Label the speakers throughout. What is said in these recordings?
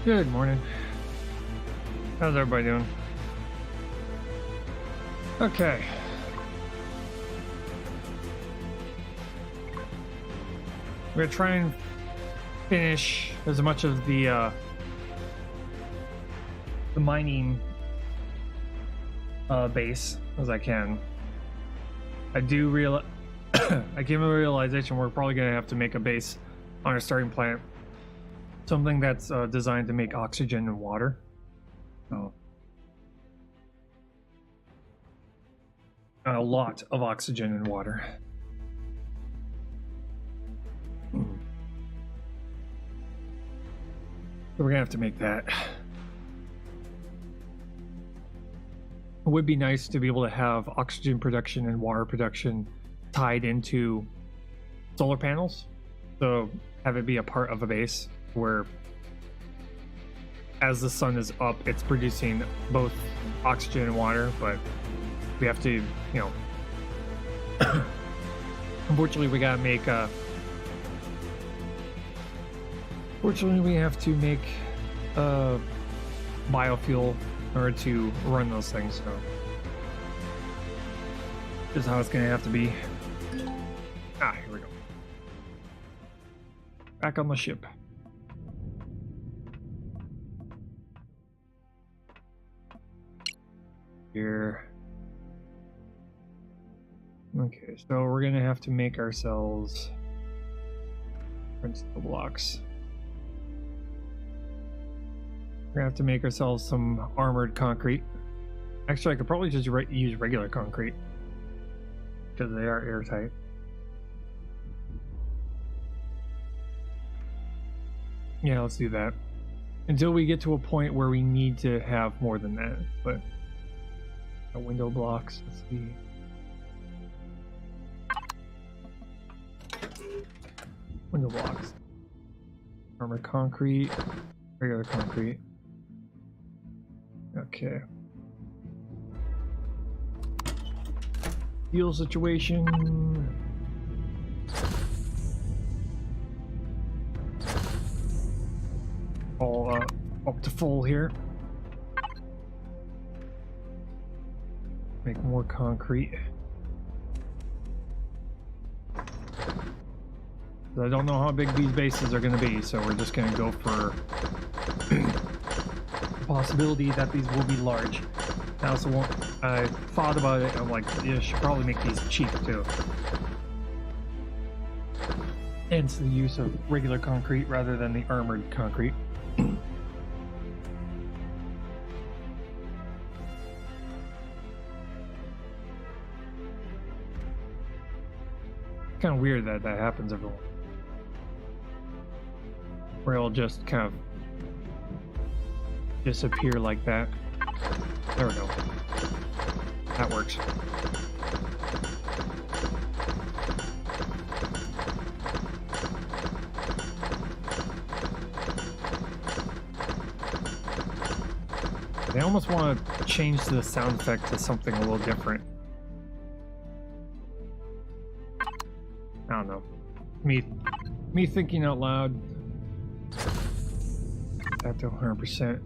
Speaker 1: Good morning. How's everybody doing? Okay. We're gonna try and finish as much of the mining base as I can. I do realize I came to the realization we're probably gonna have to make a base on our starting plant. Something that's designed to make oxygen and water. Oh. A lot of oxygen and water. So we're gonna have to make that. It would be nice to be able to have oxygen production and water production tied into solar panels. So have it be a part of a base where as the sun is up, it's producing both oxygen and water, but we have to, you know, unfortunately we gotta make fortunately we have to make biofuel in order to run those things, so this is how it's gonna have to be. Here we go. Back on the ship. Here. Okay, so we're gonna have to make ourselves principal blocks. We're gonna have to make ourselves some armored concrete. Actually, I could probably just use regular concrete because they are airtight. Yeah, let's do that. Until we get to a point where we need to have more than that, but window blocks, let's see. Window blocks. Armored concrete, regular concrete. Okay. Fuel situation. All up to full here. Make more concrete. I don't know how big these bases are going to be, so we're just going to go for the possibility that these will be large. I also want, I thought about it, I'm like, yeah, I should probably make these cheap too. Hence the use of regular concrete rather than the armored concrete. Kind of weird that that happens every once. Where it'll just kind of disappear like that. There we go. That works. I almost want to change the sound effect to something a little different. I don't know. Me thinking out loud. That to 100%.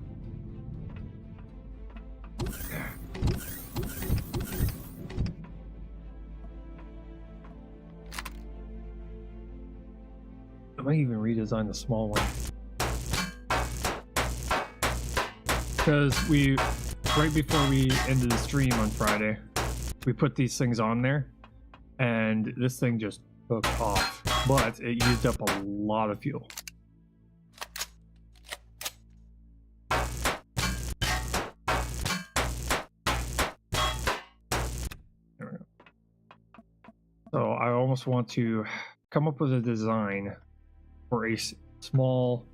Speaker 1: I might even redesign the small one. Because right before we ended the stream on Friday, we put these things on there, and this thing just took off, but it used up a lot of fuel. There we go. So I almost want to come up with a design for a small,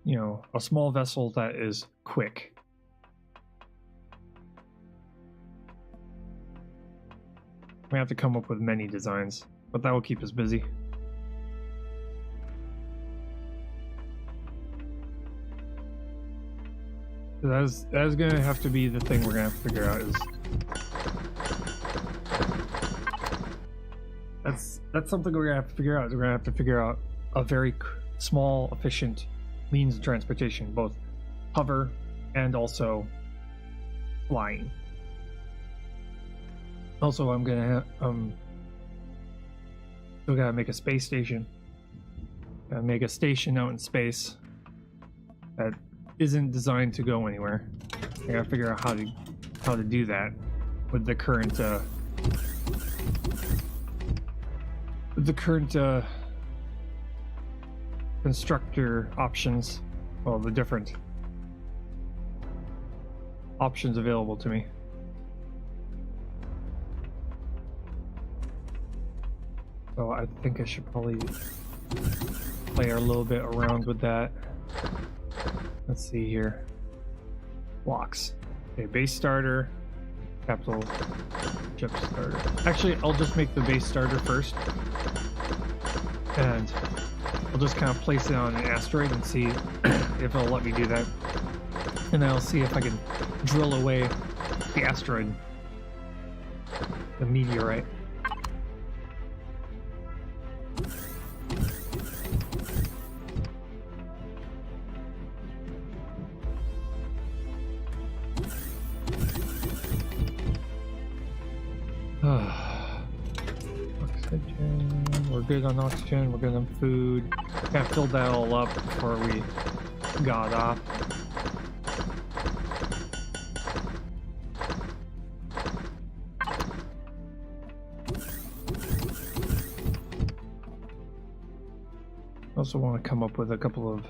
Speaker 1: you know, a small vessel that is quick. We have to come up with many designs, but that will keep us busy. That is gonna have to be the thing we're gonna have to figure out. That's something we're gonna have to figure out. Is we're gonna have to figure out a very small, efficient means of transportation, both hover and also flying. Also, I'm gonna still gotta make a space station. Gotta make a station out in space that isn't designed to go anywhere. I gotta figure out how to do that with the current constructor options. Well, the different options available to me. So I think I should probably play a little bit around with that. Let's see here. Blocks. Okay, base starter, capital ship starter. Actually, I'll just make the base starter first. And I'll just kind of place it on an asteroid and see if it'll let me do that. And then I'll see if I can drill away the asteroid, the meteorite. Oxygen. We're good on oxygen. We're good on food. Kind of filled that all up before we got off. Also want to come up with a couple of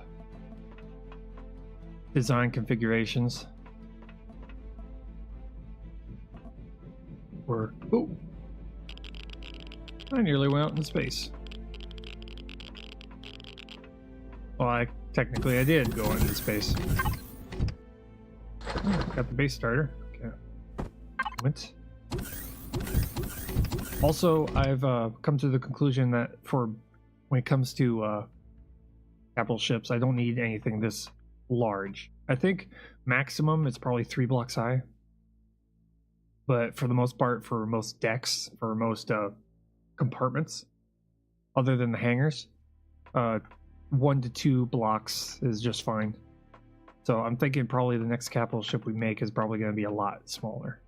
Speaker 1: design configurations. Oh, I nearly went out into space. Well, technically I did go into space. Oh, got the base starter. Okay. Went. Also, I've come to the conclusion that when it comes to capital ships, I don't need anything this large. I think maximum it's probably 3 blocks high. But for the most part, for most decks, for most compartments, other than the hangars, 1 to 2 blocks is just fine. So I'm thinking probably the next capital ship we make is probably going to be a lot smaller.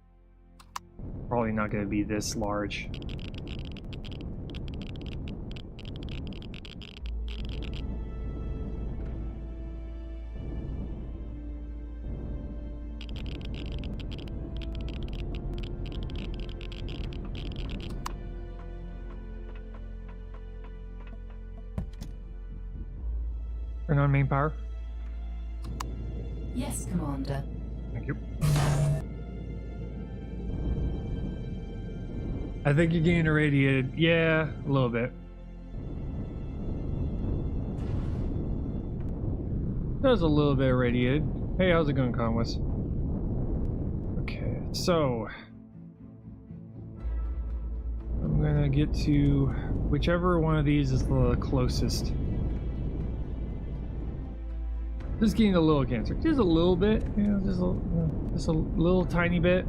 Speaker 1: Probably not going to be this large. Turn on main power.
Speaker 2: Yes, Commander.
Speaker 1: Thank you. I think you're getting irradiated. Yeah, a little bit. That was a little bit irradiated. Hey, how's it going, Conwes? Okay, so I'm gonna get to whichever one of these is the closest. Just getting a little cancer, just a little bit, you know, just a little tiny bit.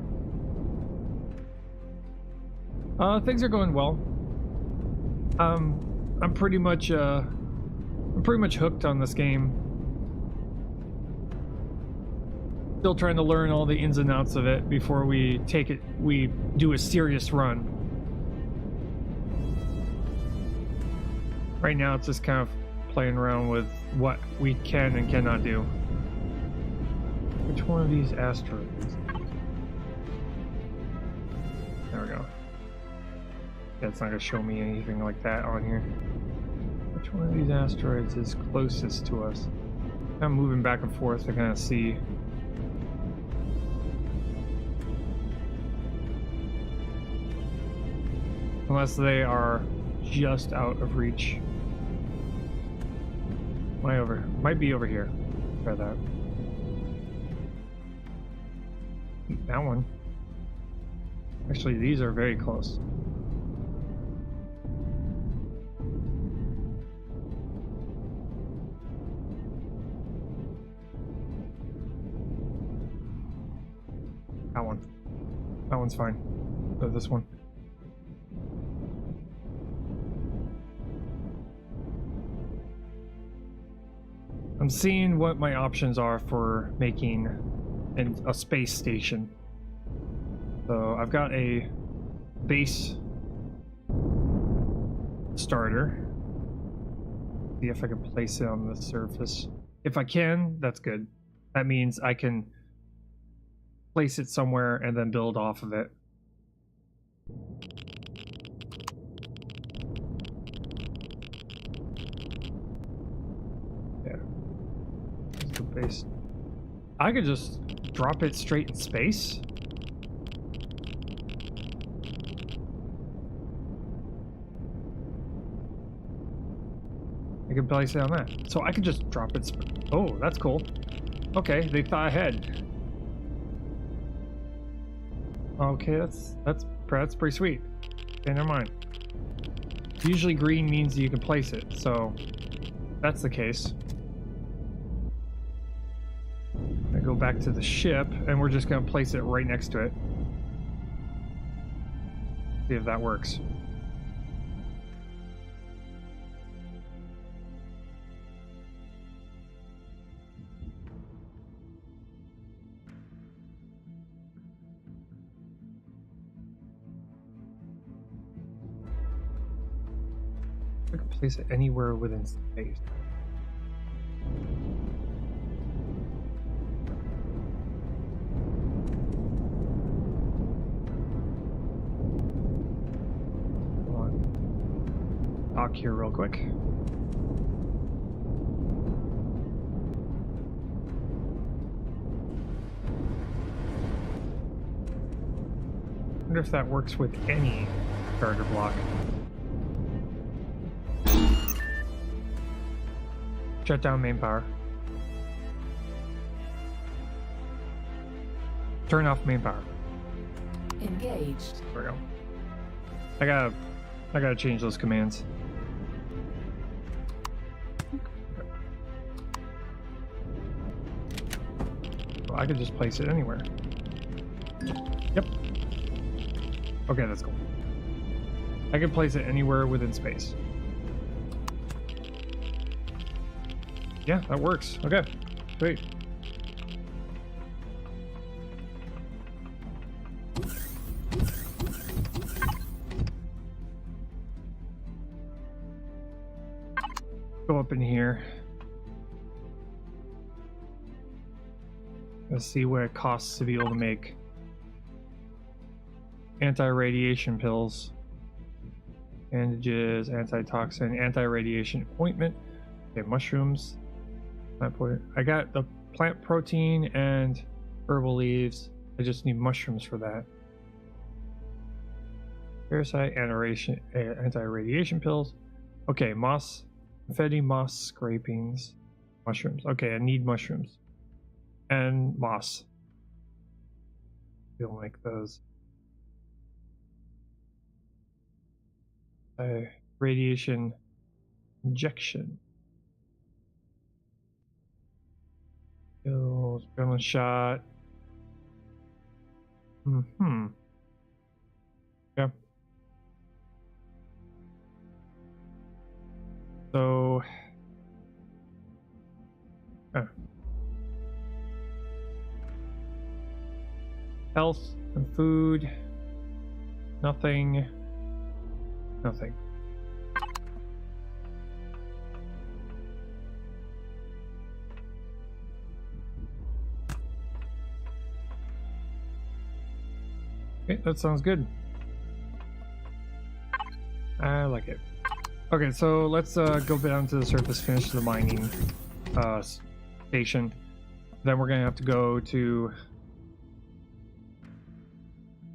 Speaker 1: Things are going well. I'm pretty much hooked on this game. Still trying to learn all the ins and outs of it before we do a serious run. Right now, it's just kind of playing around with what we can and cannot do. Which one of these asteroids? There we go. Yeah, it's not gonna show me anything like that on here. Which one of these asteroids is closest to us? I'm moving back and forth to kind of see. Unless they are just out of reach. Might be over here. Try that. That one. Actually, these are very close. That one. That one's fine. So this one. seeing what my options are for making a space station. So I've got a base starter. See if I can place it on the surface. If I can, that's good. That means I can place it somewhere and then build off of it. Yeah. That's the base. I could just drop it straight in space. I can place it on that. So I could just drop it. Oh, that's cool. Okay, they thought ahead. Okay, that's pretty sweet. Okay, never mind. Usually green means you can place it, so that's the case. I go back to the ship, and we're just gonna place it right next to it. See if that works. I can place it anywhere within space. Hold on. Dock here real quick. I wonder if that works with any starter block. Shut down main power. Turn off main power.
Speaker 2: Engaged.
Speaker 1: There we go. I gotta change those commands. Well, I could just place it anywhere. Yep. Okay, that's cool. I can place it anywhere within space. Yeah, that works. Okay, great. Go up in here. Let's see what it costs to be able to make anti-radiation pills, bandages, antitoxin, anti-radiation ointment. Okay, mushrooms. I got the plant protein and herbal leaves. I just need mushrooms for that. Parasite anti-radiation pills. Okay, moss, confetti, moss scrapings, mushrooms. Okay, I need mushrooms and moss. Feel like those. Radiation injection. Kills, adrenaline shot. Yeah. So. Health and food. Nothing. Nothing. Okay, that sounds good. I like it. Okay, so let's go down to the surface, finish the mining station. Then we're gonna have to go to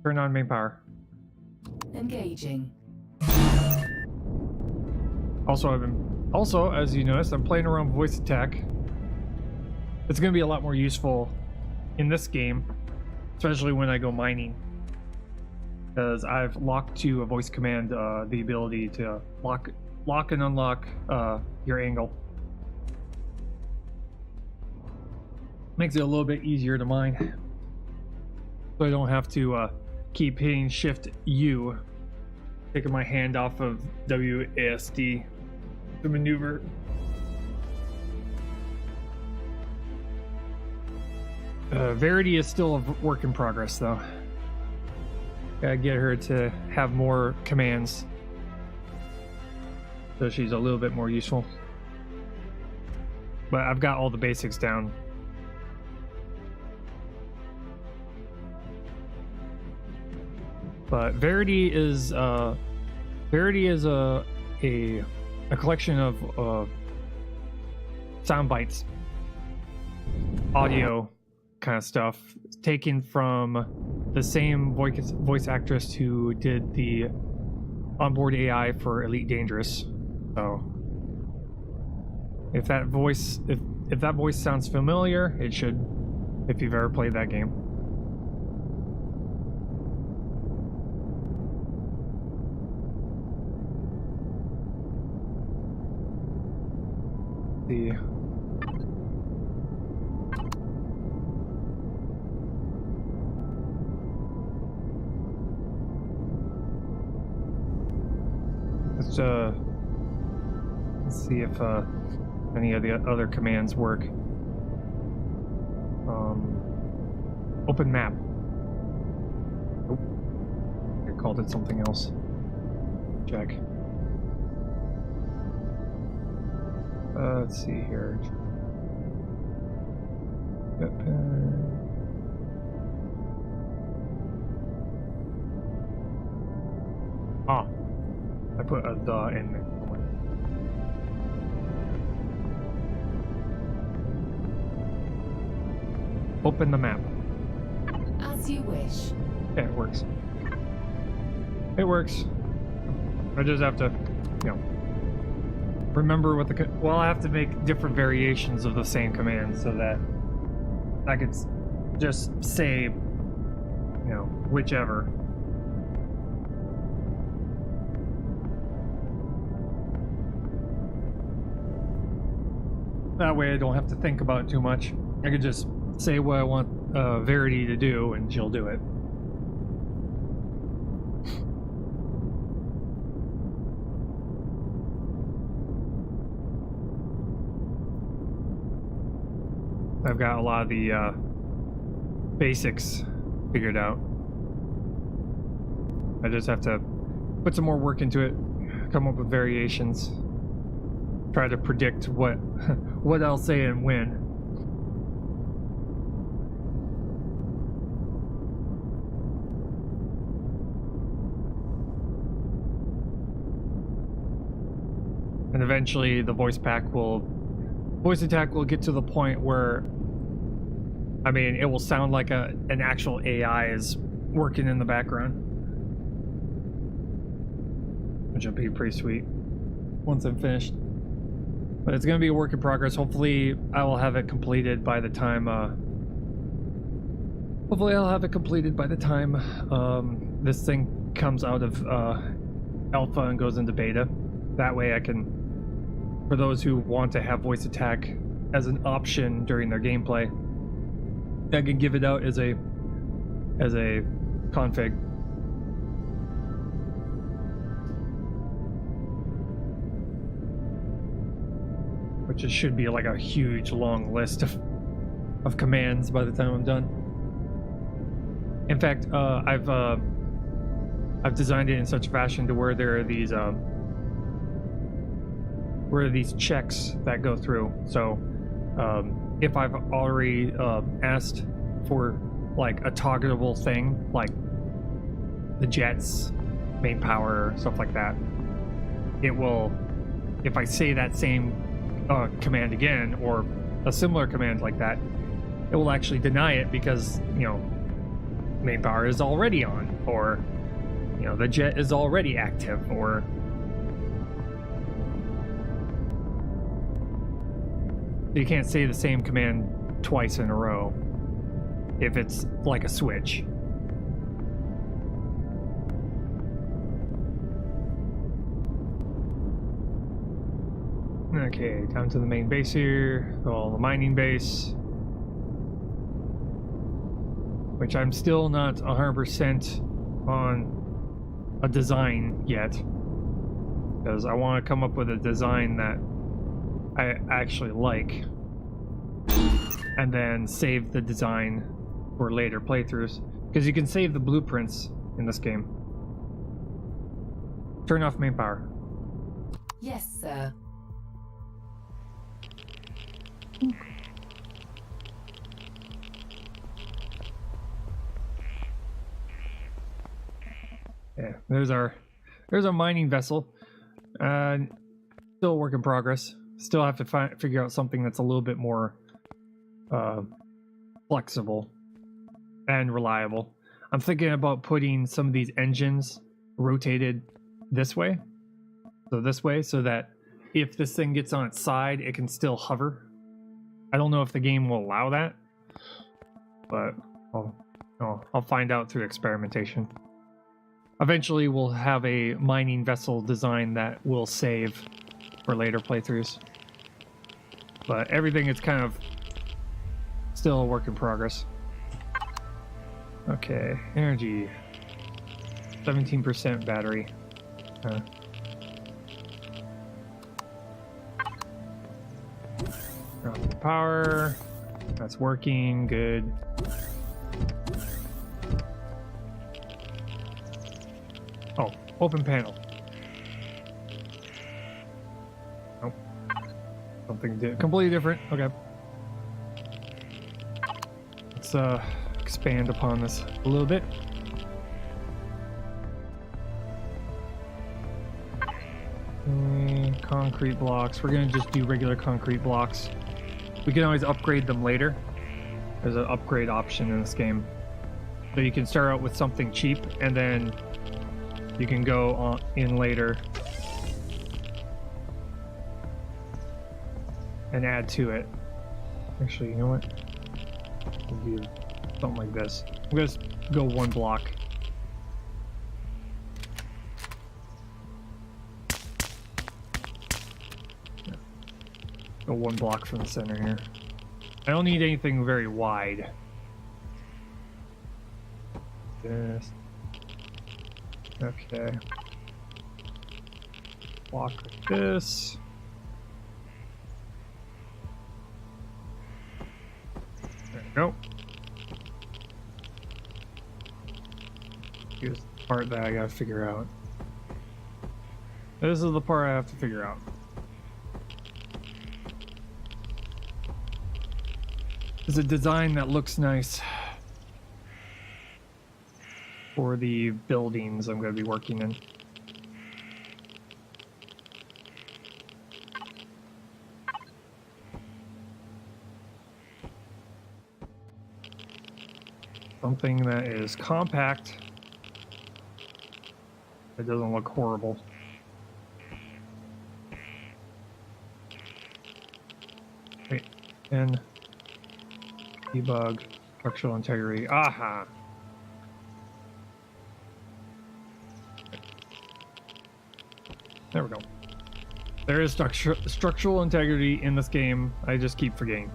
Speaker 1: turn on main power.
Speaker 2: Engaging.
Speaker 1: Also, as you noticed, I'm playing around voice attack. It's gonna be a lot more useful in this game, especially when I go mining, because I've locked to a voice command the ability to lock and unlock your angle. Makes it a little bit easier to mine, so I don't have to keep hitting Shift U, taking my hand off of WASD to maneuver. Verity is still a work in progress, though. Gotta get her to have more commands, so she's a little bit more useful. But I've got all the basics down. But Verity is a collection of sound bites, audio kind of stuff, taken from the same voice actress who did the onboard AI for Elite Dangerous. So if that voice sounds familiar, it should, if you've ever played that game. Let's see if any of the other commands work. Open map. Oh, I called it something else. Check. Let's see here. I put a "the" in there. Open the map.
Speaker 2: As you wish.
Speaker 1: Yeah, it works. It works. I just have to, remember what the... Well, I have to make different variations of the same command so that I could just say, whichever. That way I don't have to think about it too much. I could just say what I want Verity to do and she'll do it. I've got a lot of the basics figured out. I just have to put some more work into it, come up with variations, try to predict what I'll say and when. And eventually the voice attack will get to the point where, I mean, it will sound like an actual AI is working in the background, which will be pretty sweet once I'm finished. But it's going to be a work in progress. Hopefully I will have it completed by the time this thing comes out of alpha and goes into beta. That way I can, for those who want to have voice attack as an option during their gameplay, I can give it out as a config. Which it should be like a huge long list of commands by the time I'm done. In fact, I've designed it in such a fashion to where there are these checks that go through. So if I've already asked for like a targetable thing, like the jets, main power, stuff like that, it will, if I say that same command again or a similar command like that, it will actually deny it because main power is already on, or the jet is already active, or you can't say the same command twice in a row if it's like a switch. Okay, down to the main base here. Well, the mining base, which I'm still not 100% on a design yet, because I want to come up with a design that I actually like. and then save the design for later playthroughs, because you can save the blueprints in this game. Turn off main power.
Speaker 2: Yes, sir.
Speaker 1: Yeah, there's our mining vessel. Still a work in progress. Still have to figure out something that's a little bit more flexible and reliable. I'm thinking about putting some of these engines rotated this way, so that if this thing gets on its side, it can still hover. I don't know if the game will allow that, but I'll find out through experimentation. Eventually, we'll have a mining vessel design that will save for later playthroughs. But everything is kind of still a work in progress. Okay, energy. 17% battery. Power. That's working. Good. Oh, open panel. Nope. Something completely different. Okay. Let's expand upon this a little bit. Concrete blocks. We're gonna just do regular concrete blocks. We can always upgrade them later. There's an upgrade option in this game. So you can start out with something cheap, and then you can go on in later and add to it. Actually, you know what? We'll do something like this. I'm gonna go one block. Go one block from the center here. I don't need anything very wide. This. Okay. Block like this. There we go. Here's the part that I gotta figure out. This is the part I have to figure out. It's a design that looks nice for the buildings I'm going to be working in. Something that is compact. It doesn't look horrible. Wait, and debug structural integrity. Aha! There we go. There is structural integrity in this game. I just keep forgetting.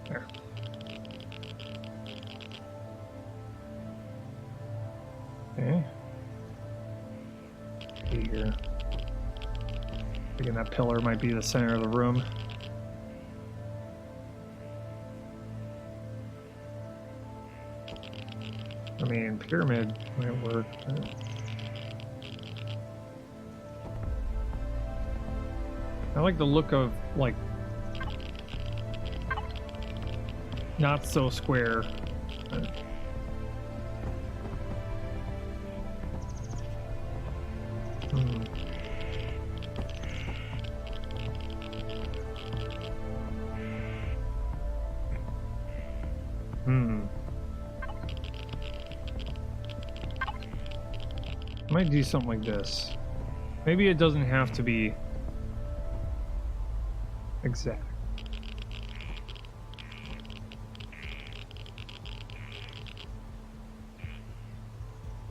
Speaker 1: There. Okay. Here. Thinking that pillar might be the center of the room. I mean, pyramid might work. I like the look of, like, not so square. I might do something like this. Maybe it doesn't have to be exact.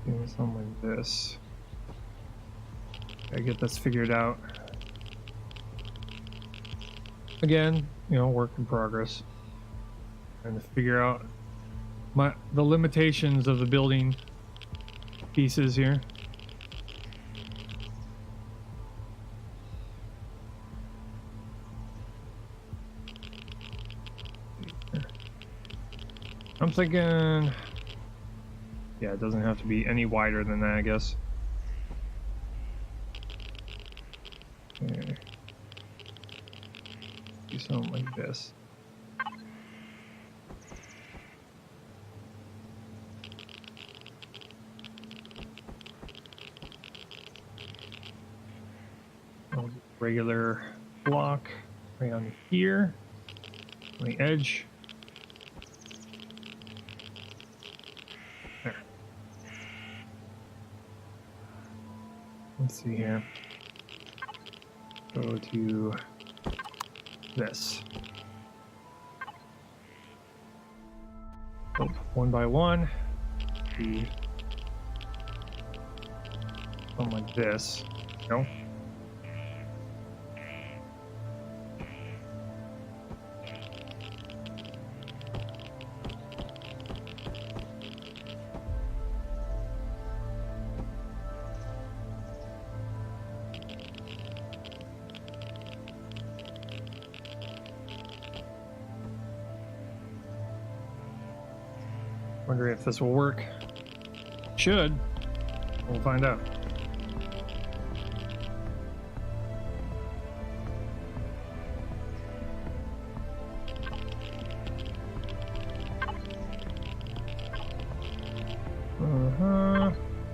Speaker 1: Do something like this. Gotta get this figured out. Again, you know, work in progress. Trying to figure out the limitations of the building pieces here. I'm thinking, yeah, it doesn't have to be any wider than that, I guess. Okay. Do something like this. Regular block right on here, on the edge. There. Let's see here. Go to this. Oh, one by one. See. Something like this. No. Wondering if this will work. Should. We'll find out.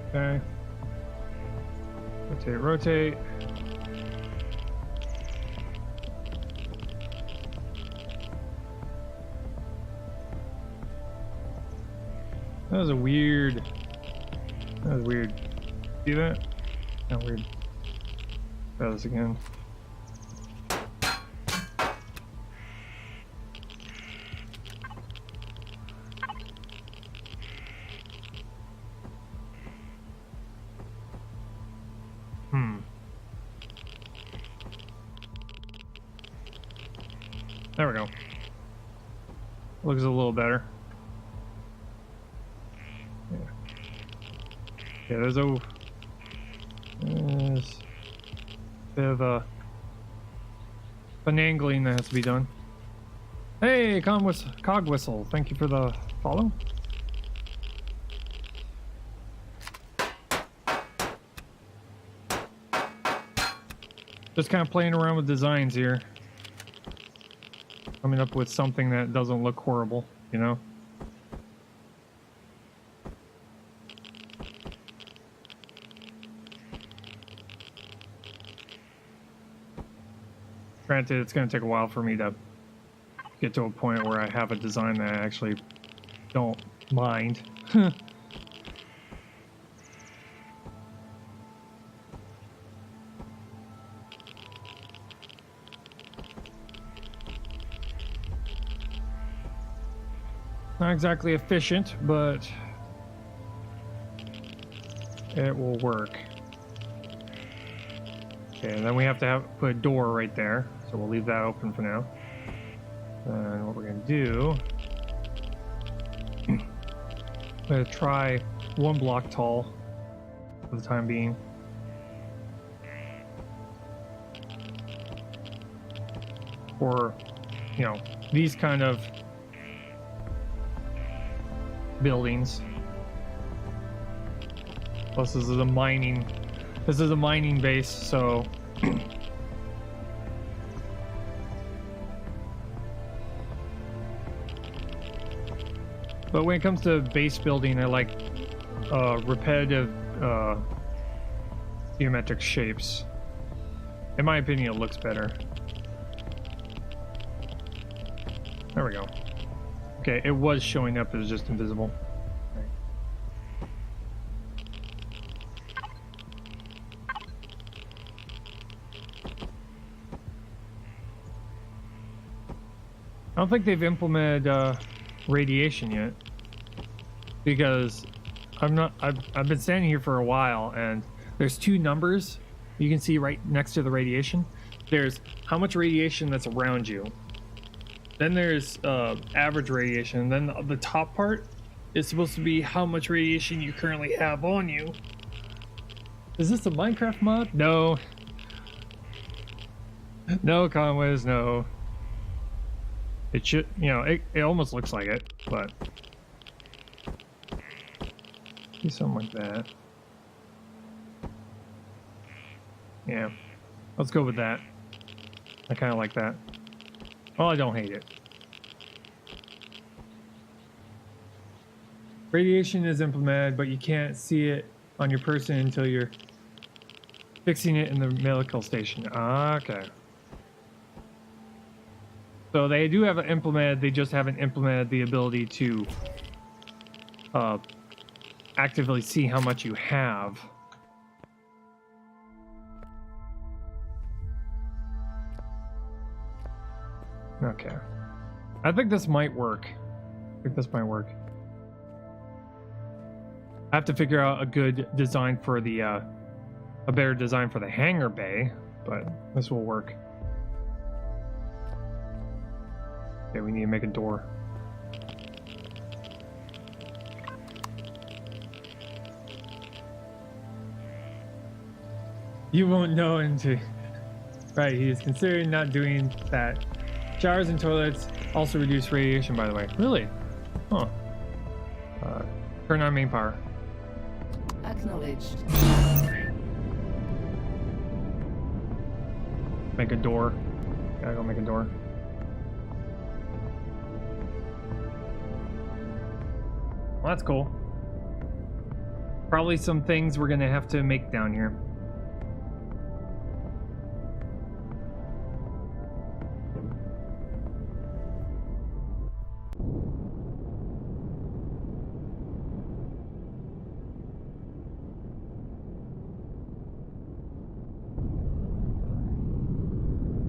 Speaker 1: Okay. Rotate, rotate. That was weird. See that? Not weird. Try this again. There we go. Looks a little better. Yeah, there's a bit of a finagling that has to be done. Hey, Cog Whistle, thank you for the follow. Just kind of playing around with designs here. Coming up with something that doesn't look horrible, you know? Granted, it's going to take a while for me to get to a point where I have a design that I actually don't mind. Not exactly efficient, but it will work. Okay, and then we have to put a door right there, so we'll leave that open for now. And what we're going to do, I'm going to try one block tall for the time being. For, you know, these kind of buildings. Plus this is a mining base, so but when it comes to base building, I like repetitive geometric shapes. In my opinion, it looks better. There we go. Okay, it was showing up as just invisible. I don't think they've implemented radiation yet, because I've been standing here for a while, and there's two numbers you can see right next to the radiation. There's how much radiation that's around you. Then there's average radiation. And then the top part is supposed to be how much radiation you currently have on you. Is this a Minecraft mod? No. No, Conways, no. It should, you know, it almost looks like it, but Do something like that. Yeah. Let's go with that. I kind of like that. Well, I don't hate it. Radiation is implemented, but you can't see it on your person until you're fixing it in the medical station. Okay. So they do have it implemented, they just haven't implemented the ability to actively see how much you have. Okay. I think this might work. I have to figure out a good design for the, a better design for the hangar bay, but this will work. Okay, we need to make a door. You won't know until... Right, he is considering not doing that. Showers and toilets also reduce radiation, by the way. Really? Huh. Turn on main power.
Speaker 2: Acknowledged.
Speaker 1: Make a door. Gotta go make a door. Well, that's cool. Probably some things we're gonna have to make down here.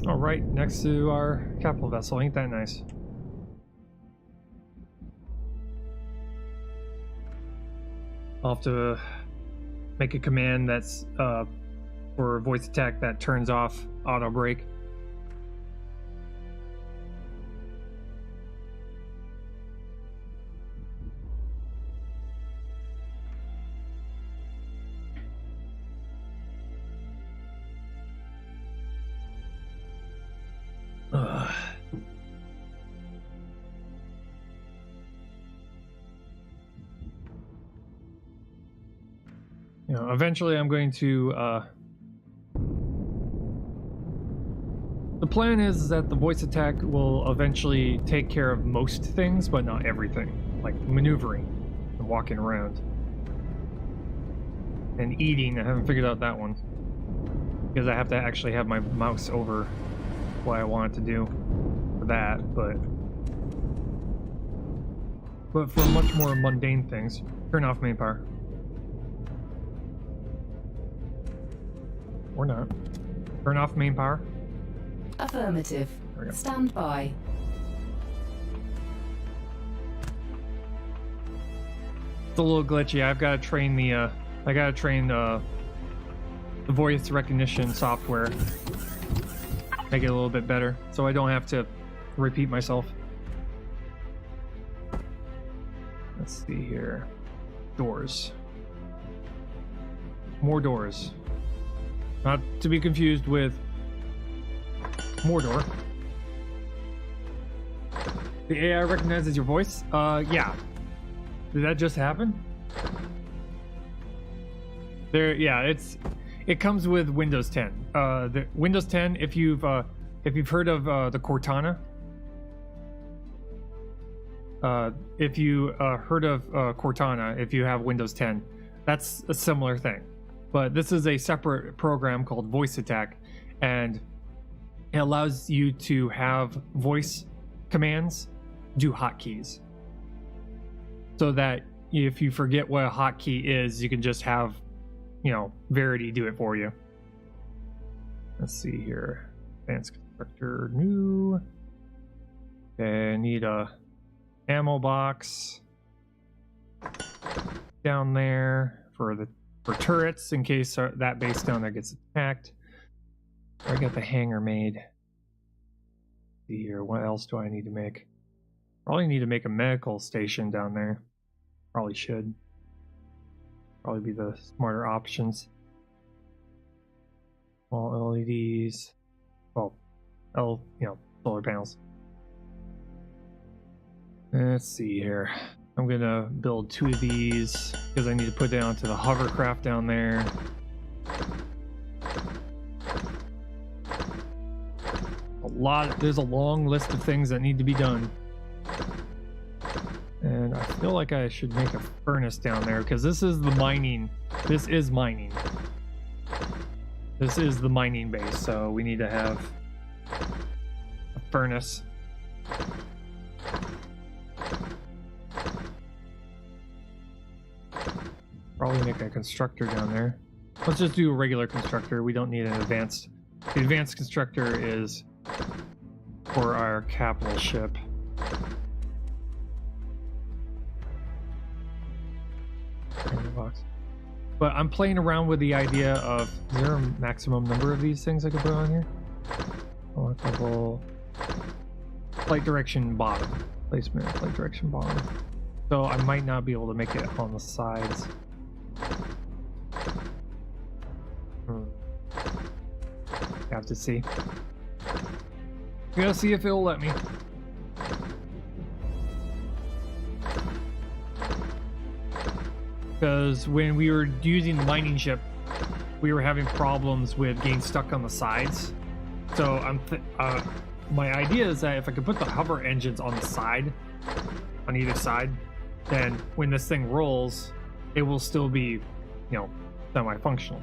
Speaker 1: All right, next to our capital vessel. Ain't that nice? I'll have to make a command that's for voice attack that turns off auto brake. You know, eventually I'm going to, the plan is that the voice attack will eventually take care of most things, but not everything. Like maneuvering and walking around. And eating, I haven't figured out that one. Because I have to actually have my mouse over what I want it to do for that, but for much more mundane things, turn off main power. Or not. Turn off main power.
Speaker 2: Affirmative. Stand by.
Speaker 1: It's a little glitchy. I've got to train the the voice recognition software. Make it a little bit better, so I don't have to repeat myself. Let's see here. Doors. More doors. Not to be confused with Mordor. The AI recognizes your voice? Yeah. Did that just happen? Yeah, it comes with Windows 10. The Windows 10, if you've heard of the Cortana, if you heard of Cortana, if you have Windows 10, that's a similar thing. But this is a separate program called Voice Attack, and it allows you to have voice commands do hotkeys. So that if you forget what a hotkey is, you can just have, you know, Verity do it for you. Let's see here. Advanced constructor, new. Okay, I need a ammo box down there for turrets in case that base down there gets attacked. I got the hangar made. Let's see here, what else do I need to make? Probably need to make a medical station down there. Probably should. Probably be the smarter options. All LEDs. Well, solar panels. Let's see here. I'm gonna build 2 of these because I need to put it onto the hovercraft down there. There's a long list of things that need to be done. And I feel like I should make a furnace down there because this is the mining. This is mining. This is the mining base, so we need to have a furnace. Probably make a constructor down there. Let's just do a regular constructor. We don't need an advanced. The advanced constructor is for our capital ship. Box. But I'm playing around with the idea of, is there a maximum number of these things I can put on here? Level, flight direction bottom. Placement, flight direction bottom. So I might not be able to make it on the sides. Have to see. Gonna see if it'll let me. Because when we were using the mining ship, we were having problems with getting stuck on the sides. So my idea is that if I could put the hover engines on the side, on either side, then when this thing rolls, it will still be, you know, semi-functional.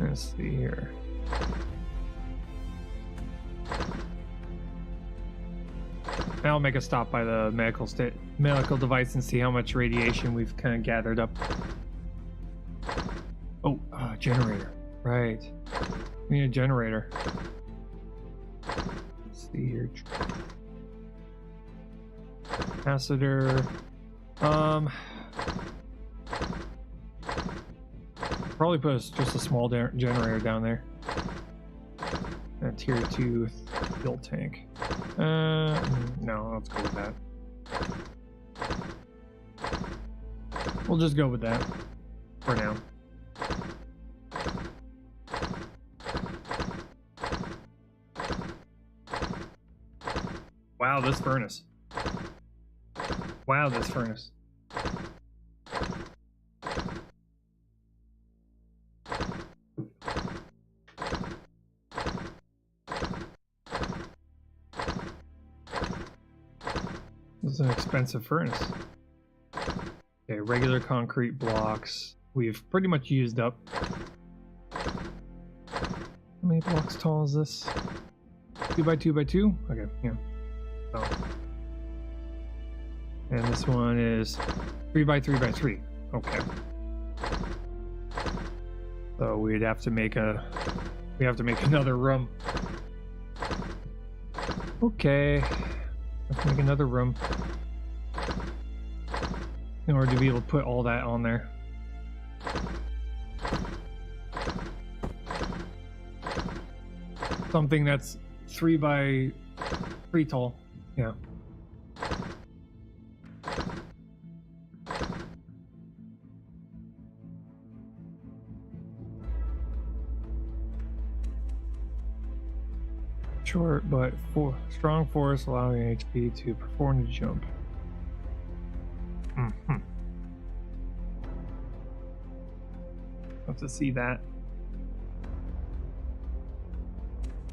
Speaker 1: Let's see here. I'll make a stop by the medical device and see how much radiation we've kind of gathered up. Oh, generator. Right. We need a generator. Let's see here. Capacitor. Probably put just a small generator down there. And a tier 2 fuel tank. No, let's go with that. We'll just go with that for now. Wow, this furnace. Wow, this furnace. This is an expensive furnace. Okay, regular concrete blocks. We've pretty much used up. How many blocks tall is this? 2 by 2 by 2? Okay, yeah. Oh. And this one is 3 by 3 by 3. Okay. So we'd have to make another room. Okay. Let's make another room in order to be able to put all that on there. Something that's 3 by 3 tall. Yeah. Short, but strong force allowing HP to perform the jump. Have to see that.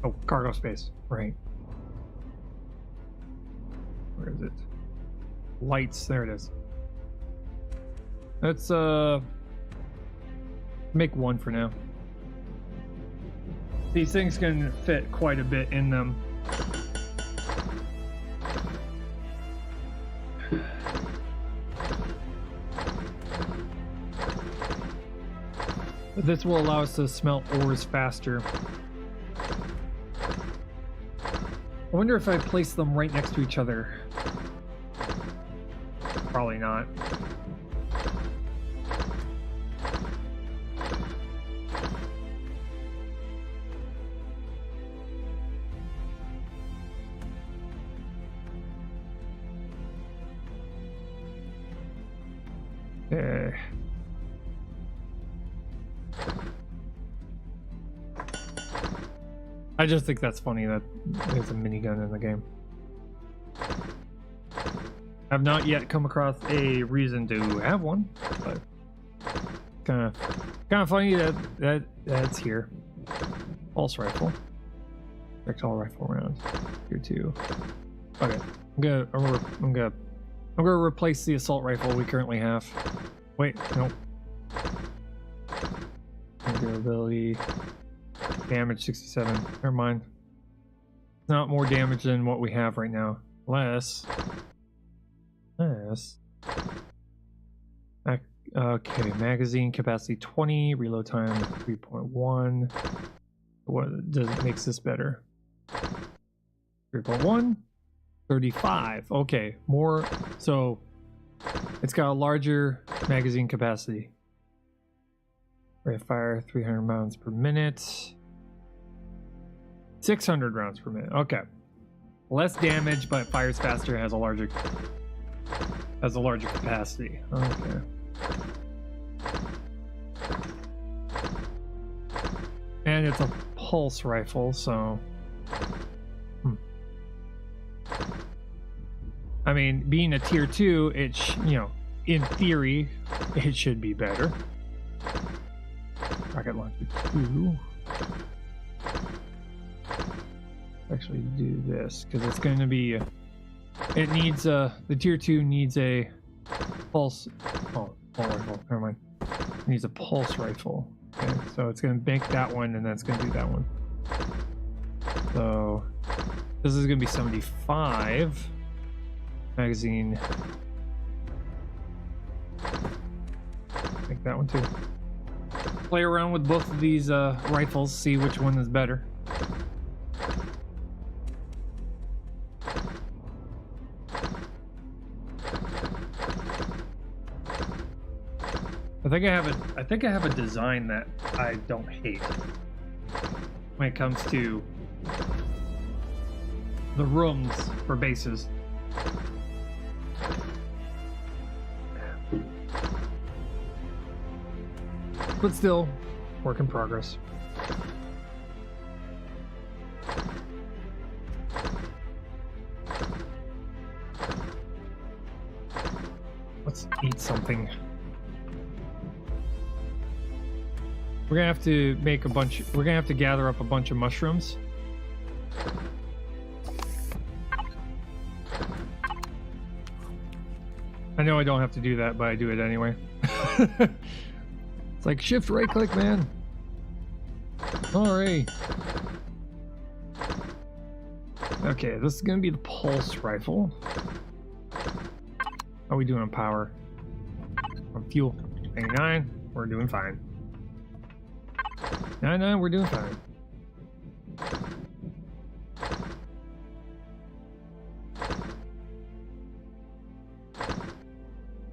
Speaker 1: Oh, cargo space. Right. Where is it? Lights. There it is. Let's make one for now. These things can fit quite a bit in them. But this will allow us to smelt ores faster. I wonder if I place them right next to each other. Probably not. I just think that's funny that there's a minigun in the game. I've not yet come across a reason to have one, but kind of funny that that's here. Pulse rifle, projectile rifle round, here too. Okay, I'm gonna replace the assault rifle we currently have. Wait, no. Durability, damage 67. Never mind. It's not more damage than what we have right now. Less. Okay, magazine capacity 20, reload time 3.1. What does it makes this better? 3.1, 35. Okay, more. So it's got a larger magazine capacity. Rate of fire 300 rounds per minute. 600 rounds per minute. Okay, less damage, but fires faster. Has a larger capacity. Okay. And it's a pulse rifle, so I mean, being a tier 2, it in theory, it should be better. Rocket launcher 2. Actually, do this because it's going to be. It needs the tier 2 needs a pulse. Oh, rifle. Never mind. It needs a pulse rifle. Okay, so it's going to make that one, and then it's going to do that one. So this is going to be 75. Magazine. Make that one too. Play around with both of these rifles, see which one is better. I think I have a design that I don't hate when it comes to the rooms for bases. But still, work in progress. Let's eat something. We're gonna have to make a bunch. We're gonna have to gather up a bunch of mushrooms. I know I don't have to do that, but I do it anyway. It's like shift right click, man. Alright. Okay, this is gonna be the pulse rifle. How are we doing on power? On fuel, 99. We're doing fine. 99, we're doing fine.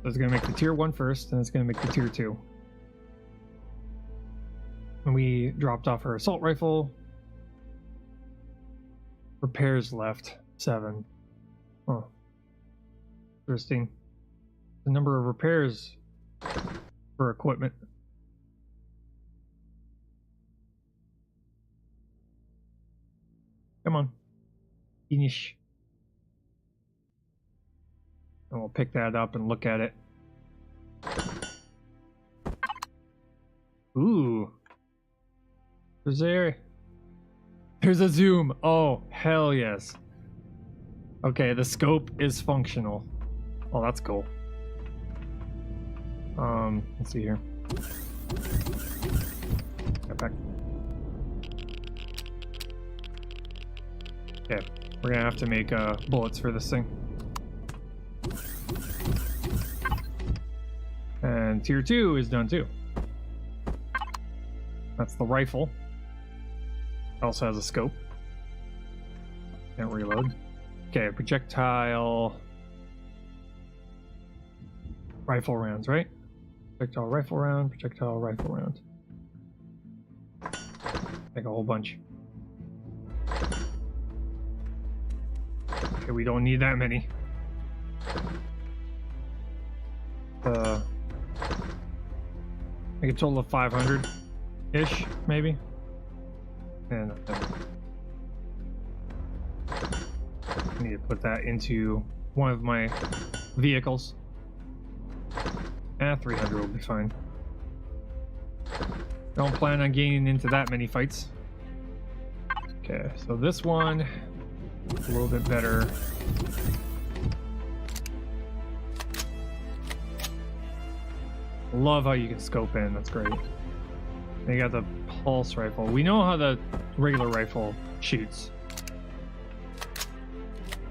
Speaker 1: So it's gonna make the tier 1 first, and it's gonna make the tier 2. And we dropped off our assault rifle. Repairs left 7. Oh, interesting. The number of repairs for equipment. Come on, finish. And we'll pick that up and look at it. Ooh. There's a zoom. Oh, hell yes. Okay, the scope is functional. Oh, that's cool. Let's see here. Get back. Okay, we're gonna have to make bullets for this thing. And tier 2 is done too. That's the rifle. It also has a scope. Can't reload. Okay, projectile rifle rounds, right? Projectile rifle round, projectile rifle round. Like a whole bunch. Okay, we don't need that many. Like a total of 500-ish, maybe. And I need to put that into one of my vehicles. 300 will be fine. Don't plan on getting into that many fights. Okay, so this one is a little bit better. Love how you can scope in, that's great. They got the pulse rifle. We know how the regular rifle shoots.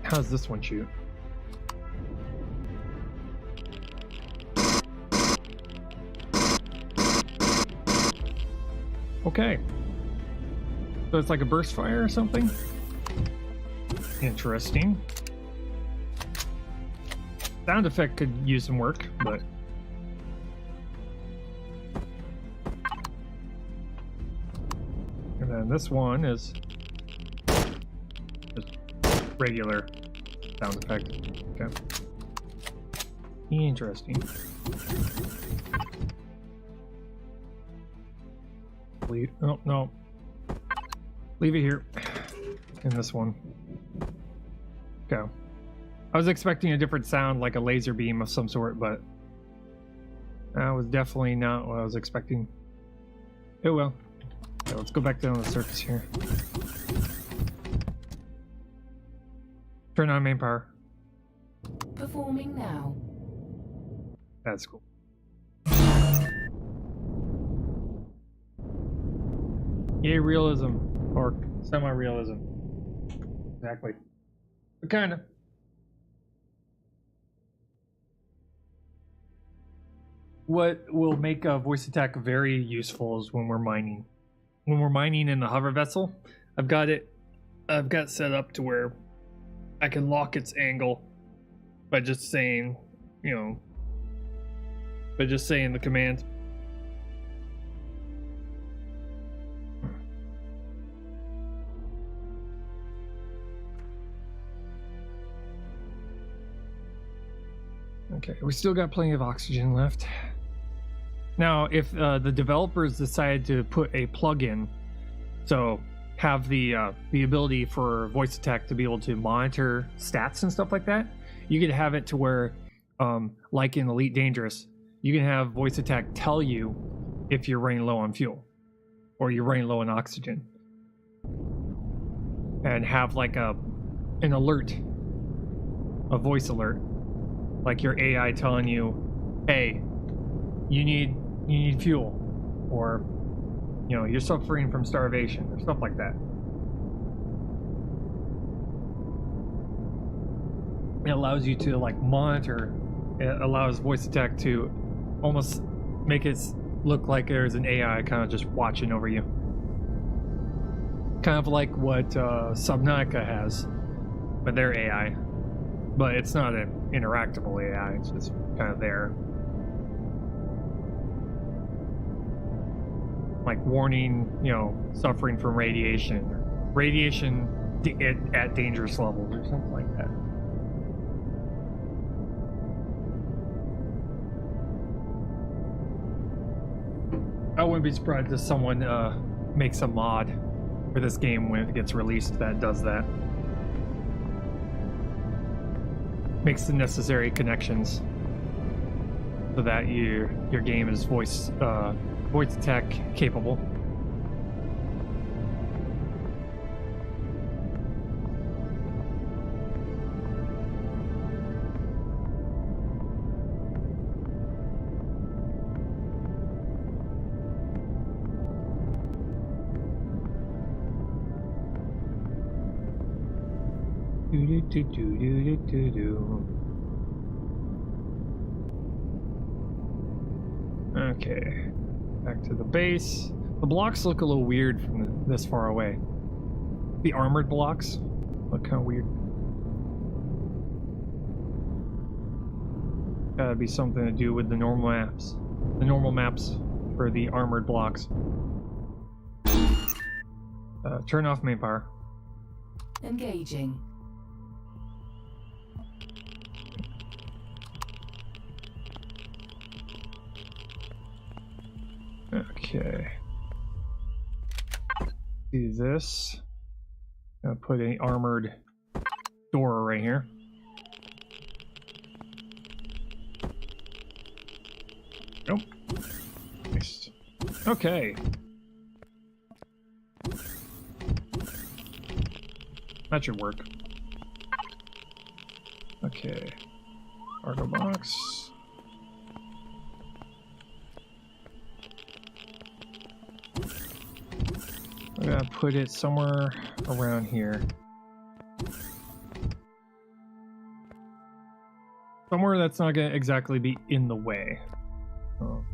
Speaker 1: How does this one shoot? Okay. So it's like a burst fire or something? Interesting. Sound effect could use some work, but... And then this one is just regular sound effect. Okay. Interesting. Leave, oh, no. Leave it here. In this one. Okay. I was expecting a different sound, like a laser beam of some sort, but that was definitely not what I was expecting. Oh well. Okay, let's go back down to the surface here. Turn on main power.
Speaker 2: Performing now.
Speaker 1: That's cool. Yay, realism. Or semi-realism. Exactly. But kinda. What will make a voice attack very useful is when we're mining. When we're mining in the hover vessel, I've got set up to where I can lock its angle by just saying, you know, by just saying the command. Okay, we still got plenty of oxygen left. Now, if the developers decide to put a plug-in, so have the ability for voice attack to be able to monitor stats and stuff like that, you could have it to where, like in Elite Dangerous, you can have voice attack tell you if you're running low on fuel or you're running low on oxygen, and have like an alert, a voice alert, like your AI telling you, hey, you need fuel, or you know, you're suffering from starvation, or stuff like that. It allows you to like monitor. It allows voice attack to almost make it look like there's an AI kind of just watching over you, kind of like what Subnautica has with their AI, but it's not an interactable AI. It's just kind of there. Like warning, you know, suffering from radiation at dangerous levels or something like that. I wouldn't be surprised if someone makes a mod for this game when it gets released that does that. Makes the necessary connections so that your game is voice attack capable. Okay, back to the base. The blocks look a little weird from this far away. The armored blocks look kind of weird. Gotta be something to do with the normal maps. The normal maps for the armored blocks. Turn off main power.
Speaker 2: Engaging.
Speaker 1: Okay. Do this. Gonna put an armored door right here. Nope. Nice. Okay. That should work. Okay. Cargo box. I'm gonna put it somewhere around here. Somewhere that's not gonna exactly be in the way. Oh.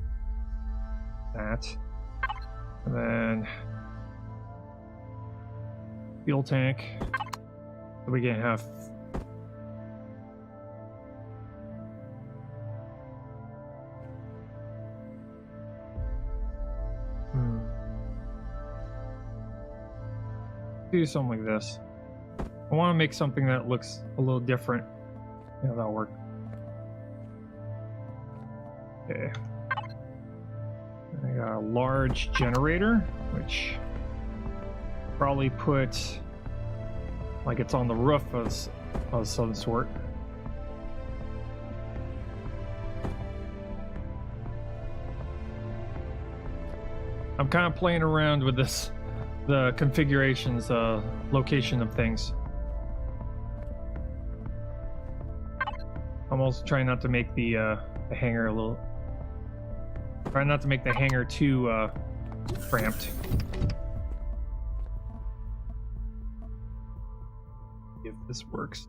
Speaker 1: That. And then fuel tank. So we can have do something like this. I want to make something that looks a little different. Yeah, that'll work. Okay. I got a large generator, which probably put like it's on the roof of some sort. I'm kind of playing around with this, the configurations, location of things. I'm also trying not to make the hangar a little. Trying not to make the hangar too cramped. If this works.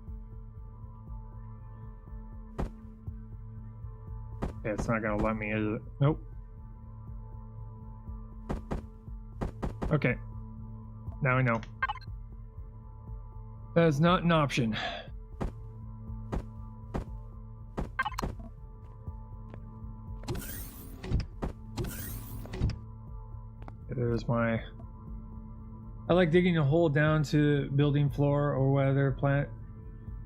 Speaker 1: Yeah, it's not gonna let me, is it? Nope. Okay. Now I know. That is not an option. There's my... I like digging a hole down to building floor or weather plant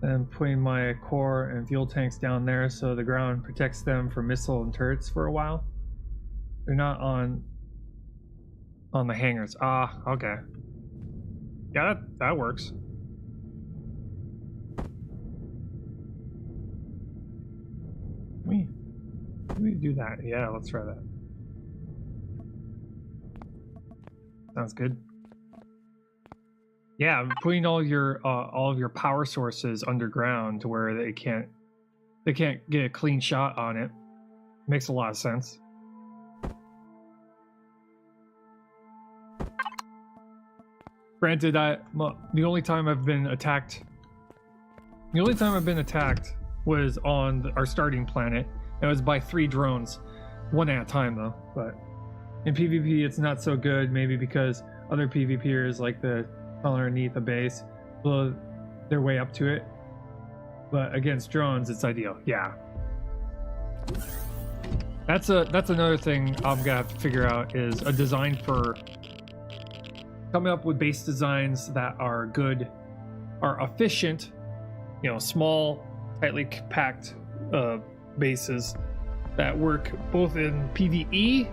Speaker 1: and putting my core and fuel tanks down there so the ground protects them from missile and turrets for a while. They're not on the hangars. Ah, okay. Yeah, that works. Can we do that? Yeah, let's try that. Sounds good. Yeah, putting all of your power sources underground to where they can't get a clean shot on it makes a lot of sense. Granted, the only time I've been attacked was on our starting planet. It was by 3 drones, one at a time though. But in PvP, it's not so good. Maybe because other PvPers like the underneath the base blow their way up to it. But against drones, it's ideal. Yeah. That's another thing I'm gonna have to figure out, is a design for coming up with base designs that are good, are efficient, you know, small, tightly packed bases that work both in PvE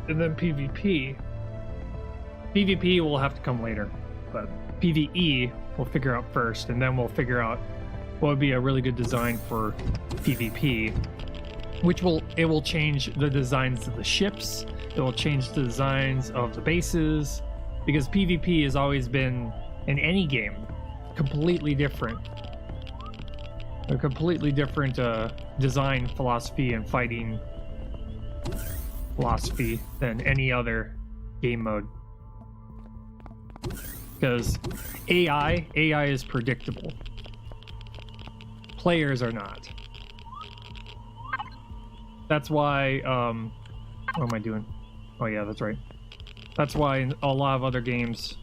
Speaker 1: and then PvP. PvP will have to come later, but PvE we'll figure out first, and then we'll figure out what would be a really good design for PvP, which will change the designs of the ships, it will change the designs of the bases, because PvP has always been, in any game, completely different. A completely different design philosophy and fighting philosophy than any other game mode. Because AI is predictable. Players are not. That's why, what am I doing? Oh yeah, that's right. That's why in a lot of other games,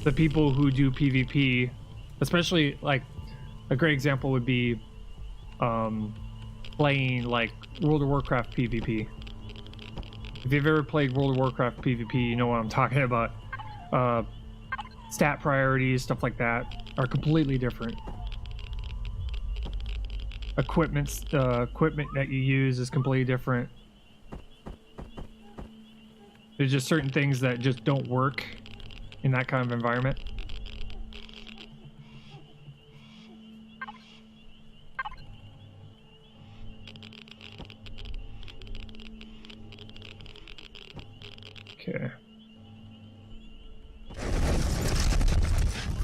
Speaker 1: the people who do PvP, especially like a great example would be playing like World of Warcraft PvP. If you've ever played World of Warcraft PvP, you know what I'm talking about. Stat priorities, stuff like that, are completely different. Equipment that you use is completely different. There's just certain things that just don't work in that kind of environment.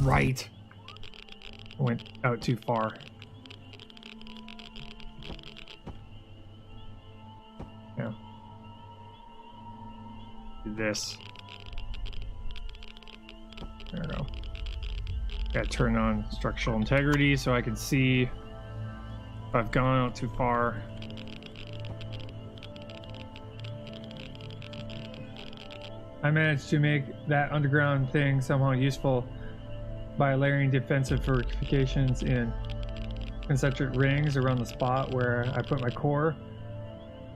Speaker 1: Right. Went out too far. Yeah. Do this. There we go. Gotta turn on structural integrity so I can see if I've gone out too far. I managed to make that underground thing somehow useful by layering defensive fortifications in concentric rings around the spot where I put my core.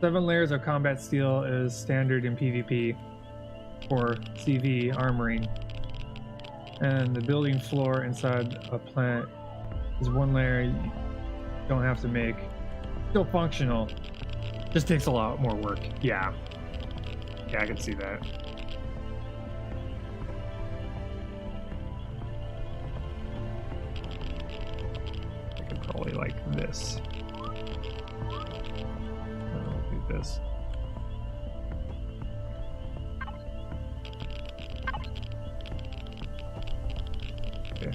Speaker 1: 7 layers of combat steel is standard in PvP for CV armoring. And the building floor inside a plant is 1 layer you don't have to make. Still functional. Just takes a lot more work. Yeah. Yeah, I can see that. I could probably like this. I'll do this. Okay.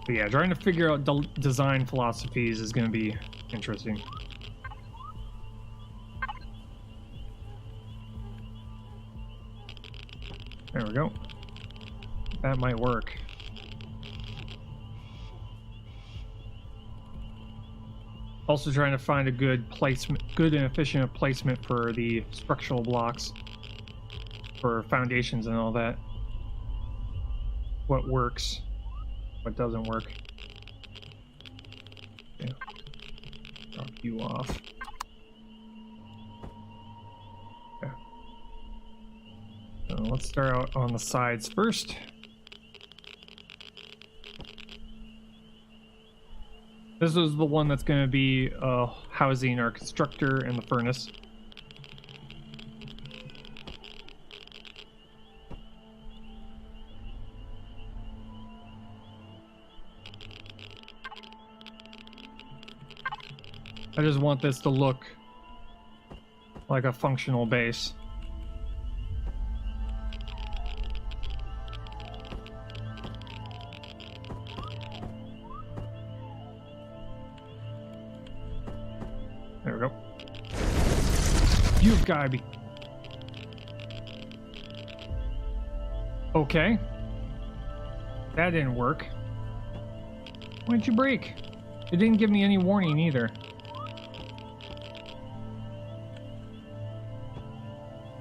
Speaker 1: But yeah, trying to figure out design philosophies is going to be interesting. There we go. That might work. Also trying to find a good placement, good and efficient placement for the structural blocks for foundations and all that. What works, what doesn't work. Yeah. Drop you off. Okay. So let's start out on the sides first. This is the one that's going to be housing our constructor and the furnace. I just want this to look like a functional base. There we go. You've gotta be... Okay. That didn't work. Why didn't you break? It didn't give me any warning either.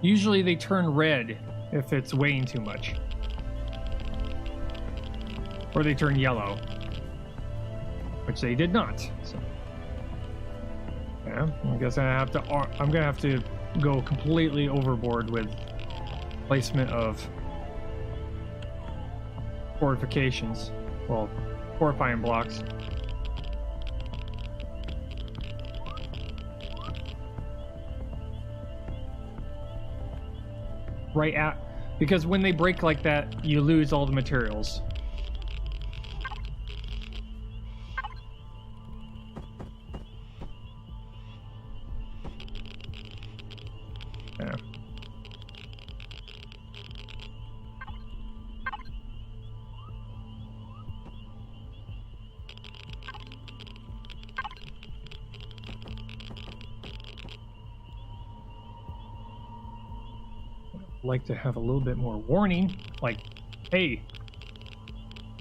Speaker 1: Usually they turn red if it's weighing too much. Or they turn yellow. Which they did not. So. Yeah, I guess I'm gonna have to go completely overboard with placement of fortifications. Well, fortifying blocks. Right at, because when they break like that, you lose all the materials. Yeah. Like to have a little bit more warning, like, hey,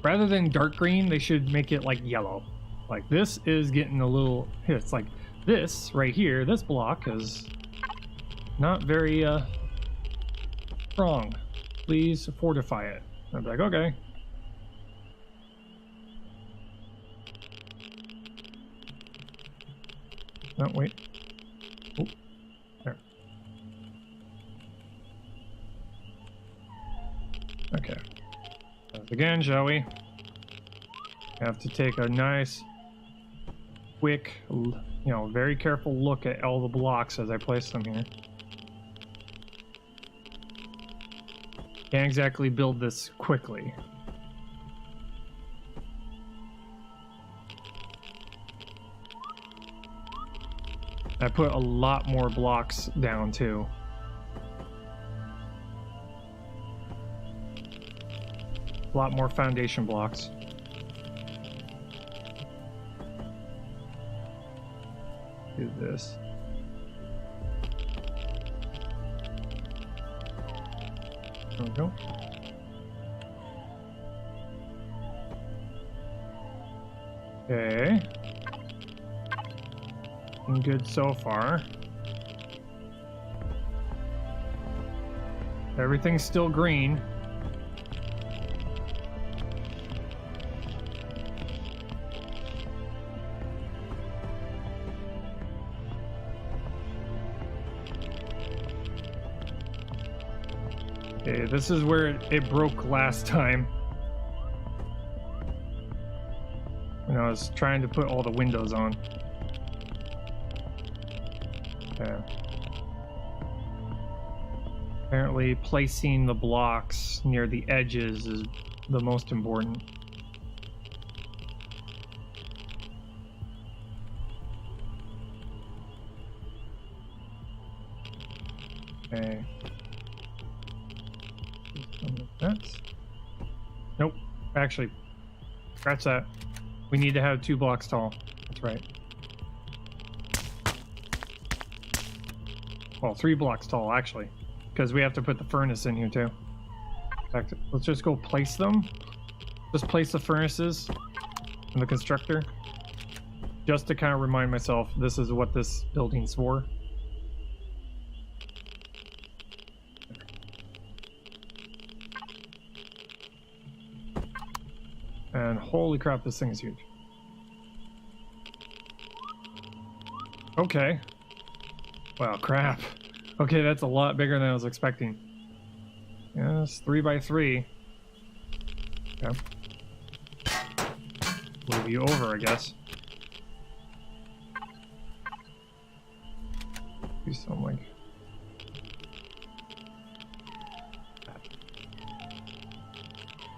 Speaker 1: rather than dark green, they should make it like yellow. Like, this is getting a little, it's like this right here, this block is not very strong. Please fortify it. I'd be like, okay. Oh, wait. Oh, there. Okay. Again, shall we? Have to take a nice, quick, very careful look at all the blocks as I place them here. Can't exactly build this quickly. I put a lot more blocks down too. A lot more foundation blocks. Do this. There we go. Okay. Looking good so far. Everything's still green. Okay, this is where it broke last time. When I was trying to put all the windows on. Okay. Apparently placing the blocks near the edges is the most important. Okay. Nope. Actually, scratch that. We need to have 2 blocks tall. That's right. Well, 3 blocks tall, actually. Because we have to put the furnace in here, too. In fact, let's just go place them. Just place the furnaces in the constructor. Just to kind of remind myself, this is what this building's for. And holy crap, this thing is huge. Okay. Wow, crap. Okay, that's a lot bigger than I was expecting. Yes, 3x3. Okay. Move you over, I guess. Do something like...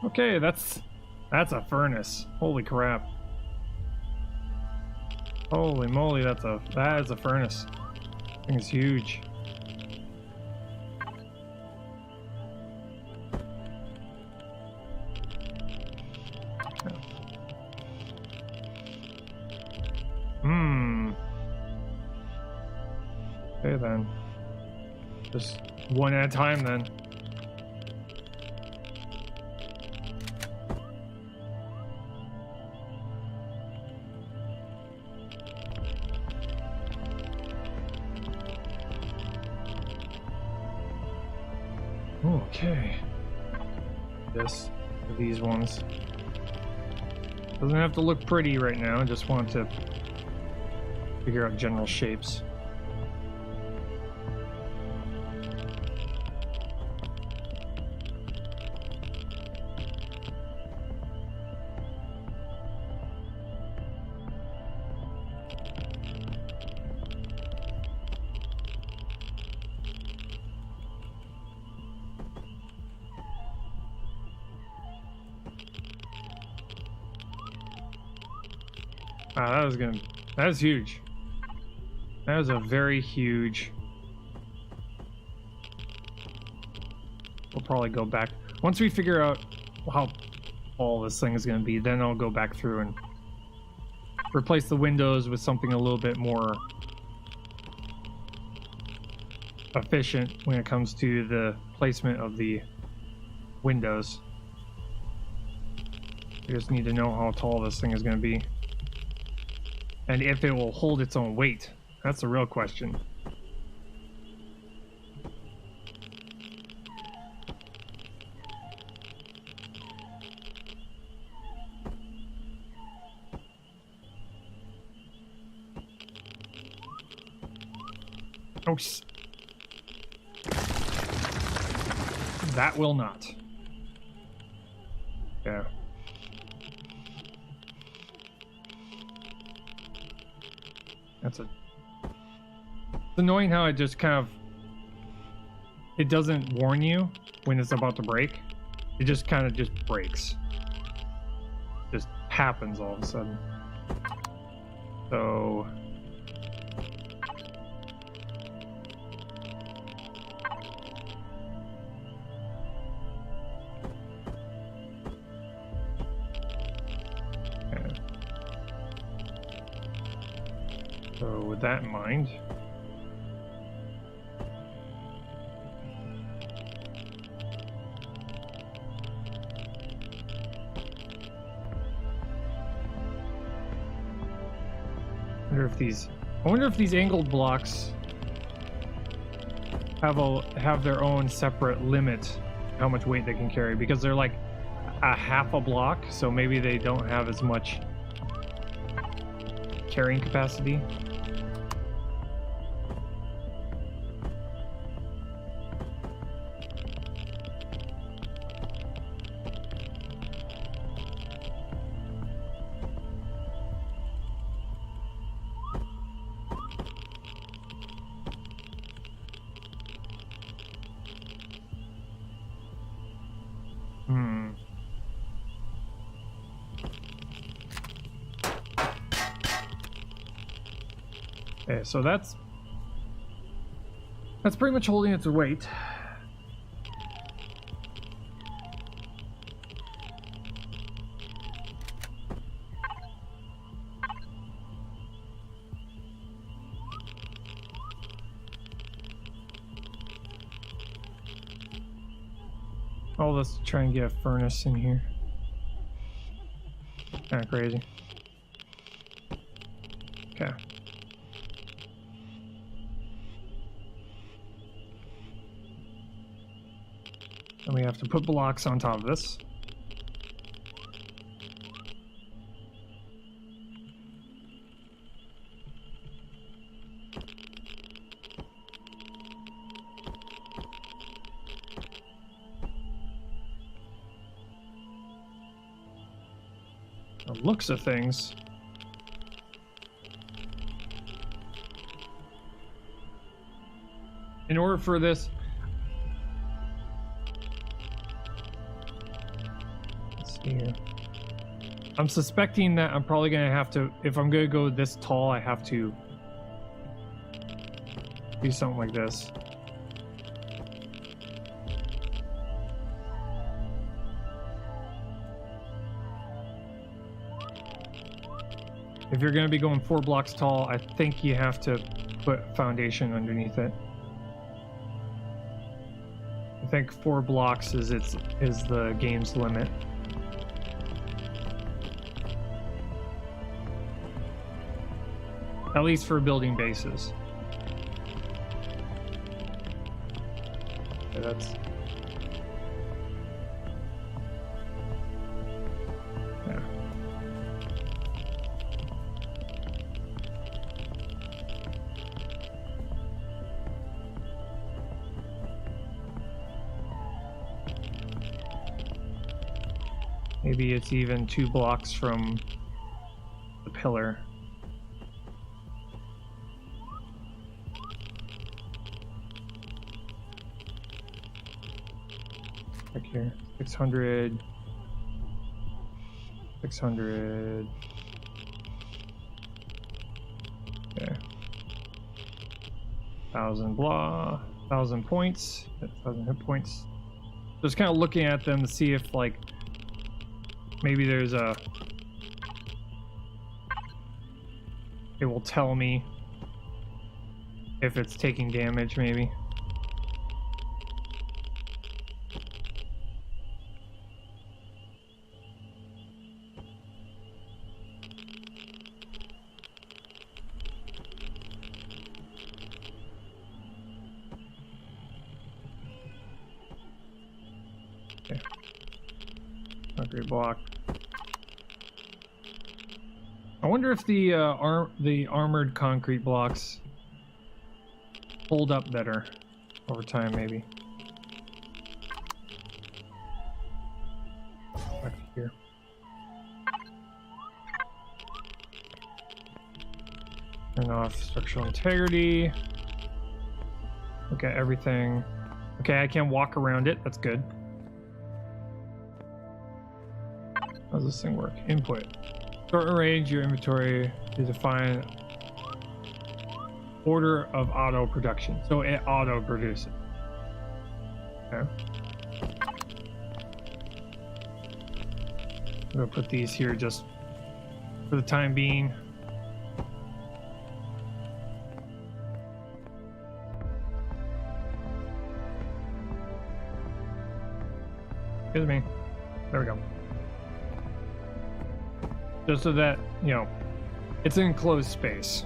Speaker 1: Okay, that's a furnace. Holy crap. Holy moly, that is a furnace. I think it's huge. Okay then. Just one at a time then. Okay. This, these ones. Doesn't have to look pretty right now, I just want to figure out general shapes. Wow, that was huge. That was a very huge. We'll probably go back. Once we figure out how tall this thing is going to be, then I'll go back through and replace the windows with something a little bit more efficient when it comes to the placement of the windows. We just need to know how tall this thing is going to be. And if it will hold its own weight. That's the real question. Oh, that will not. Yeah. It's annoying how it just kind of, it doesn't warn you when it's about to break. It just kind of just breaks. Just happens all of a sudden. So So with that in mind, I wonder if these angled blocks have their own separate limit how much weight they can carry, because they're like a half a block, so maybe they don't have as much carrying capacity. Okay, so that's pretty much holding its weight. Oh, let's try and get a furnace in here. Kind of crazy. Okay. And we have to put blocks on top of this. The looks of things. In order for this, here. I'm suspecting that I'm probably gonna have to, if I'm gonna go this tall, I have to do something like this. If you're gonna be going 4 blocks tall, I think you have to put foundation underneath it. I think 4 blocks is the game's limit. At least for building bases. Okay, that's... yeah. Maybe it's even 2 blocks from the pillar. Back here, 600, 600. Okay, 1,000 blah, 1,000 points, 1,000 hit points. Just kind of looking at them to see if, like, maybe there's a, it will tell me if it's taking damage, maybe. Okay. Concrete block. I wonder if the armored concrete blocks hold up better over time, maybe. Back here. Turn off structural integrity. Look at everything. Okay, I can walk around it. That's good. How does this thing work? Input. Sort and arrange your inventory to define order of auto production. So it auto produces. Okay. I'm gonna put these here just for the time being. Excuse me. There we go. Just so that, you know, it's an enclosed space.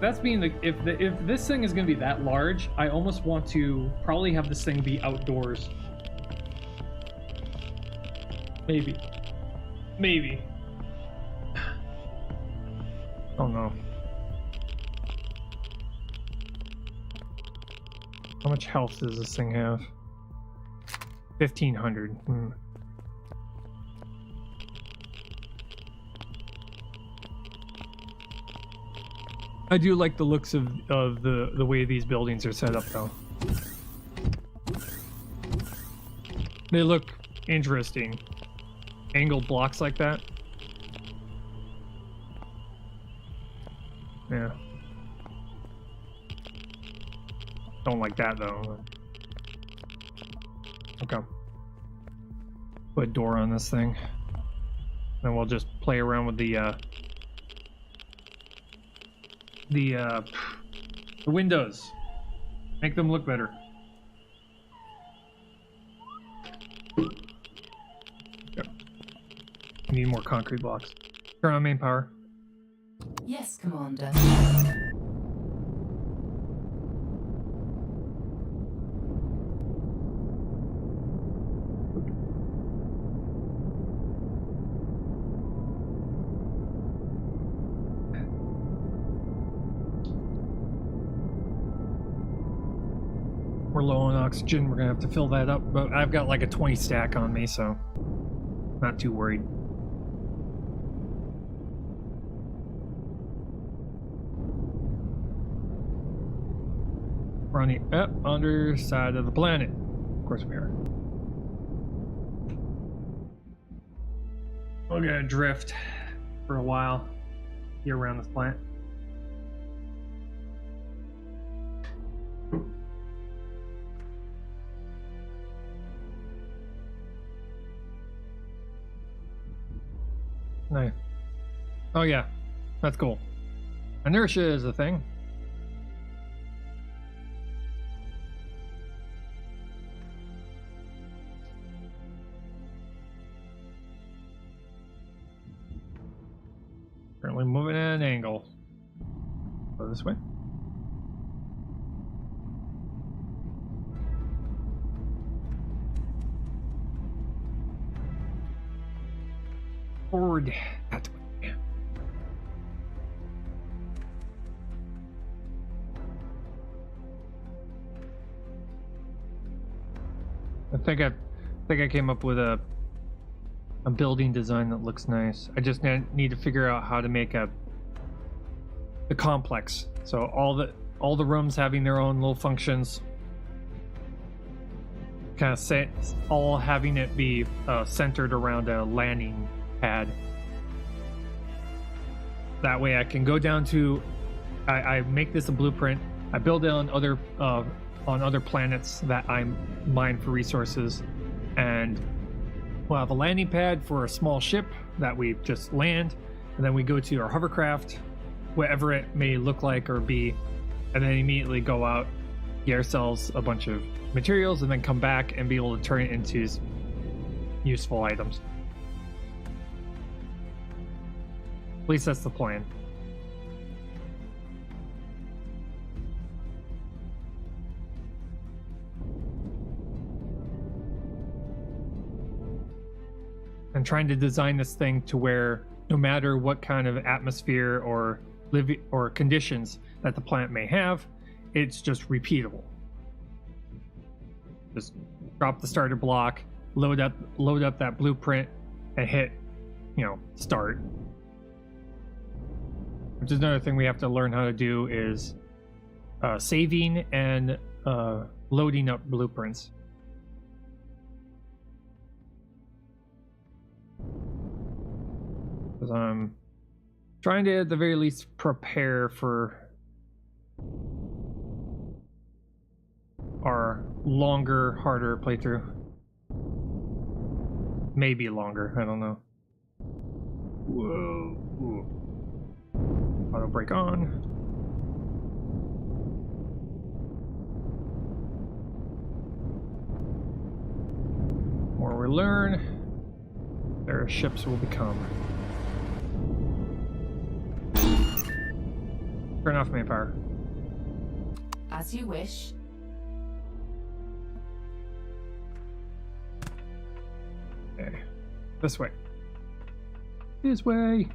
Speaker 1: That's being the if this thing is going to be that large, I almost want to probably have this thing be outdoors. Maybe. Oh no. How much health does this thing have? 1,500. I do like the looks of the way these buildings are set up, though. They look interesting. Angled blocks like that. Yeah. Don't like that, though. Okay. Put a door on this thing. Then we'll just play around with the windows. Make them look better. Yep. Need more concrete blocks. Turn on main power.
Speaker 2: Yes, Commander.
Speaker 1: We're low on oxygen. We're gonna have to fill that up, but I've got like a 20 stack on me, so not too worried. We're on the underside of the planet. Of course we are. We're gonna drift for a while here around this planet. Nice. Oh yeah, that's cool. Inertia is a thing. Currently moving at an angle. Go this way. Forward. That way. I think I came up with a building design that looks nice. I just need to figure out how to make the complex. So all the rooms having their own little functions. Kind of all having it be centered around a landing pad. That way I can go down to I make this a blueprint. I build it on other planets that I mine for resources, and we'll have a landing pad for a small ship that we just land, and then we go to our hovercraft, whatever it may look like or be, and then immediately go out, get ourselves a bunch of materials, and then come back and be able to turn it into useful items. At least that's the plan. And trying to design this thing to where no matter what kind of atmosphere or conditions that the planet may have, it's just repeatable. Just drop the starter block, load up that blueprint, and hit, start. Which is another thing we have to learn how to do is saving and loading up blueprints. Because I'm trying to, at the very least, prepare for our longer, harder playthrough. Maybe longer, I don't know. Whoa. Ooh. Auto brake on. we learn, their ships will become. Turn off main power.
Speaker 2: As you wish.
Speaker 1: Okay. This way. This way.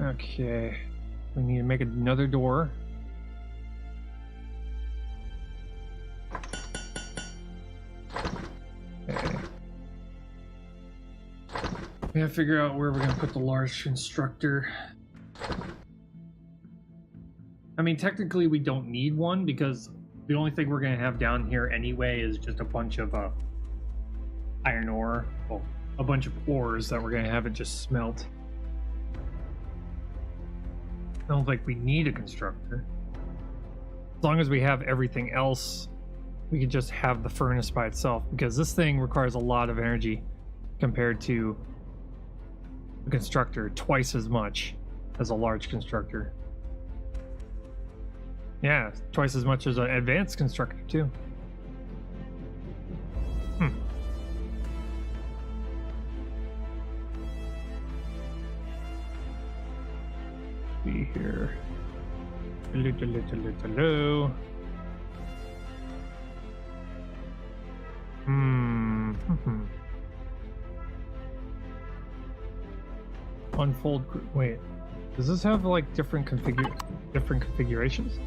Speaker 1: Okay. We need to make another door. Okay. We gotta figure out where we're gonna put the large constructor. I mean, technically we don't need one because the only thing we're gonna have down here anyway is just a bunch of iron ore. Well, a bunch of ores that we're gonna have it just smelt. I don't think we need a constructor. As long as we have everything else, we could just have the furnace by itself, because this thing requires a lot of energy compared to a constructor, twice as much as a large constructor. Yeah, twice as much as an advanced constructor too. See here. Hello. Unfold. Wait, does this have like different configurations?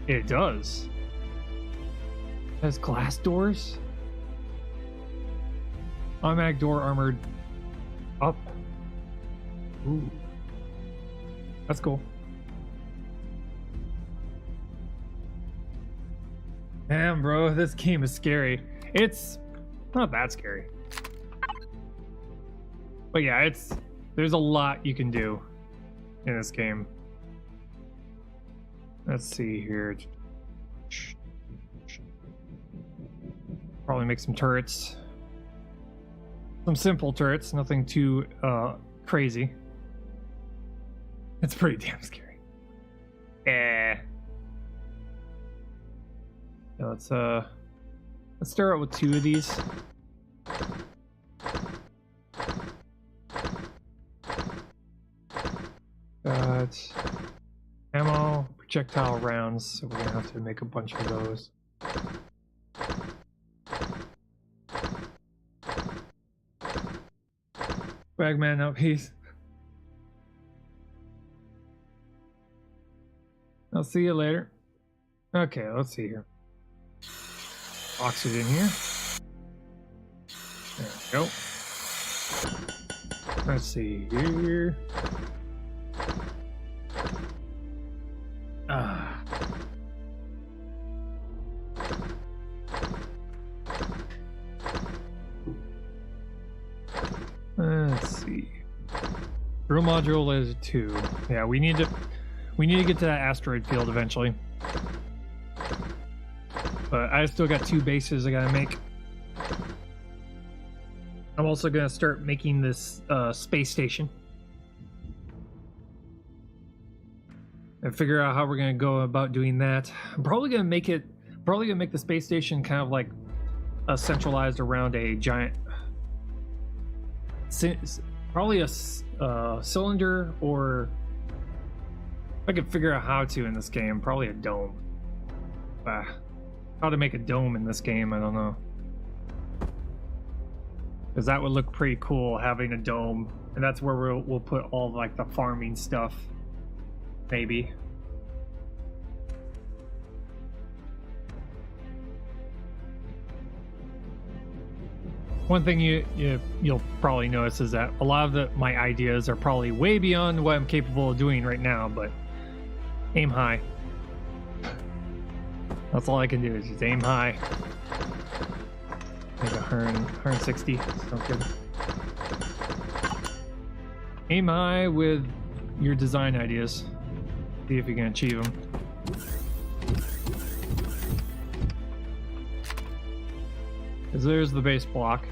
Speaker 1: It does. It has glass doors. Automatic door armored up. Ooh. That's cool. Damn, bro, this game is scary. It's not that scary. But yeah, there's a lot you can do in this game. Let's see here. Probably make some turrets. Some simple turrets, nothing too crazy. It's pretty damn scary. Yeah, let's start out with 2 of these. Got ammo, projectile rounds, so we're gonna have to make a bunch of those. Bagman, no peace. I'll see you later. Okay, let's see here. Oxygen here. There we go. Let's see here. Let's see. Drill module is 2. Yeah, we need to get to that asteroid field eventually. But I still got 2 bases I gotta make. I'm also gonna start making this space station. And figure out how we're gonna go about doing that. I'm probably gonna make the space station kind of like centralized around a giant, probably a cylinder, or if I could figure out how to in this game, probably a dome. How to make a dome in this game, I don't know. Because that would look pretty cool, having a dome, and that's where we'll put all like the farming stuff, maybe. One thing you'll probably notice is that a lot of my ideas are probably way beyond what I'm capable of doing right now, but aim high. That's all I can do is just aim high. Like 160. Sounds good. Aim high with your design ideas. See if you can achieve them. Because there's the base block.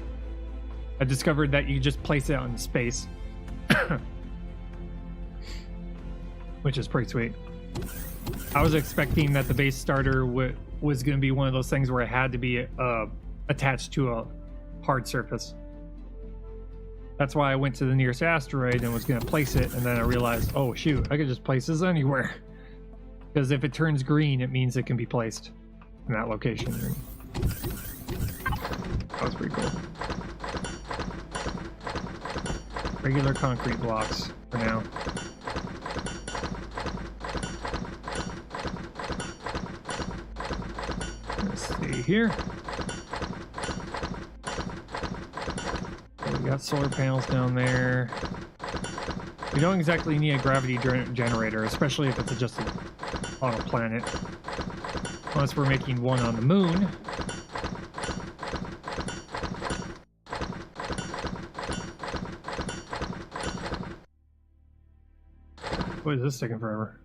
Speaker 1: I discovered that you just place it on space. which is pretty sweet. I was expecting that the base starter was going to be one of those things where it had to be attached to a hard surface. That's why I went to the nearest asteroid and was going to place it, and then I realized, oh shoot, I could just place this anywhere. Because if it turns green, it means it can be placed in that location. That was pretty cool. Regular concrete blocks for now. Let's see here. We got solar panels down there. We don't exactly need a gravity generator, especially if it's just on a planet. Unless we're making one on the moon. What is this taking forever?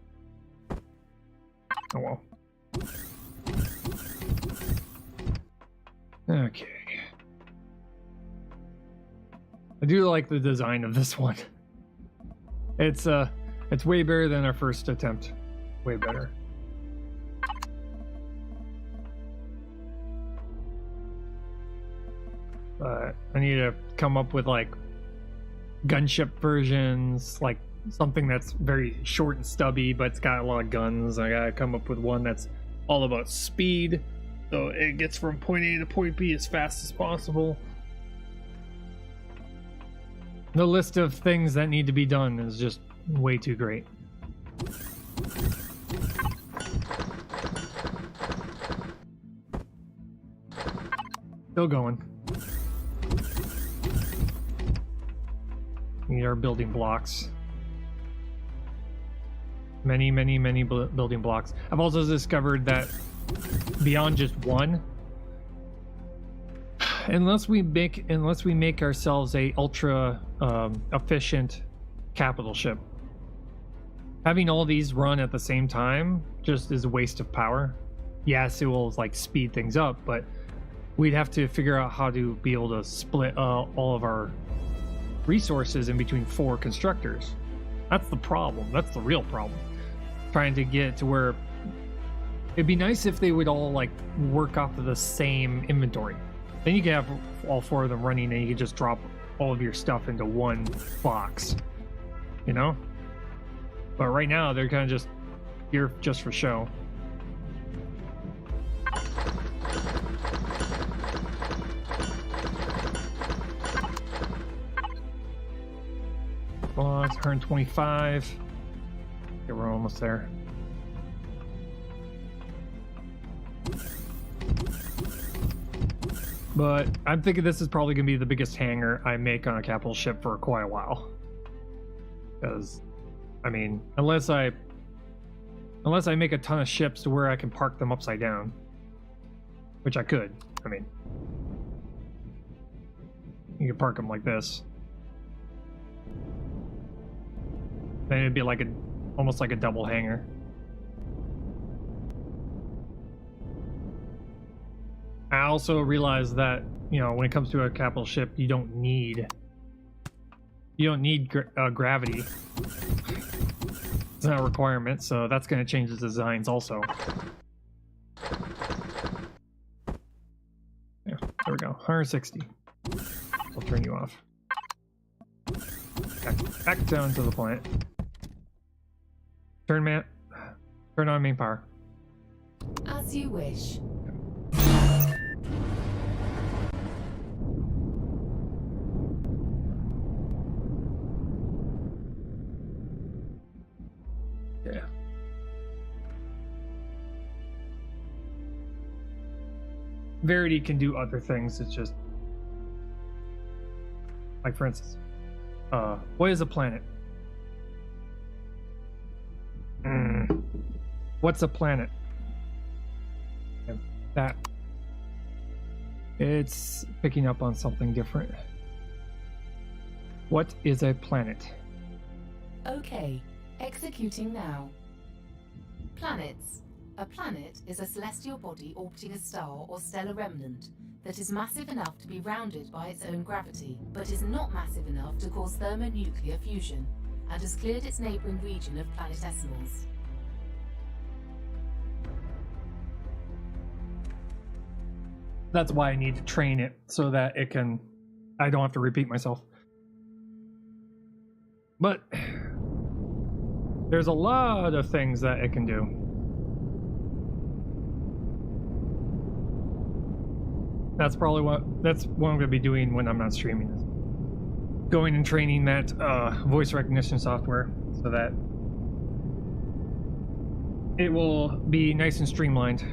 Speaker 1: Oh well. Okay. I do like the design of this one. It's way better than our first attempt. Way better. But I need to come up with like gunship versions, like something that's very short and stubby, but it's got a lot of guns. I gotta come up with one that's all about speed, so it gets from point A to point B as fast as possible. The list of things that need to be done is just way too great. Still going. Need our building blocks. Many building blocks. I've also discovered that beyond just one, unless we make ourselves a ultra efficient capital ship, having all these run at the same time just is a waste of power. Yes, it will like speed things up, but we'd have to figure out how to be able to split all of our resources in between 4 constructors. That's the problem. That's the real problem. Trying to get to where it'd be nice if they would all like work off of the same inventory. Then you could have all 4 of them running, and you could just drop all of your stuff into one box, you know? But right now they're kind of just here just for show. Blocks, 125. Okay, we're almost there. But I'm thinking this is probably going to be the biggest hangar I make on a capital ship for quite a while. Because, I mean, unless I make a ton of ships to where I can park them upside down, which I could. I mean, you can park them like this. Then it'd be like almost like a double hangar. I also realized that, you know, when it comes to a capital ship, you don't need gravity. It's not a requirement, so that's going to change the designs also. Yeah, there we go. 160. I'll turn you off. Back down to the planet. Turn on main power.
Speaker 2: As you wish.
Speaker 1: Yeah. Verity can do other things. It's just like, for instance, what is a planet? What's a planet? That it's picking up on something different. What is a planet?
Speaker 2: Okay, executing now. Planets. A planet is a celestial body orbiting a star or stellar remnant that is massive enough to be rounded by its own gravity, but is not massive enough to cause thermonuclear fusion, and has cleared its neighbouring region of planetesimals.
Speaker 1: That's why I need to train it, so that it can... I don't have to repeat myself. But there's a lot of things that it can do. That's probably what I'm going to be doing when I'm not streaming. Is going and training that voice recognition software so that it will be nice and streamlined.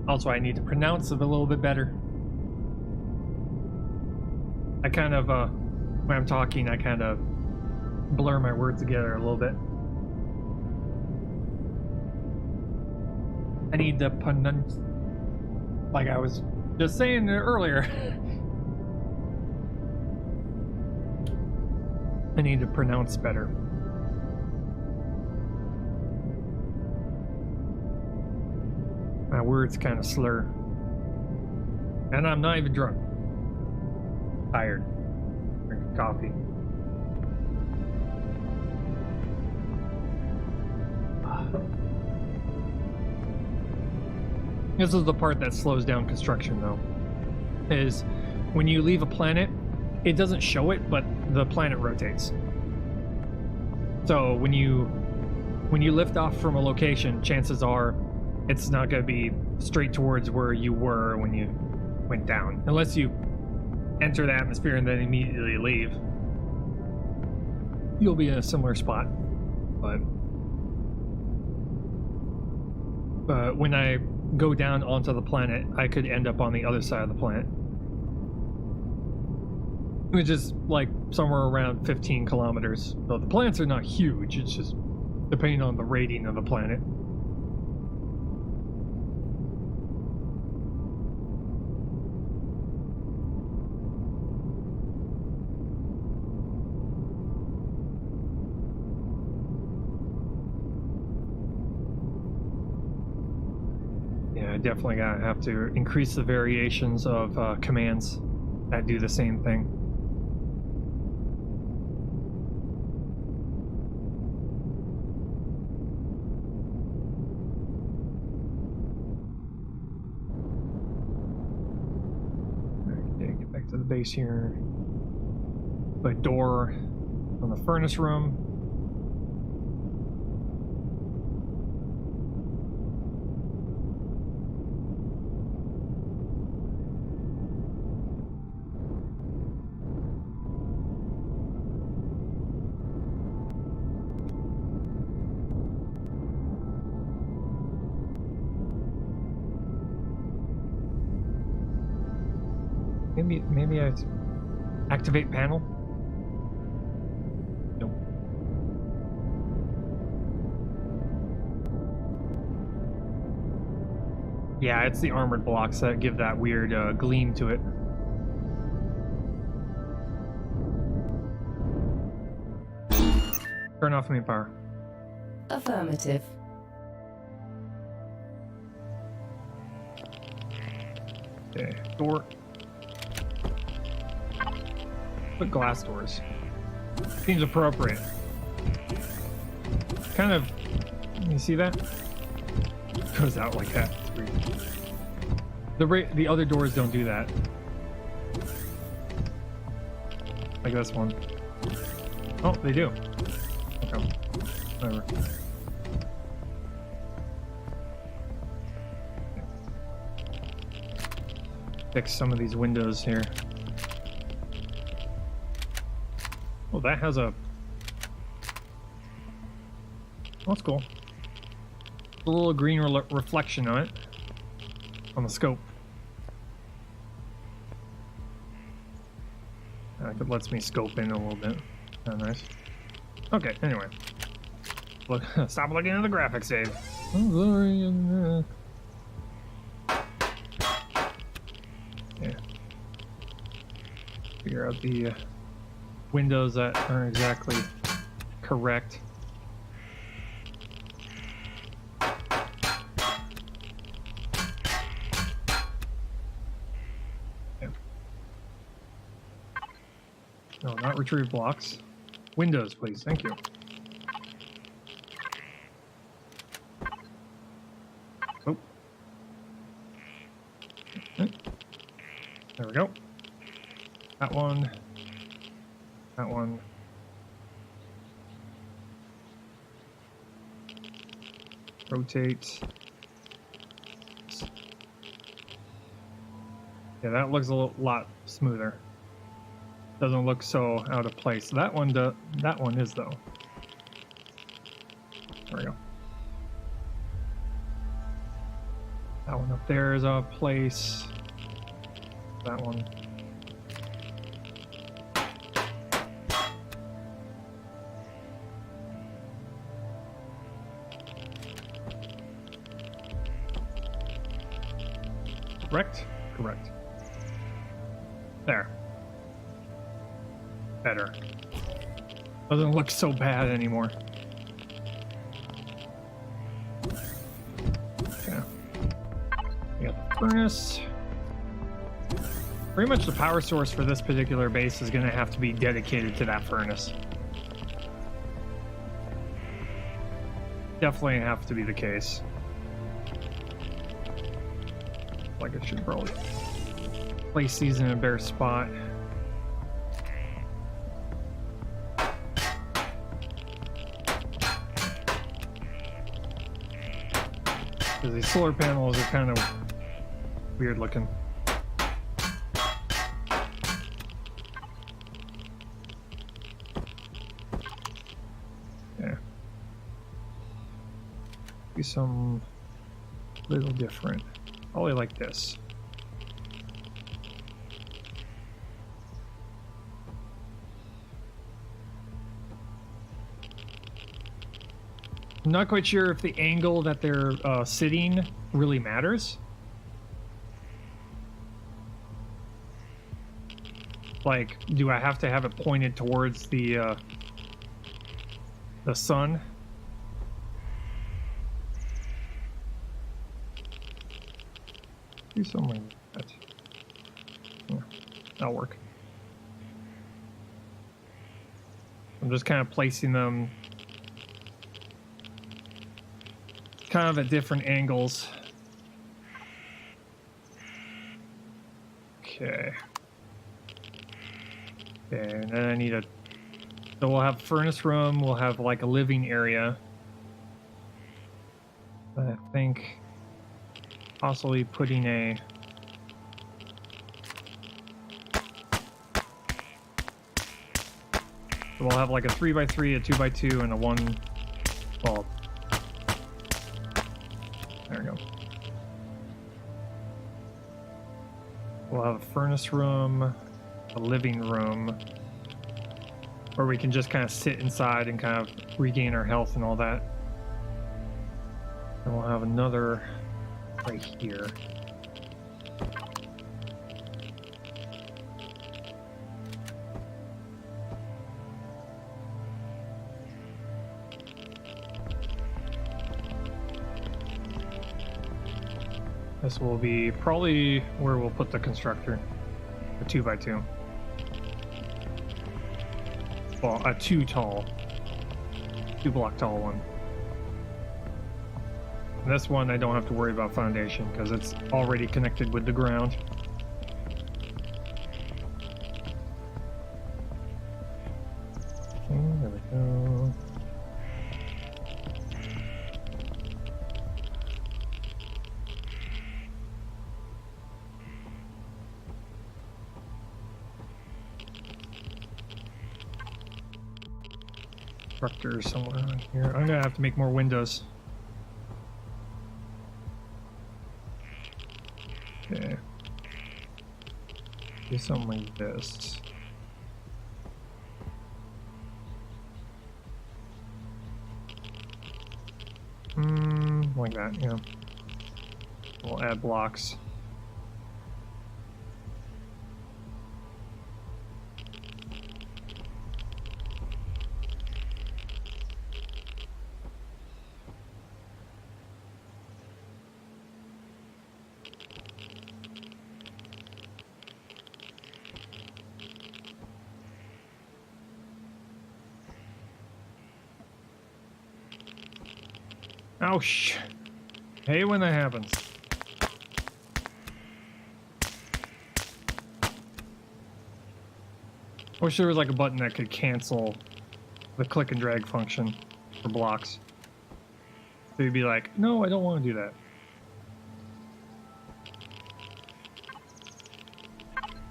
Speaker 1: Also, I need to pronounce it a little bit better. I kind of, when I'm talking, I kind of blur my words together a little bit. I need to pronounce, like I was just saying earlier. I need to pronounce better. My words kind of slur. And I'm not even drunk. Tired. Drinking coffee. This is the part that slows down construction, though. Is when you leave a planet, it doesn't show it, but the planet rotates. So when you lift off from a location, chances are it's not going to be straight towards where you were when you went down, unless you enter the atmosphere and then immediately leave. You'll be in a similar spot, but when I go down onto the planet, I could end up on the other side of the planet, which is like somewhere around 15 kilometers. So the planets are not huge, it's just depending on the rating of the planet. I definitely gotta have to increase the variations of commands that do the same thing. Okay, get back to the base here. The door on the furnace room. Maybe I activate panel? Nope. Yeah, it's the armored blocks that give that weird gleam to it. Turn off main power.
Speaker 2: Affirmative.
Speaker 1: Okay, door. Put glass doors. Seems appropriate. Kind of. You see that? Goes out like that. The other doors don't do that. Like this one. Oh, they do. Okay. Whatever. Fix some of these windows here. Oh, that has a... Oh, that's cool. A little green reflection on it. On the scope. It lets me scope in a little bit. Oh, nice. Okay, anyway. Look, stop looking at the graphics, Dave. Oh, yeah. Figure out the windows that aren't exactly correct. not retrieve blocks. Windows, please. Thank you. Oh. Okay. There we go. That one. That one. Rotate. Yeah, that looks a lot smoother. Doesn't look so out of place. That one is though. There we go. That one up there is out of place. That one. Correct? Correct. There. Better. Doesn't look so bad anymore. Okay. We got the furnace. Pretty much the power source for this particular base is going to have to be dedicated to that furnace. Definitely have to be the case. Like I should probably place these in a better spot. Because these solar panels are kind of weird looking. Yeah. Be some little different. Probably like this. I'm not quite sure if the angle that they're sitting really matters. Like, do I have to have it pointed towards the sun? Do something like that. Yeah, that'll work. I'm just kind of placing them kind of at different angles. Okay. Okay, and then I need a... So we'll have furnace room, we'll have like a living area. I think possibly putting a... So we'll have like a 3x3, a 2x2, and a 1... Well... There we go. We'll have a furnace room, a living room, where we can just kind of sit inside and kind of regain our health and all that. And we'll have another right here. This will be probably where we'll put the constructor. A 2x2. Well, a 2 block tall one. And this one I don't have to worry about foundation because it's already connected with the ground. Okay, there we go. Constructor somewhere on here. I'm gonna have to make more windows. Okay. Do something like this. Like that, yeah. We'll add blocks. Ouch. Hey, when that happens. Wish there was like a button that could cancel the click and drag function for blocks. So you'd be like, no, I don't want to do that.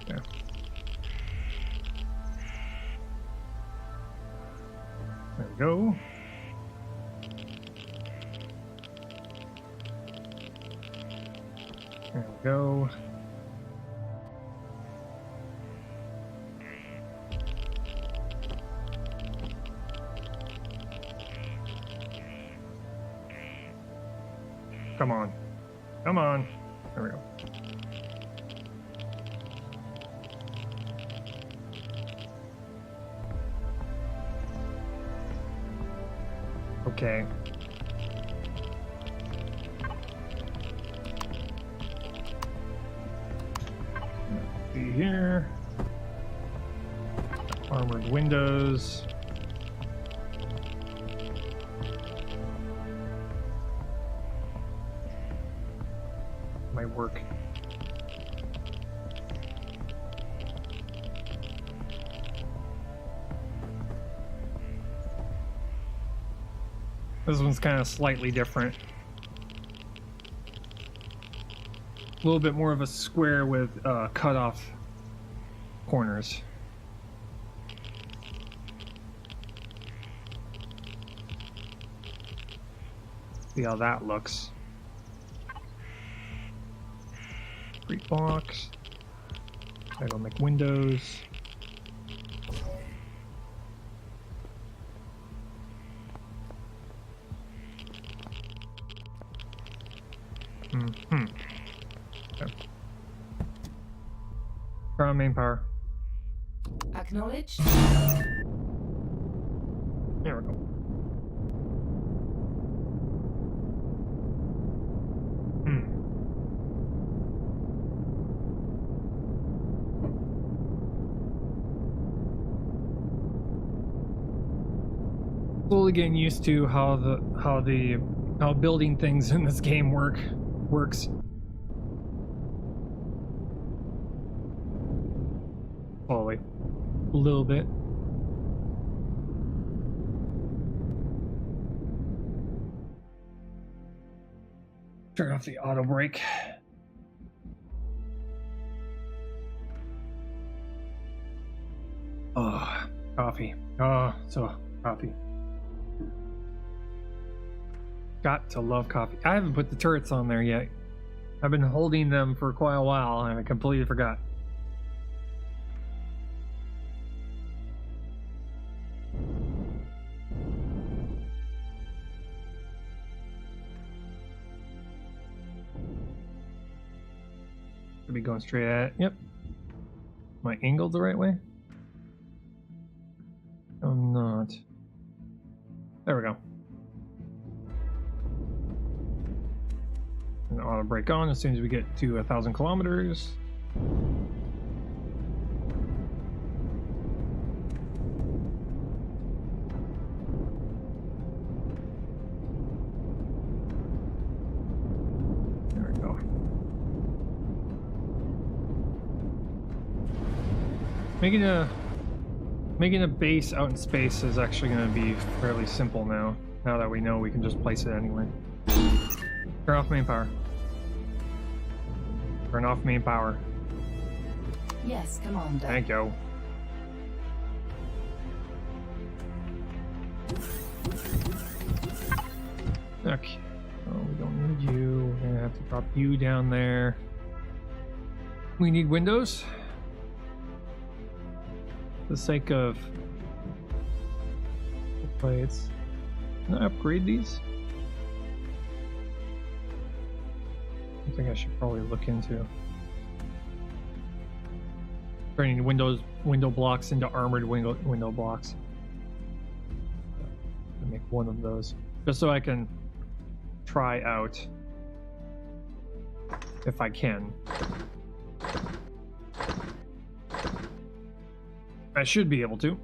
Speaker 1: There. There we go. There we go. Come on. Come on. There we go. Okay. See here. Armored windows. Might work. This one's kind of slightly different. A little bit more of a square with cut off corners. See how that looks. Street box. I don't make windows. Okay. Turn on main power.
Speaker 2: Acknowledged.
Speaker 1: There we go. Slowly getting used to how building things in this game works. Slowly, a little bit. Turn off the auto brake. Oh, coffee. Oh, so coffee. Got to love coffee. I haven't put the turrets on there yet. I've been holding them for quite a while and I completely forgot. Should be going straight at it. Yep. Am I angled the right way? I'm not. There we go. And auto brake on as soon as we get to 1,000 kilometers. There we go. Making a base out in space is actually going to be fairly simple now that we know we can just place it anyway. Turn off main power. Turn off main power.
Speaker 2: Yes, Commander.
Speaker 1: Thank you. Okay. Oh, we don't need you. We're gonna have to drop you down there. We need windows. For the sake of plates. Can I upgrade these? I think I should probably look into turning window blocks into armored window blocks. I'll make one of those just so I can try out if I can. I should be able to.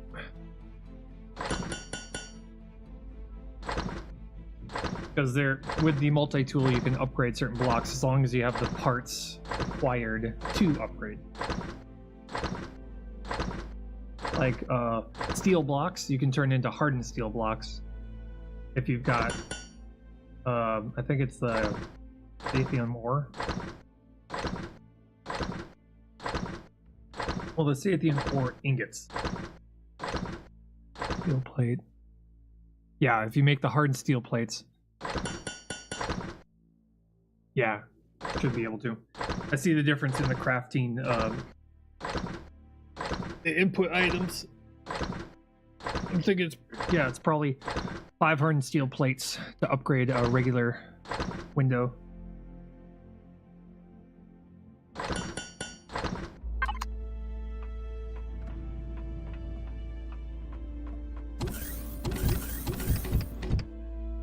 Speaker 1: Because they're with the multi-tool, you can upgrade certain blocks as long as you have the parts required to upgrade. Like steel blocks, you can turn into hardened steel blocks if you've got, I think it's the Atheon ore. Well, the Atheon ore ingots. Steel plate. Yeah, if you make the hardened steel plates. Yeah, should be able to. I see the difference in the crafting the input items. I'm thinking it's probably 5 hardened steel plates to upgrade a regular window.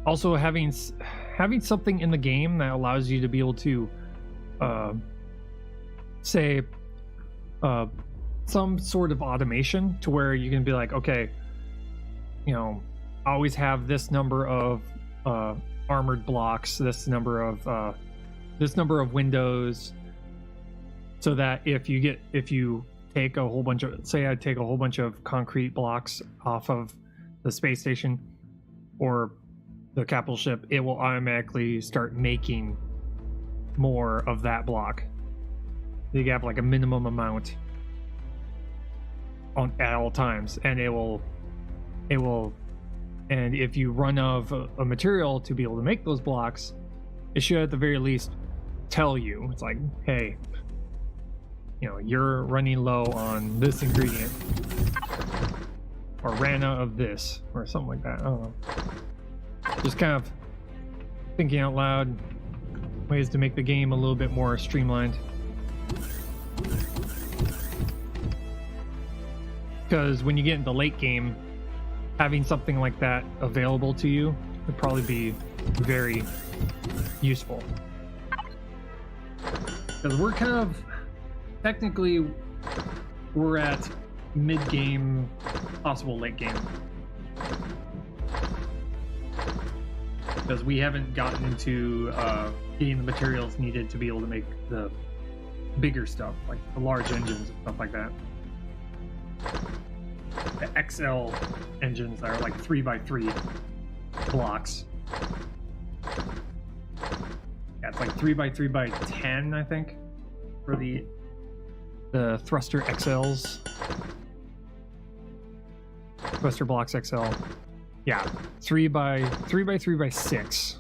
Speaker 1: Also, having something in the game that allows you to be able to say some sort of automation to where you can be like, okay, you know, always have this number of armored blocks, this number of windows, so that if you take a whole bunch of, say I take a whole bunch of concrete blocks off of the space station or the capital ship, it will automatically start making more of that block. You have like a minimum amount at all times, and it will, and if you run out of a material to be able to make those blocks, it should at the very least tell you. It's like, hey, you know, you're running low on this ingredient, or ran out of this, or something like that. I don't know. Just kind of thinking out loud, ways to make the game a little bit more streamlined. Because when you get into late game, having something like that available to you would probably be very useful. Because we're kind of, technically, we're at mid-game, possible late game. Because we haven't gotten into getting the materials needed to be able to make the bigger stuff, like the large engines and stuff like that. The XL engines that are like 3x3 blocks. Yeah, it's like 3x3x10, I think, for the thruster XLs. Thruster blocks XL. Yeah, 3x3x6.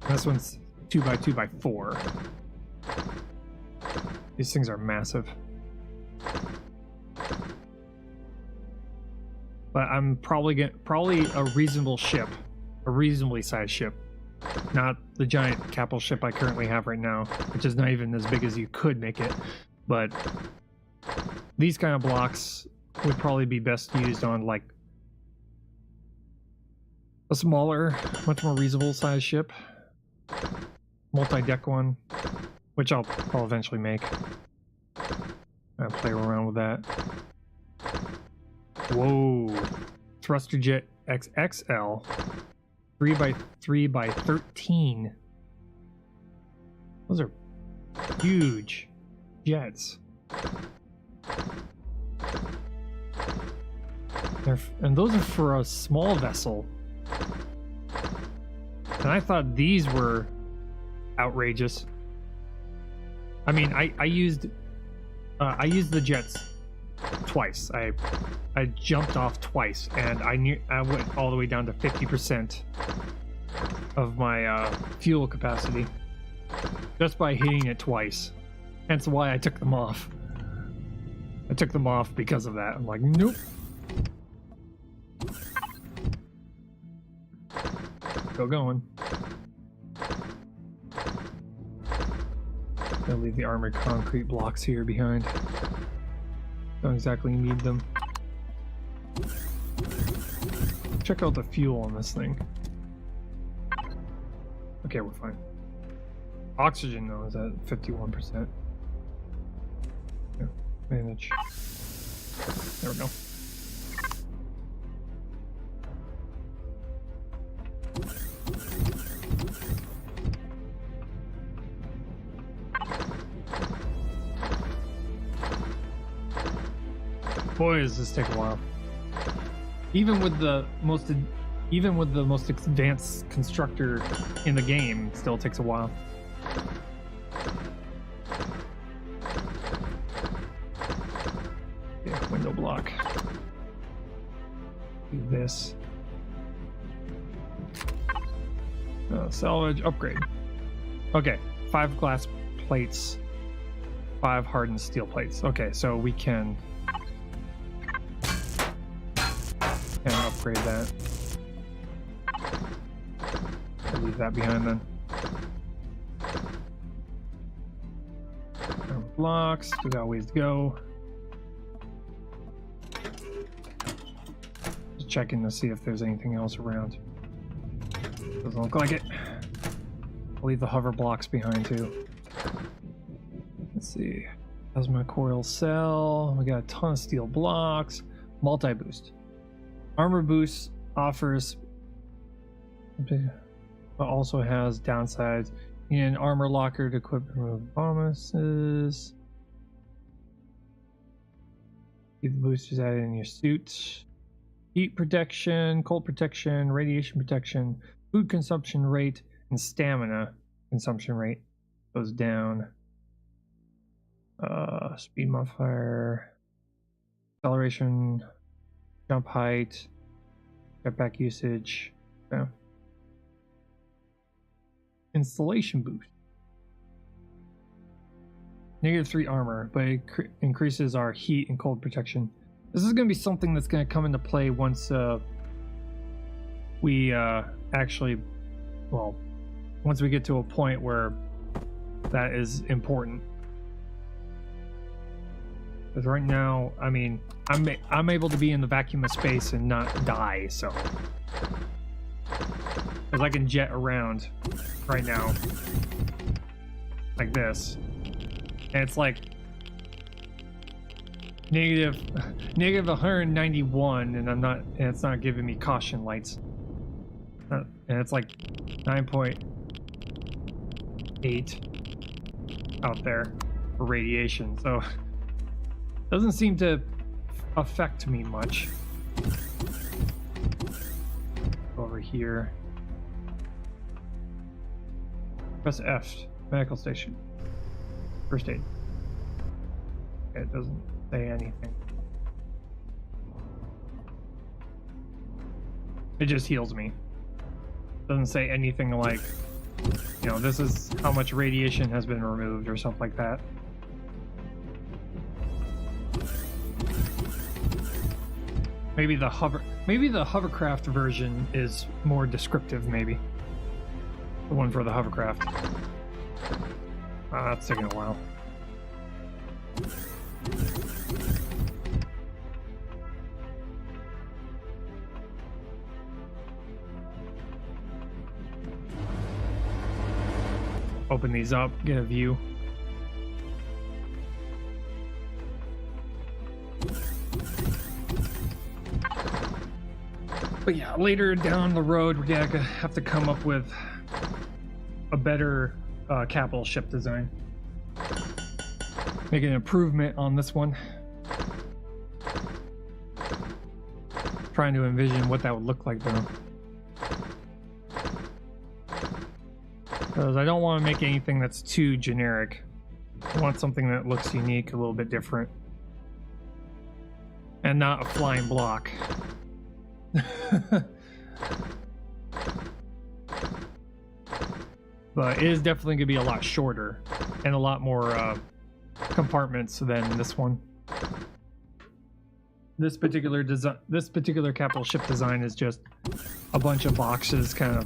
Speaker 1: This one's 2x2x4. These things are massive. But I'm probably a reasonable ship, a reasonably sized ship, not the giant capital ship I currently have right now, which is not even as big as you could make it. But these kind of blocks would probably be best used on like a smaller, much more reasonable sized ship, multi-deck one, which I'll eventually make. I'll play around with that. Whoa, thruster jet XXL, 3x3x13. Those are huge jets. And those are for a small vessel. And I thought these were outrageous. I mean, I used the jets twice. I jumped off twice, and I went all the way down to 50% of my fuel capacity just by hitting it twice. Hence why I took them off. I took them off because of that. I'm like, nope. Still going. I'll leave the armored concrete blocks here behind. Don't exactly need them. Check out the fuel on this thing. Okay, we're fine. Oxygen though is at 51%. Yeah, manage. There we go. Boy, does this take a while. Even with the most advanced constructor in the game, it still takes a while. Yeah, window block. Do this. Salvage, upgrade. Okay, 5 glass plates, 5 hardened steel plates. Okay, so we can upgrade that. I'll leave that behind then. Blocks, we got ways to go. Just checking to see if there's anything else around. Doesn't look like it. I'll leave the hover blocks behind too. Let's see. Plasma coil cell. We got a ton of steel blocks. Multi-boost. Armor boost offers, but also has downsides. You need an armor locker to equip and remove bonuses. Keep the boosters added in your suit. Heat protection, cold protection, radiation protection, food consumption rate, and stamina consumption rate goes down. Speed modifier, acceleration, jump height, jetpack usage. Yeah. Installation boost. -3 armor, but it increases our heat and cold protection. This is going to be something that's going to come into play once we actually, well, once we get to a point where that is important. Because right now, I mean, I'm able to be in the vacuum of space and not die, so. Because I can jet around right now, like this, and it's like negative 191, and it's not giving me caution lights, and it's like 9.8 out there for radiation, so it doesn't seem to affect me much. Over here. Press F. Medical station. First aid. Okay, it doesn't say anything. It just heals me. Doesn't say anything like, you know, this is how much radiation has been removed or something like that. Maybe the hovercraft version is more descriptive, maybe. The one for the hovercraft. That's taking a while. Open these up, get a view. But yeah, later down the road, we're gonna have to come up with a better capital ship design. Make an improvement on this one. Trying to envision what that would look like though. Because I don't want to make anything that's too generic. I want something that looks unique, a little bit different. And not a flying block. But it is definitely going to be a lot shorter and a lot more compartments than this one. This particular capital ship design is just a bunch of boxes kind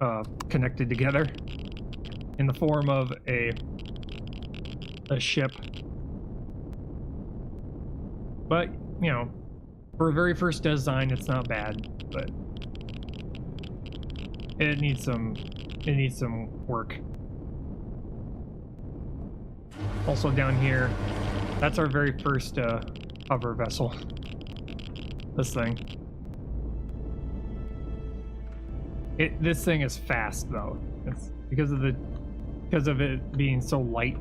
Speaker 1: of connected together in the form of a ship. But, you know, for a very first design, it's not bad, but it needs some work. Also down here, that's our very first hover vessel. This thing. This thing is fast though. It's because of it being so light.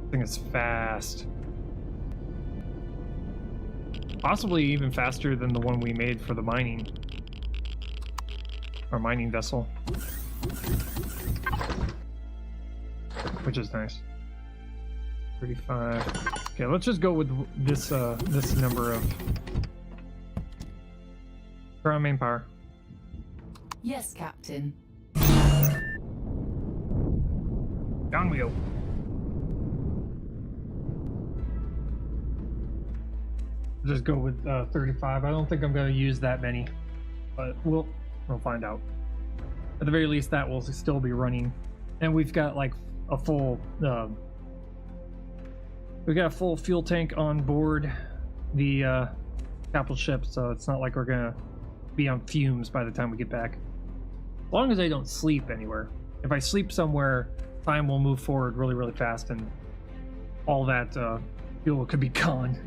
Speaker 1: This thing is fast. Possibly even faster than the one we made for the mining. Our mining vessel. Which is nice. 35. Okay, let's just go with this this number of ground main power.
Speaker 2: Yes, Captain.
Speaker 1: Down we go. Just go with 35. I don't think I'm going to use that many, but we'll find out. At the very least, that will still be running, and we've got like a full we got a full fuel tank on board the capital ship, so it's not like we're gonna be on fumes by the time we get back. As long as I don't sleep anywhere. If I sleep somewhere, time will move forward really, really fast, and all that fuel could be gone.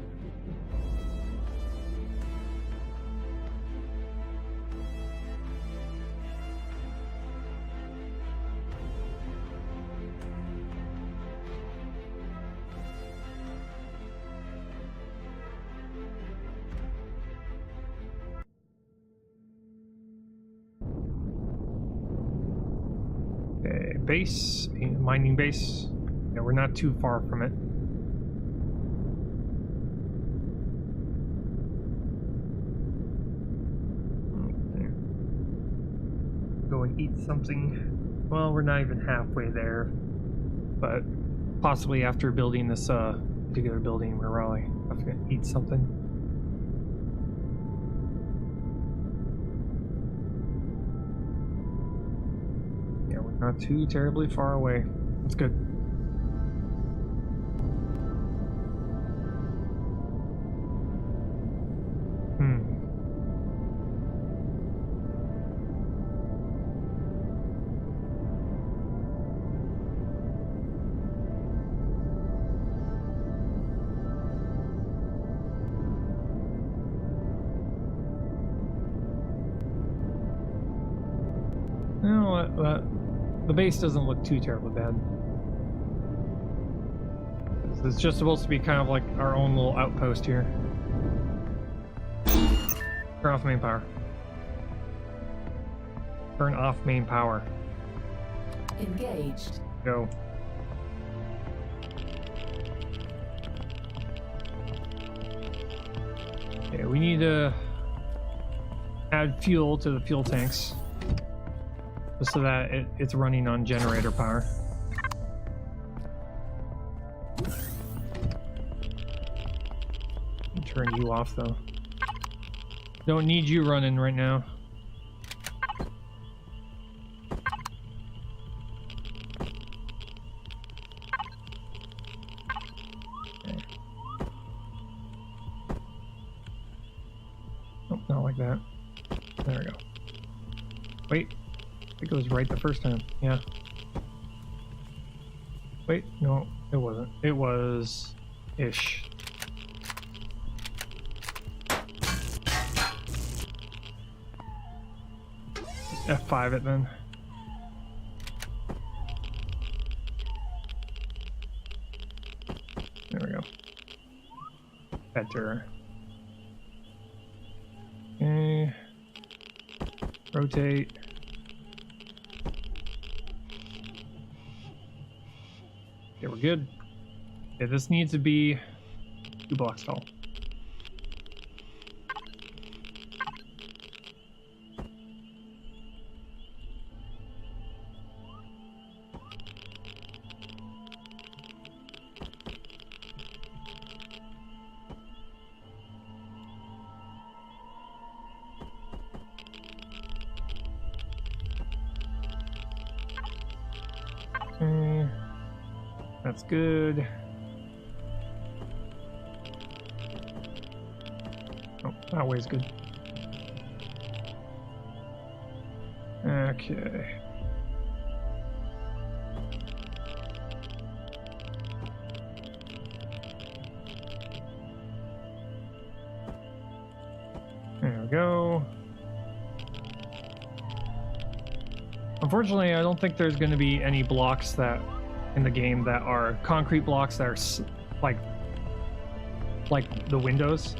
Speaker 1: Base, mining base. Yeah, we're not too far from it. Okay. Go and eat something. Well, we're not even halfway there, but possibly after building this particular building, we're probably going to eat something. Not too terribly far away. That's good. No, the base doesn't look too terribly bad. It's just supposed to be kind of like our own little outpost here. Turn off main power. Turn off main power.
Speaker 2: Engaged.
Speaker 1: Go. Okay, we need to add fuel to the fuel tanks, so that it's running on generator power. Turn you off though. Don't need you running right now. Okay. Oh, not like that. There we go. Wait. It goes right the first time. Yeah. Wait, no, it wasn't. It was ish. Just F5 it then. There we go. Better. Okay. Rotate. Okay, we're good. Okay, this needs to be 2 blocks tall. Okay. That's good. Oh, that way's good. Okay. There we go. Unfortunately, I don't think there's going to be any blocks that in the game that are concrete blocks that are like the windows.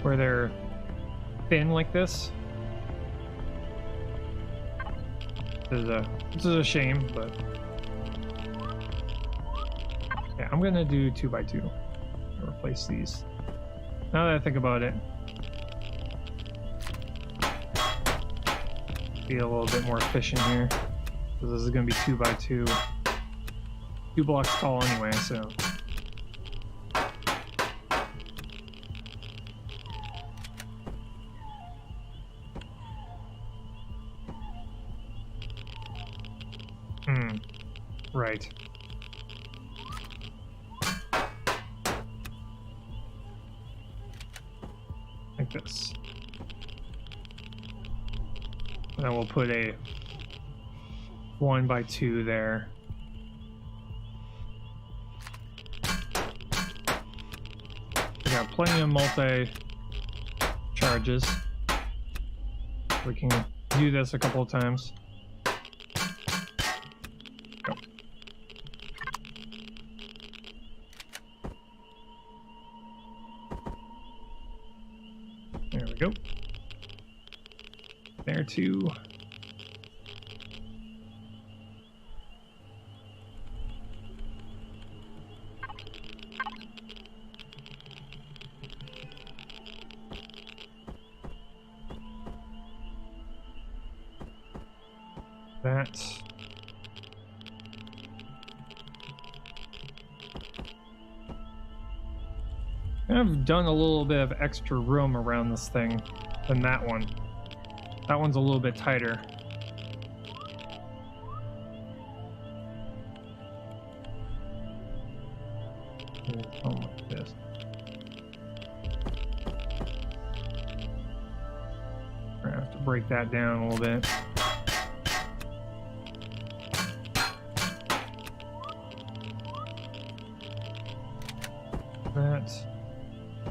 Speaker 1: where they're thin like this. This is a shame, but yeah, I'm gonna do 2x2. Replace these. Now that I think about it, be a little bit more efficient here. So this is gonna be 2x2. 2 blocks tall anyway, so. Right. Like this. And then we'll put a 1x2 there. We got plenty of multi-charges. We can do this a couple of times. Go. There we go. There too. That. I've done a little bit of extra room around this thing than that one. That one's a little bit tighter. Something like this. We're gonna have to break that down a little bit.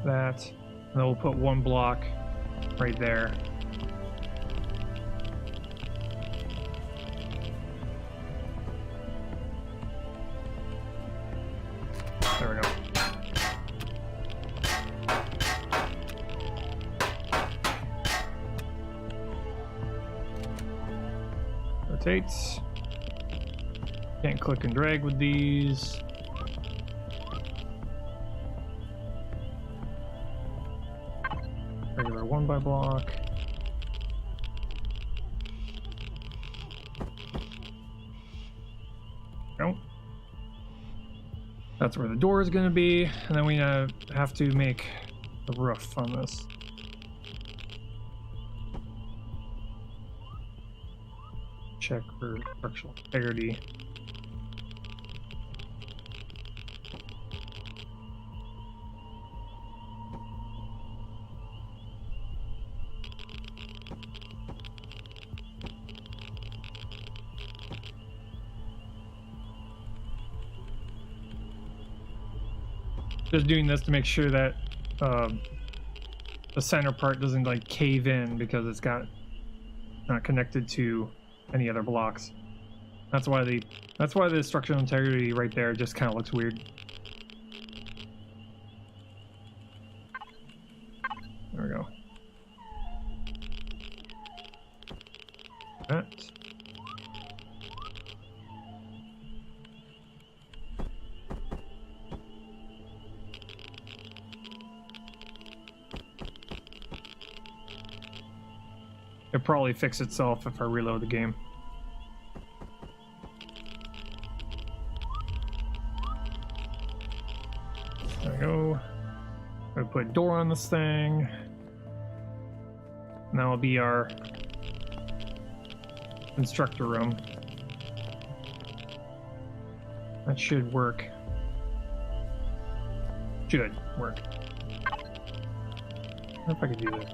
Speaker 1: That, and then we'll put 1 block right there. There we go. Rotates. Can't click and drag with these. Regular 1x block. Go. That's where the door is going to be, and then we have to make the roof on this. Check for structural integrity. Just doing this to make sure that the center part doesn't like cave in because it's not connected to any other blocks. That's why the structural integrity right there just kind of looks weird. There we go. That. It'll probably fix itself if I reload the game. There we go. I'm gonna put a door on this thing. And that'll be our instructor room. That should work. Should work. I wonder if I could do that.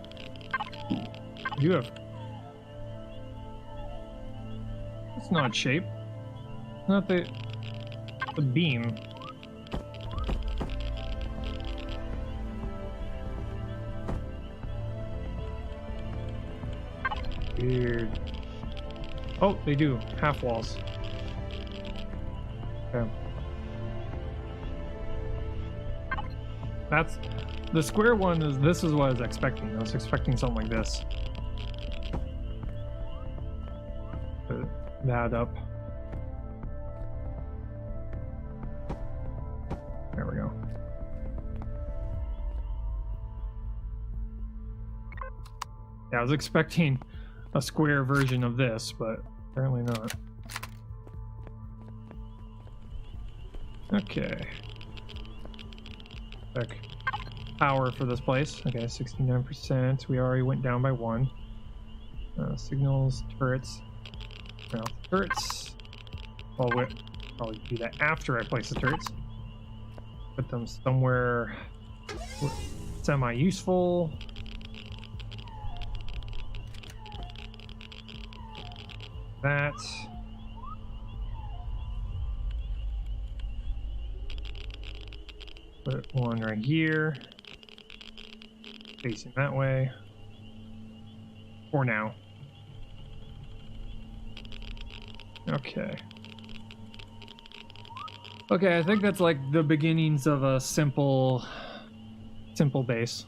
Speaker 1: I do have. It's not shape. Not the beam. Weird. Oh, they do. Half walls. Okay. the square one is, this is what I was expecting. I was expecting something like this. Put that up. There we go. Yeah, I was expecting a square version of this, but apparently not. Okay. Check power for this place. Okay, 69%. We already went down by 1. Signals, turrets. Now, turrets. Well, we'll probably do that after I place the turrets. Put them somewhere semi-useful. That. Put one right here. Facing that way. For now. Okay. Okay, I think that's like the beginnings of a simple base.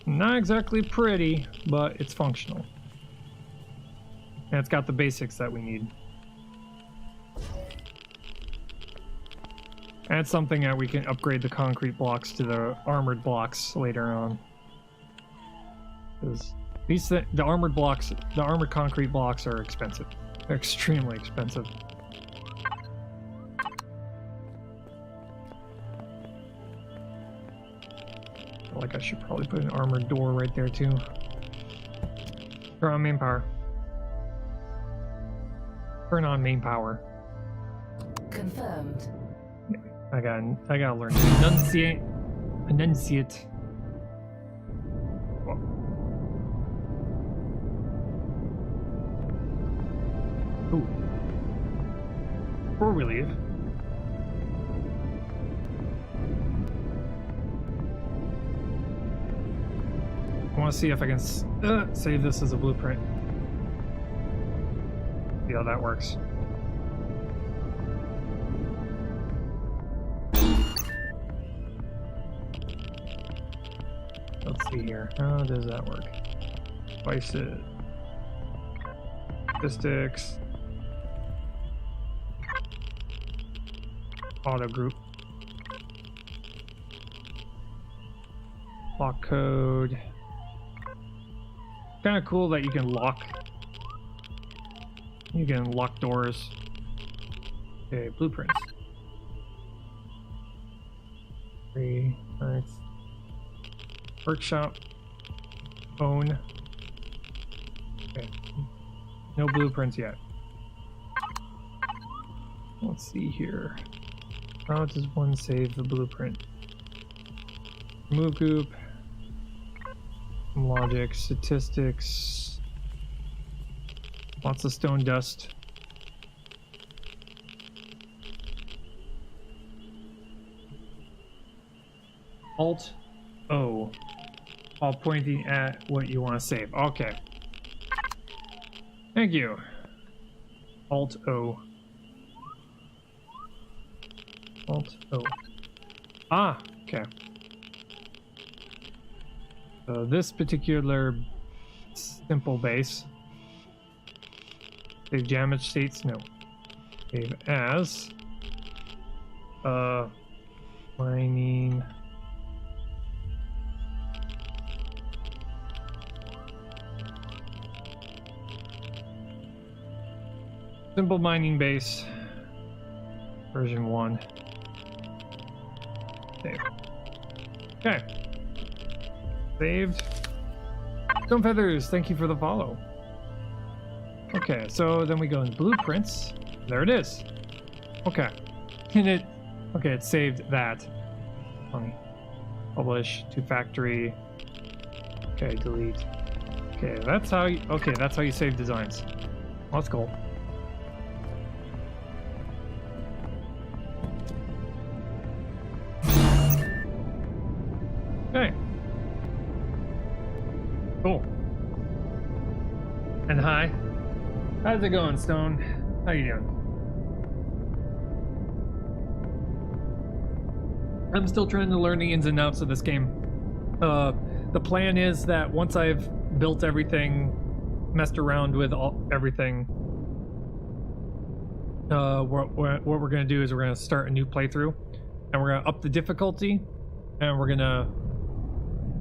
Speaker 1: Not exactly pretty, but it's functional. And it's got the basics that we need. And it's something that we can upgrade the concrete blocks to the armored blocks later on. Because the armored blocks, the armored concrete blocks are expensive. They're extremely expensive. I feel like I should probably put an armored door right there too. Turn on main power. Turn on main power.
Speaker 2: Confirmed.
Speaker 1: I gotta learn to enunciate. Whoa. Ooh. Before we leave, I want to see if I can save this as a blueprint. See how that works. Let's see here. How does that work? Slice it. Statistics. Auto group. Lock code. Kind of cool that you can lock. You can lock doors. Okay, blueprints. 3. Nice. Workshop. Own. Okay. No blueprints yet. Let's see here. How does one save the blueprint? Remove group. Logic. Statistics. Lots of stone dust. Alt O. While pointing at what you want to save. Okay. Thank you. Alt O. Alt O. Ah, okay. So this particular simple base. Save damage states? No. Save as. Mining. Simple mining base. Version 1. Save. Okay. Saved. Stone Feathers, thank you for the follow. Okay, so then we go in blueprints. There it is. Okay. It saved that. Funny. Publish to factory. Okay, delete. Okay, that's how you save designs. That's cool. Okay. Cool. And hi. How's it going, Stone? How you doing? I'm still trying to learn the ins and outs of this game. The plan is that once I've built everything, messed around with everything, what we're going to do is we're going to start a new playthrough, and we're going to up the difficulty, and we're going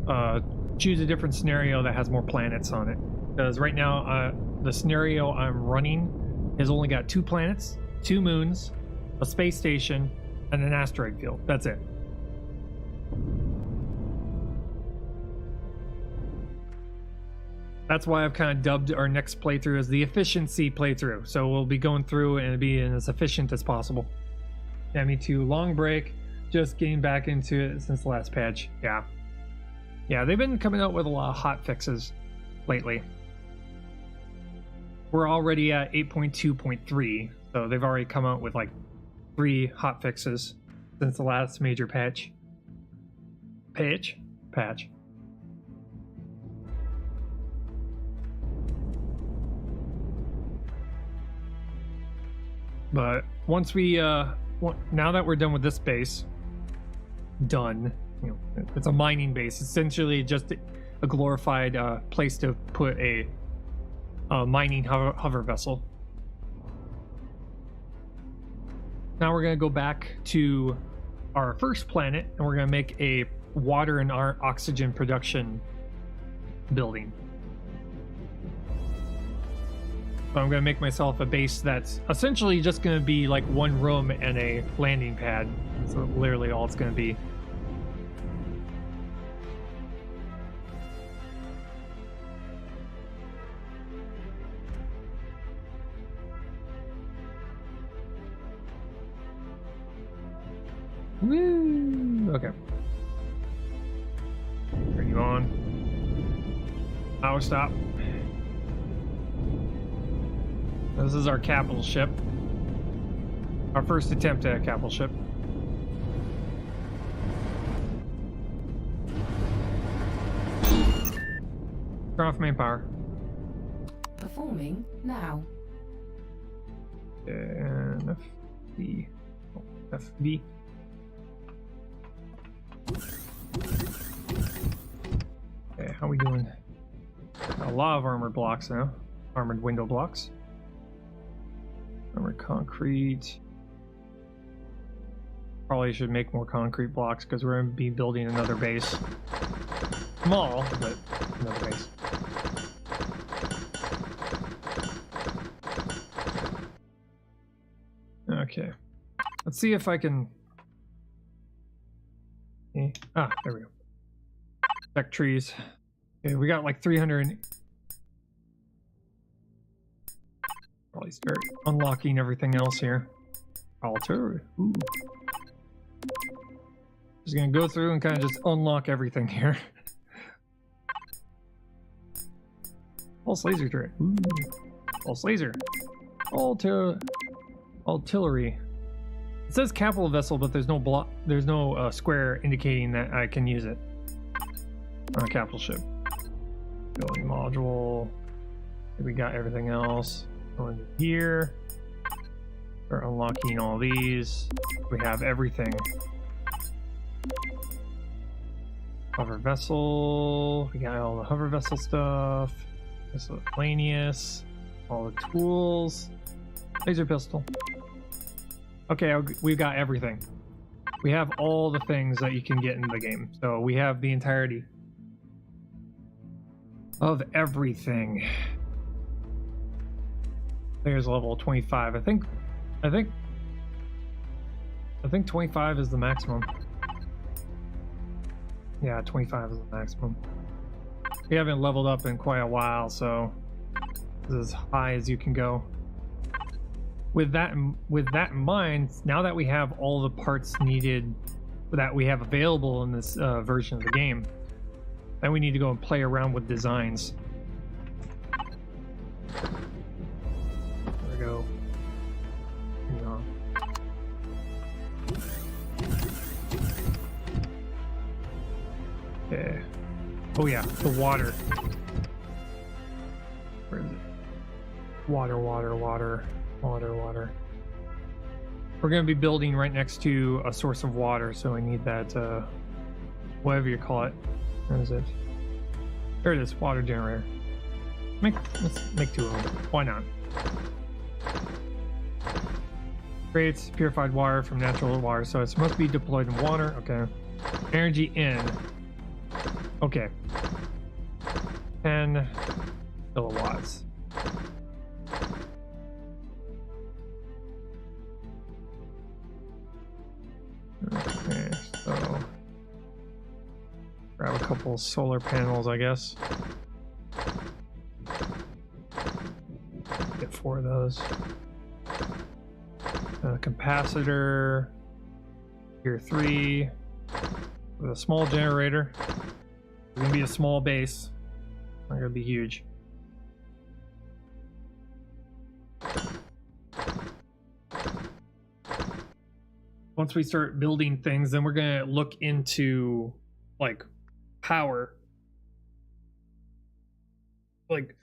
Speaker 1: to choose a different scenario that has more planets on it. Because right now, the scenario I'm running has only got 2 planets, 2 moons, a space station, and an asteroid field. That's it. That's why I've kind of dubbed our next playthrough as the efficiency playthrough. So we'll be going through and being as efficient as possible. Yeah, me too. Long break. Just getting back into it since the last patch. Yeah. Yeah, they've been coming out with a lot of hot fixes lately. We're already at 8.2.3, so they've already come out with like 3 hot fixes since the last major patch. Patch. But once we, now that we're done with this base, you know, it's a mining base. Essentially, just a glorified place to put a mining hover vessel. Now we're gonna go back to our first planet, and we're gonna make a water and oxygen production building. So I'm gonna make myself a base that's essentially just gonna be like 1 room and a landing pad. So literally all it's gonna be. Woo! Okay. Turn you on. Power stop. This is our capital ship. Our first attempt at a capital ship. Turn off main power.
Speaker 2: Performing now.
Speaker 1: And FV. Oh, FV. Okay, how we doing? Got a lot of armored blocks now. Armored window blocks. Armored concrete. Probably should make more concrete blocks because we're going to be building another base. Small, but another base. Okay. Let's see if I can... Ah, there we go. Check trees. Okay, we got like 300. Probably start unlocking everything else here. Altar. Ooh. Just gonna go through and kind of just unlock everything here. Pulse laser turret. Ooh. Pulse laser. Artillery. It says capital vessel, but there's no block. There's no square indicating that I can use it on a capital ship. Building module. We got everything else. Going here. Start unlocking all these. We have everything. Hover vessel. We got all the hover vessel stuff. Miscellaneous. All the tools. Laser pistol. Okay, we've got everything. We have all the things that you can get in the game. So we have the entirety of everything. There's level 25. I think 25 is the maximum. Yeah, 25 is the maximum. We haven't leveled up in quite a while, so this is as high as you can go. With that in mind, now that we have all the parts needed that we have available in this version of the game, then we need to go and play around with designs. There we go. Hang on. Okay. Oh yeah, the water. Where is it? Water. We're going to be building right next to a source of water, so I need that, whatever you call it. Where is it? There it is, water generator. Let's make 2 of them. Why not? Creates purified water from natural water, so it's supposed to be deployed in water. Okay. Energy in. Okay. 10 kilowatts. Okay, so grab a couple solar panels, I guess. Get 4 of those. Capacitor. Here 3. With a small generator. It's gonna be a small base. Not gonna be huge. Once we start building things, then we're gonna look into like power. Like,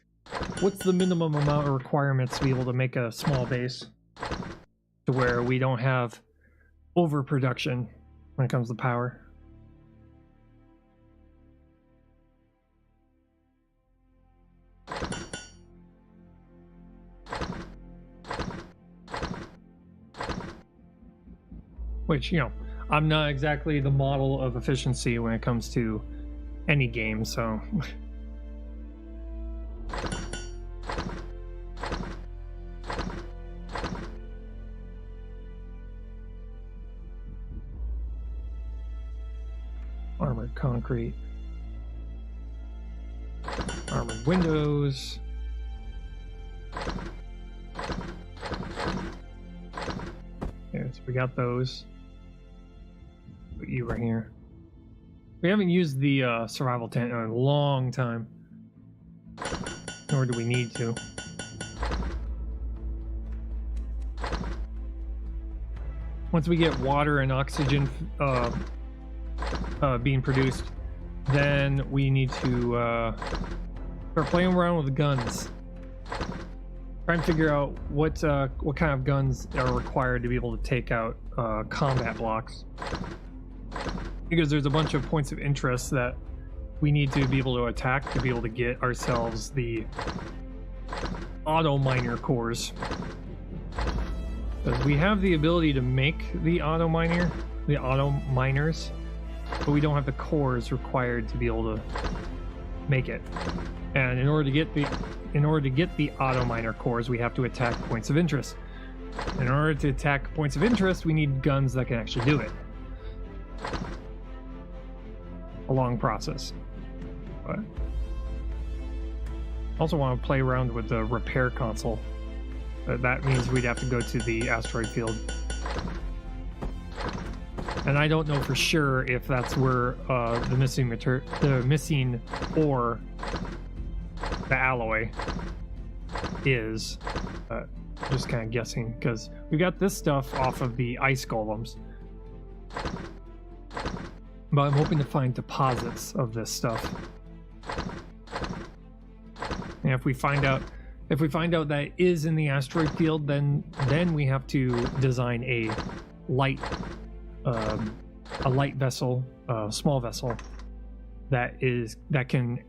Speaker 1: what's the minimum amount of requirements to be able to make a small base to where we don't have overproduction when it comes to power. Which, you know, I'm not exactly the model of efficiency when it comes to any game, so... Armored concrete. Armored windows. Okay, so we got those. Put you right here. We haven't used the survival tent in a long time. Nor do we need to. Once we get water and oxygen being produced, then we need to start playing around with guns. Try and figure out what kind of guns are required to be able to take out combat blocks. Because there's a bunch of points of interest that we need to be able to attack to be able to get ourselves the auto miner cores. Because we have the ability to make the auto miners, but we don't have the cores required to be able to make it. And in order to get the auto miner cores, we have to attack points of interest. In order to attack points of interest, we need guns that can actually do it. A long process. But also want to play around with the repair console. That means we'd have to go to the asteroid field. And I don't know for sure if that's where the missing ore, the alloy, is. Just kind of guessing, because we got this stuff off of the ice golems. But I'm hoping to find deposits of this stuff. And if we find out that it is in the asteroid field, then we have to design a light vessel, small vessel that can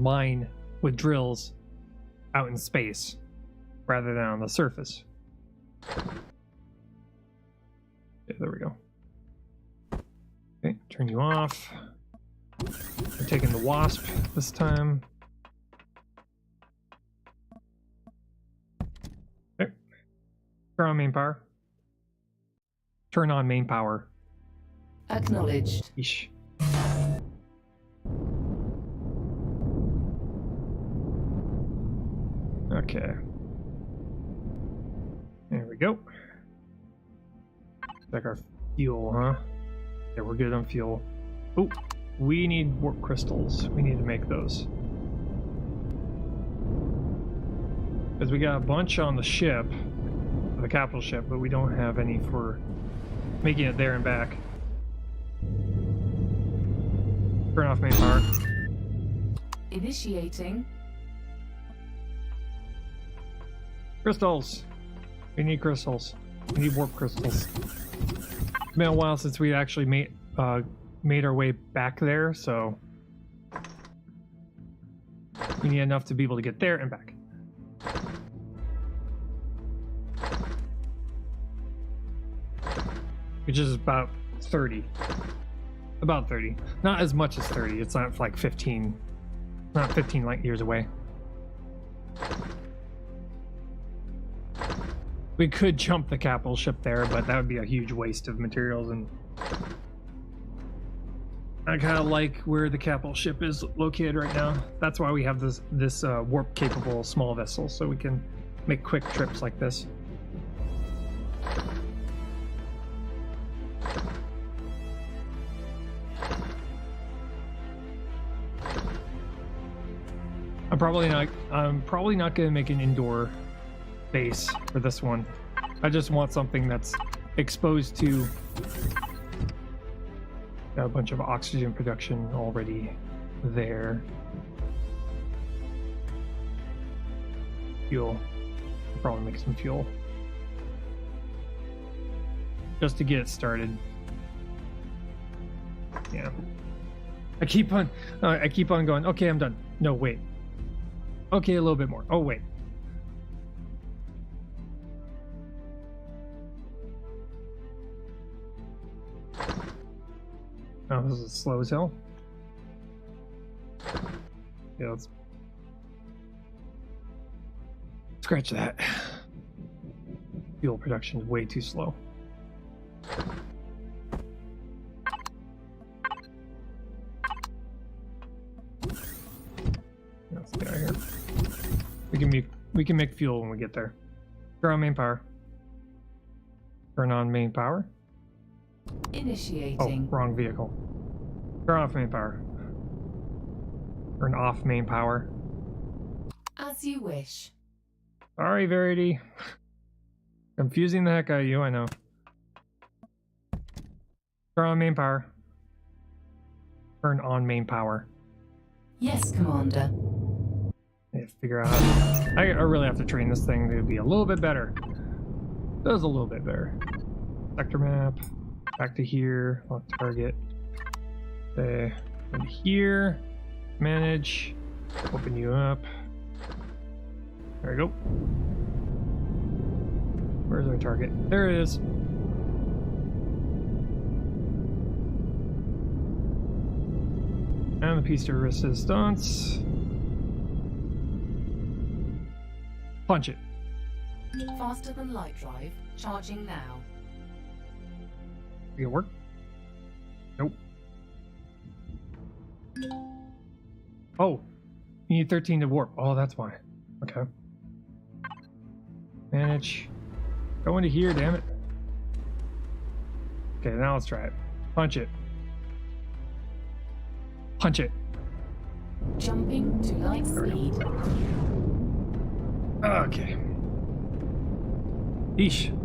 Speaker 1: mine with drills out in space rather than on the surface. Okay, there we go. Okay, turn you off. I'm taking the wasp this time. Okay. Turn on main power. Turn on main power.
Speaker 2: Acknowledged.
Speaker 1: Eesh. Okay. There we go. Check our fuel, huh? Yeah, we're good on fuel. Oh, we need warp crystals. We need to make those. Because we got a bunch on the ship, the capital ship, but we don't have any for making it there and back. Turn off main power.
Speaker 2: Initiating.
Speaker 1: Crystals. We need crystals. We need warp crystals. It's been a while since we actually made our way back there, so we need enough to be able to get there and back. Which is about 30. About 30. Not as much as 30. It's not like 15. Not 15 light years away. We could jump the capital ship there, but that would be a huge waste of materials, and I kind of like where the capital ship is located right now. That's why we have this warp capable small vessel, so we can make quick trips like this. I'm probably not going to make an indoor base for this one. I just want something that's exposed to a bunch of oxygen production already there. Fuel. I'll probably make some fuel just to get it started. Yeah. I keep on going. Okay, I'm done. No, wait. Okay, a little bit more. Oh, wait. Oh, this is slow as hell. Yeah, let's scratch that. Fuel production is way too slow. Let's get out of here. We can make fuel when we get there. Turn on main power. Turn on main power.
Speaker 2: Initiating.
Speaker 1: Oh, wrong vehicle. Turn off main power. Turn off main power.
Speaker 2: As you wish.
Speaker 1: Sorry, Verity. Confusing the heck out of you, I know. Turn on main power. Turn on main power.
Speaker 2: Yes, Commander.
Speaker 1: I have to figure out how to... I really have to train this thing to be a little bit better. Does a little bit better. Sector map. Back to here. Lock target. Okay. Go to here. Manage. Open you up. There we go. Where's our target? There it is. And the piece de resistance. Punch it.
Speaker 2: Faster than light drive. Charging now.
Speaker 1: Did it work? Nope. Oh, you need 13 to warp. Oh, that's why. Okay. Manage. Go into here, damn it. Okay, now let's try it. Punch it. Punch it.
Speaker 2: Jumping to light speed.
Speaker 1: Okay. Eesh.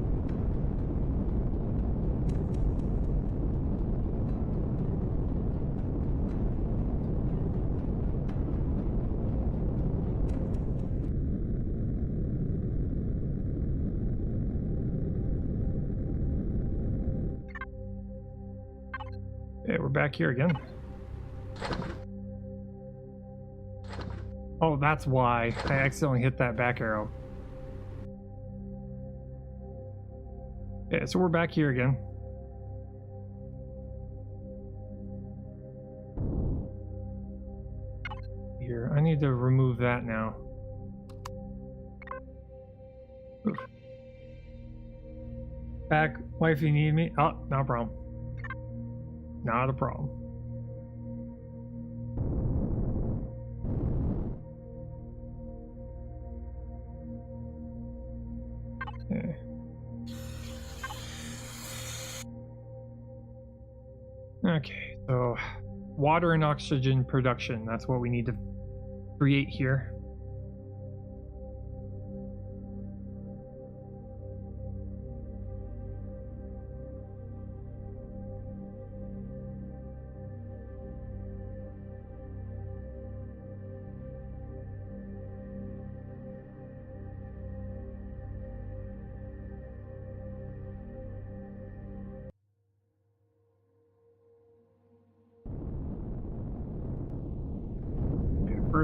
Speaker 1: Okay, we're back here again. Oh, that's why I accidentally hit that back arrow. Okay, so we're back here again. Here, I need to remove that now. Oof. Back, wife, you need me? Oh, not a problem. Not a problem. Okay. Okay, so water and oxygen production, that's what we need to create here.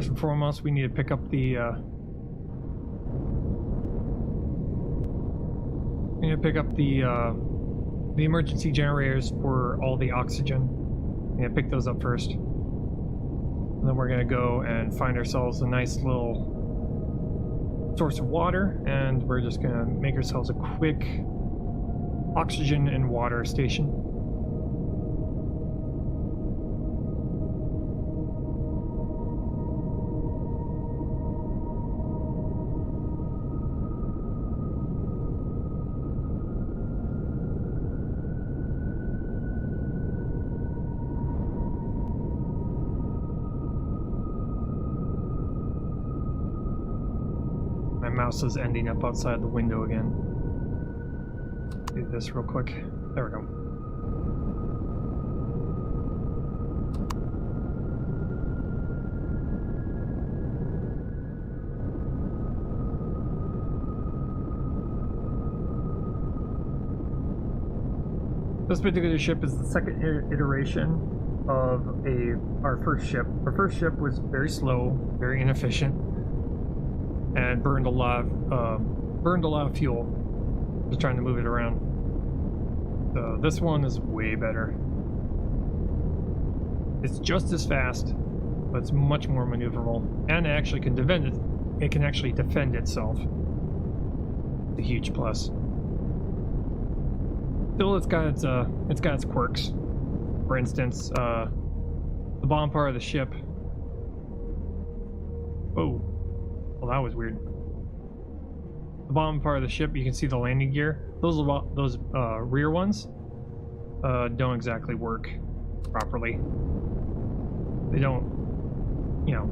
Speaker 1: first and foremost, we need to pick up the the emergency generators for all the oxygen. We need to pick those up first. And then we're gonna go and find ourselves a nice little source of water, and we're just gonna make ourselves a quick oxygen and water station. My mouse is ending up outside the window again. Do this real quick. There we go. This particular ship is the second iteration of our first ship. Our first ship was very slow, very inefficient, and burned a lot of fuel just trying to move it around. This one is way better. It's just as fast, but it's much more maneuverable, and it actually can defend it. It can actually defend itself. It's a huge plus. Still, it's got its quirks. For instance, the bottom part of the ship. Oh, well, that was weird. The bottom part of the ship, you can see the landing gear. Those rear ones don't exactly work properly. They don't, you know,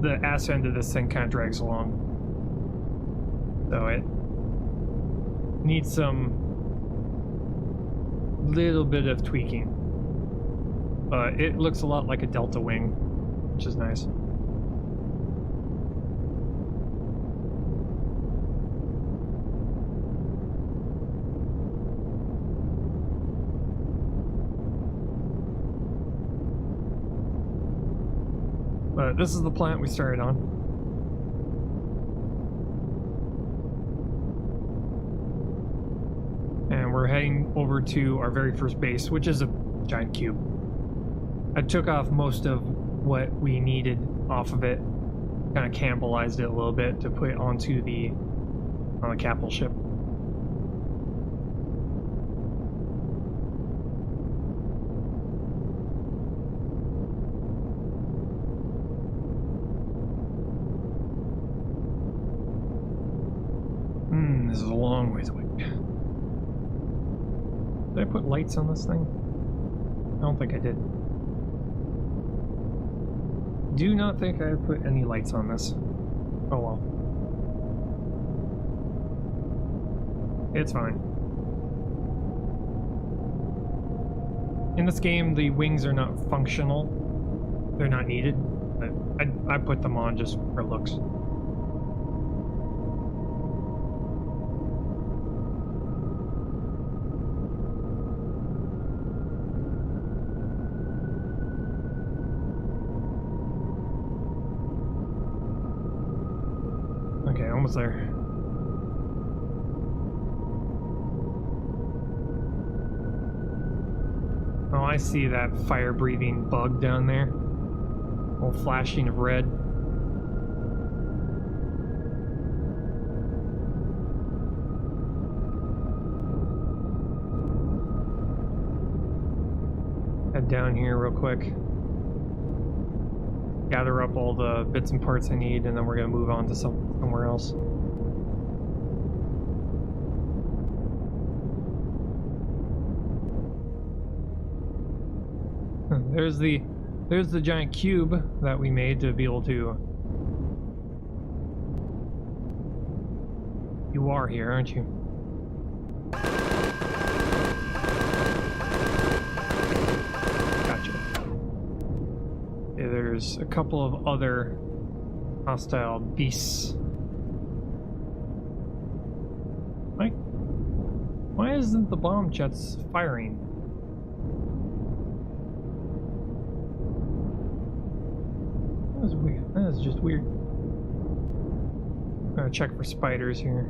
Speaker 1: the ass end of this thing kind of drags along. So it needs some little bit of tweaking. But it looks a lot like a Delta wing, which is nice. But this is the planet we started on. And we're heading over to our very first base, which is a giant cube. I took off most of what we needed off of it, kind of cannibalized it a little bit to put it onto the capital ship. This is a long ways away. Did I put lights on this thing? I don't think I did. Do not think I put any lights on this. Oh well. It's fine. In this game, the wings are not functional. They're not needed, but I put them on just for looks. Okay, almost there. Oh, I see that fire-breathing bug down there. All flashing of red. Head down here real quick. Gather up all the bits and parts I need, and then we're gonna move on to somewhere else. There's the giant cube that we made to be able to. You are here, aren't you? Gotcha. Okay, there's a couple of other hostile beasts. Why isn't the bomb jets firing? That's weird. That's just weird. I'm gonna check for spiders here.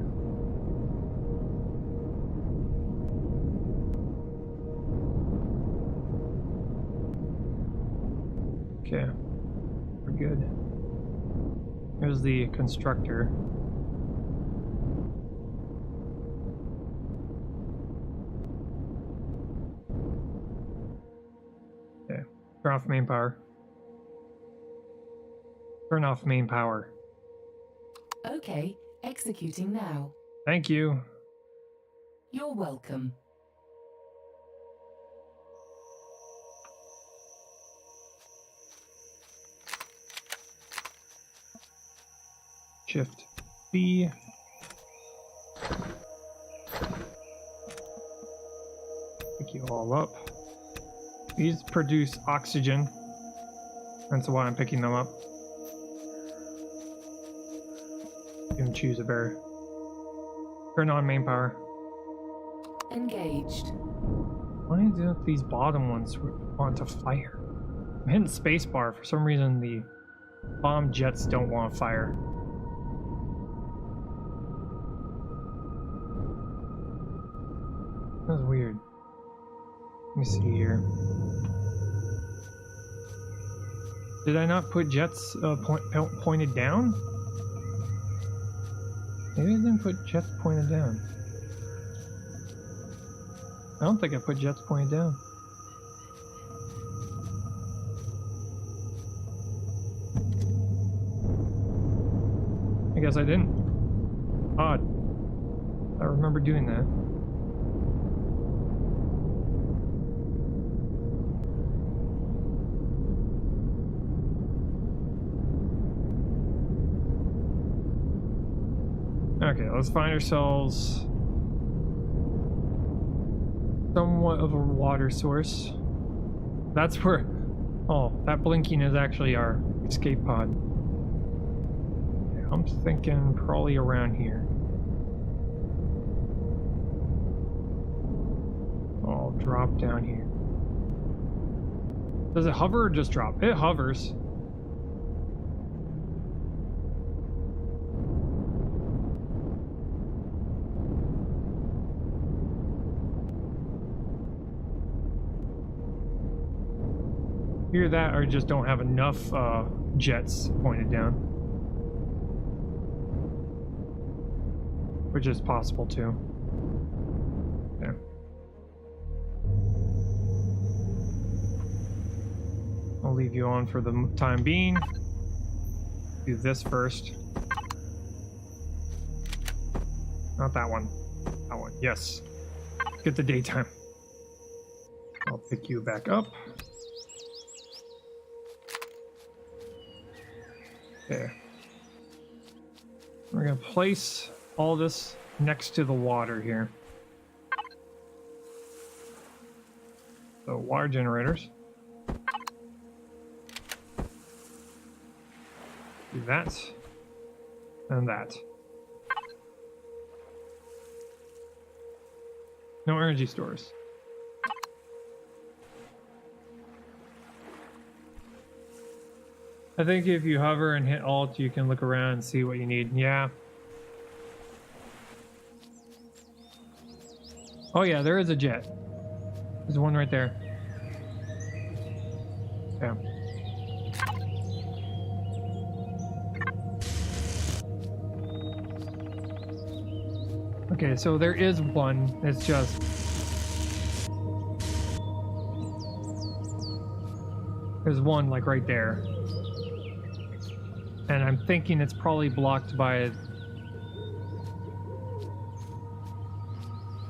Speaker 1: Okay, we're good. Here's the constructor. Okay, turn off main power. Turn off main power.
Speaker 2: Okay, executing now.
Speaker 1: Thank you.
Speaker 2: You're welcome.
Speaker 1: Shift B. Pick you all up. These produce oxygen. That's why I'm picking them up. You can choose a bear. Turn on main power.
Speaker 2: Engaged.
Speaker 1: Why do these bottom ones want to fire? I'm hitting spacebar. For some reason, the bomb jets don't want to fire. That's weird. Let me see here. Did I not put jets pointed down? Maybe I didn't put jets pointed down. I don't think I put jets pointed down. I guess I didn't. Odd. I remember doing that. Okay, let's find ourselves somewhat of a water source. That's where... Oh, that blinking is actually our escape pod. Okay, I'm thinking probably around here. I'll drop down here. Does it hover or just drop? It hovers. Either that or just don't have enough jets pointed down. Which is possible too. Yeah. I'll leave you on for the time being. Do this first. Not that one. That one. Yes. Get the daytime. I'll pick you back up. Okay. We're gonna place all this next to the water here. So water generators. Do that. And that. No energy stores. I think if you hover and hit Alt, you can look around and see what you need. Yeah. Oh yeah, there is a jet. There's one right there. Yeah. Okay, so there is one. It's just... There's one like right there. And I'm thinking it's probably blocked by...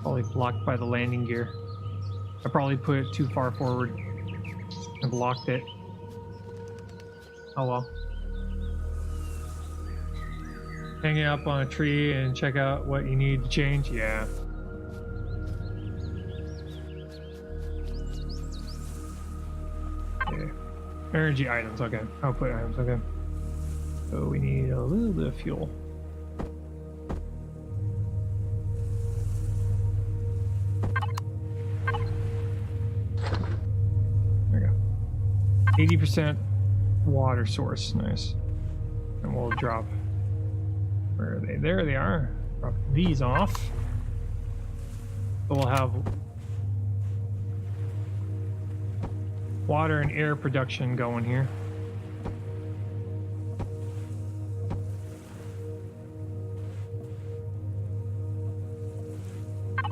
Speaker 1: Probably blocked by the landing gear. I probably put it too far forward and blocked it. Oh well. Hang it up on a tree and check out what you need to change? Yeah. Okay. Energy items, okay. Output items, okay. So we need a little bit of fuel. There we go. 80%. Water source, nice. And we'll drop. Where are they? There they are. Drop these off. So we'll have water and air production going here.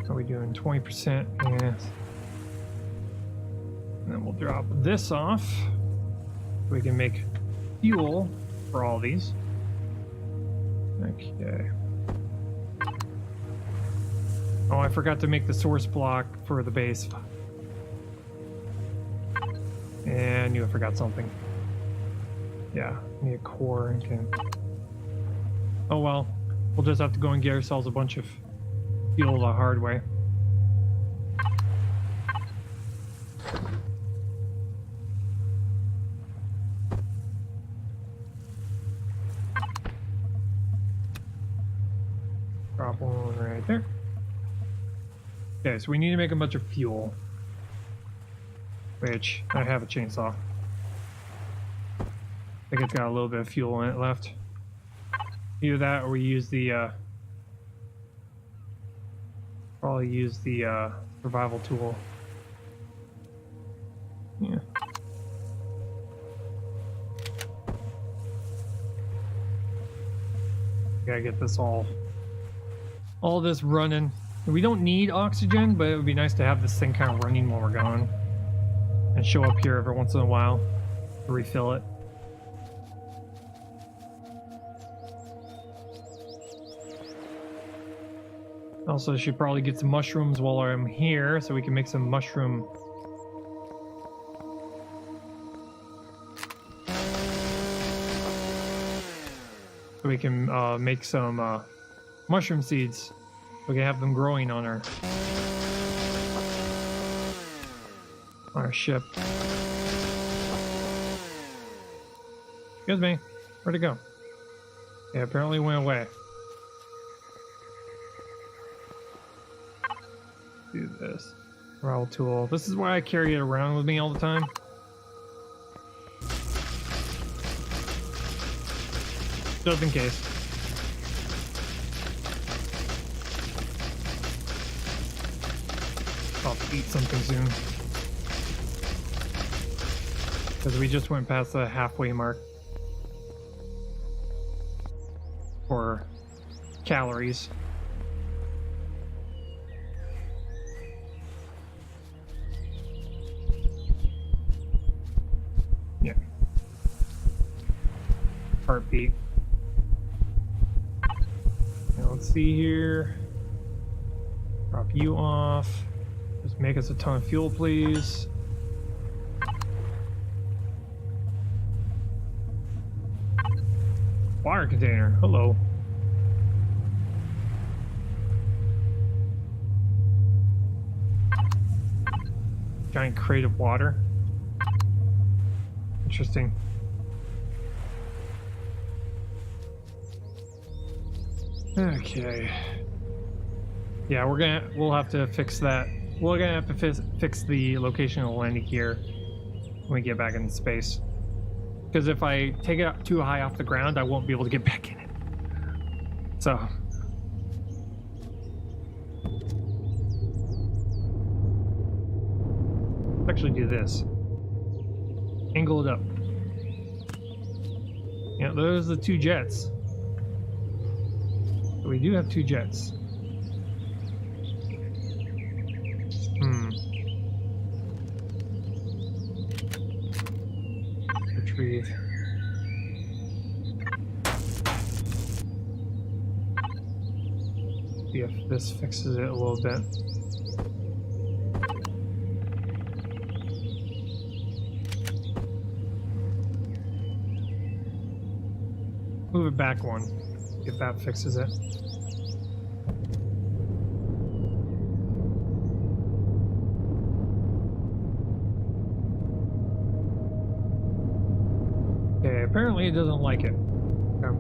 Speaker 1: Are we doing 20%? Yes. And then we'll drop this off. We can make fuel for all these. Okay. Oh, I forgot to make the source block for the base. And I knew I forgot something. Yeah, need a core and can... Oh well, we'll just have to go and get ourselves a bunch of fuel the hard way. Drop one right there. Okay, so we need to make a bunch of fuel. Which, I have a chainsaw. I think it's got a little bit of fuel in it left. Either that or we use the, probably use the, survival tool. Yeah. Gotta get this all this running. We don't need oxygen, but it would be nice to have this thing kind of running while we're gone. And show up here every once in a while to refill it. Also, should probably get some mushrooms while I'm here so we can make some mushroom. So we can make some mushroom seeds. We can have them growing on our ship. Excuse me. Where'd it go? Yeah, apparently went away. Do this. Roll tool. This is why I carry it around with me all the time. Just in case. I'll eat something soon. Because we just went past the halfway mark. For calories. Yeah. Heartbeat. Now let's see here. Drop you off. Just make us a ton of fuel, please. Water container. Hello. Giant crate of water. Interesting. Okay. Yeah, we'll have to fix that. We're gonna have to fix the location of the landing gear when we get back into space. Because if I take it up too high off the ground, I won't be able to get back in it. So. Let's actually do this. Angle it up. Yeah, those are the two jets. So we do have two jets. Retrieve. See if this fixes it a little bit. Move it back one, if that fixes it. Okay, apparently it doesn't like it. Okay.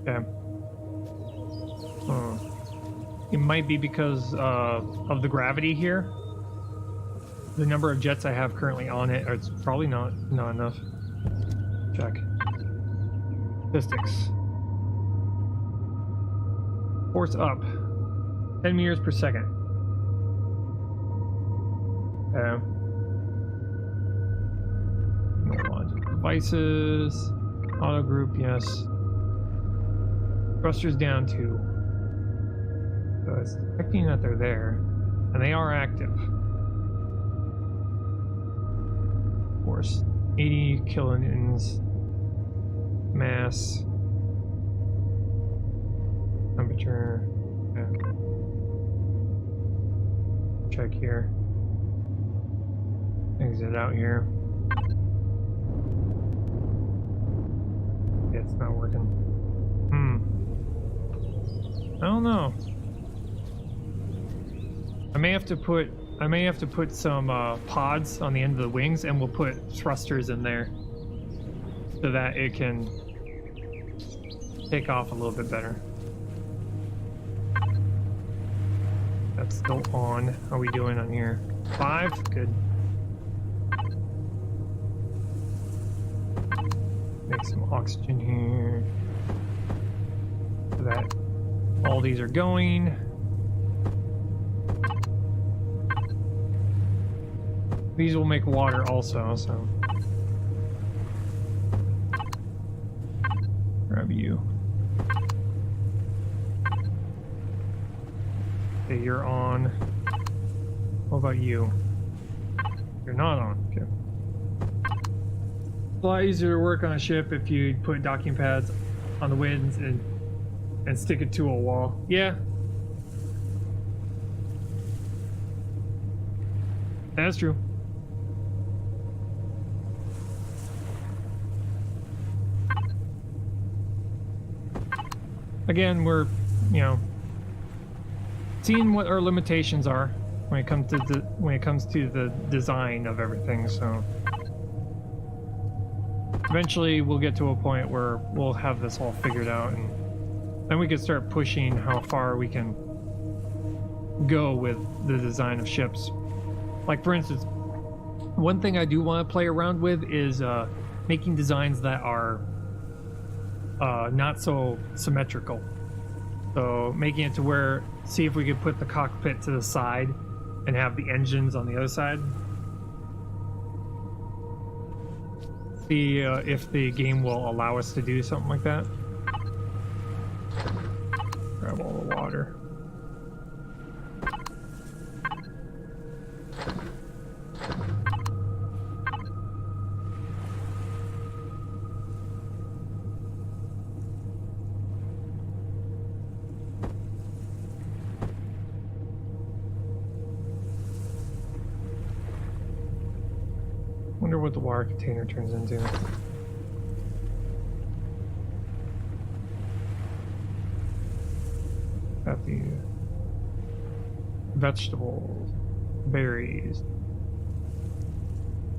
Speaker 1: Okay. It might be because of the gravity here. The number of jets I have currently on it, or it's probably not enough. Check. Statistics. Force up. 10 meters per second. Okay. Devices. Auto group, yes. Thrusters down 2. So it's detecting that they're there. And they are active. Force. 80 kilonewtons. Mass. Temperature. Yeah. Check here. Exit out here. Yeah, it's not working. I don't know. I may have to put some pods on the end of the wings, and we'll put thrusters in there so that it can take off a little bit better. That's still on. How are we doing on here? 5? Good. Make some oxygen here so that all these are going. These will make water also, so grab you. Okay, you're on. What about you? You're not on. Okay. It's a lot easier to work on a ship if you put docking pads on the winds and stick it to a wall. Yeah. That's true. Again, we're, seeing what our limitations are when it comes to the design of everything, so eventually we'll get to a point where we'll have this all figured out, and then we can start pushing how far we can go with the design of ships. Like, for instance, one thing I do want to play around with is making designs that are not so symmetrical. So making it to where, see if we could put the cockpit to the side and have the engines on the other side. See if the game will allow us to do something like that. Grab all the water. Wonder what the water container turns into. Got the vegetables, berries.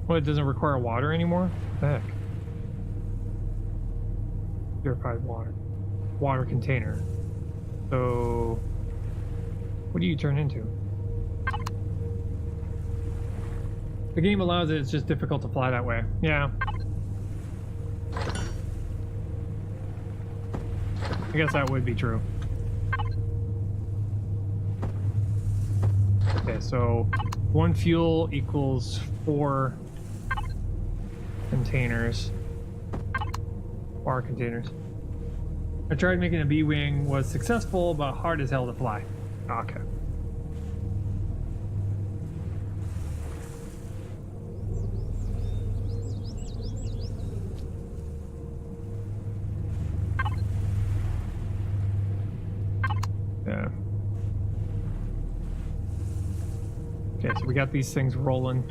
Speaker 1: What, it doesn't require water anymore? What the heck? Purified water. Water container. So, what do you turn into? The game allows it, it's just difficult to fly that way. Yeah. I guess that would be true. Okay, so 1 fuel equals 4 containers. Water containers. I tried making a B-wing, was successful, but hard as hell to fly. Okay. Yeah. Okay, so we got these things rolling.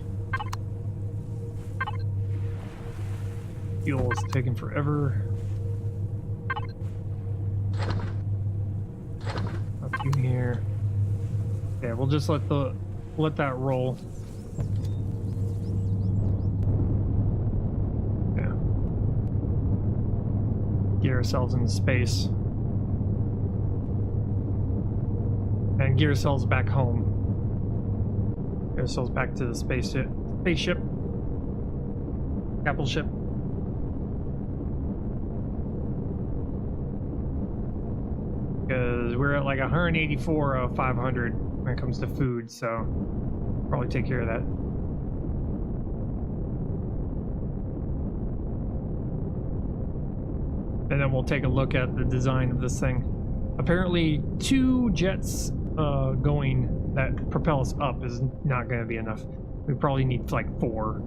Speaker 1: Fuel is taking forever. Up in here. Yeah, we'll just let that roll. Yeah. Get ourselves into space. And gear cells back home. Gear cells back to the spaceship. Capital ship. Because we're at like 184 of 500 when it comes to food, so probably take care of that. And then we'll take a look at the design of this thing. Apparently 2 jets going that propel us up is not going to be enough. We probably need like 4.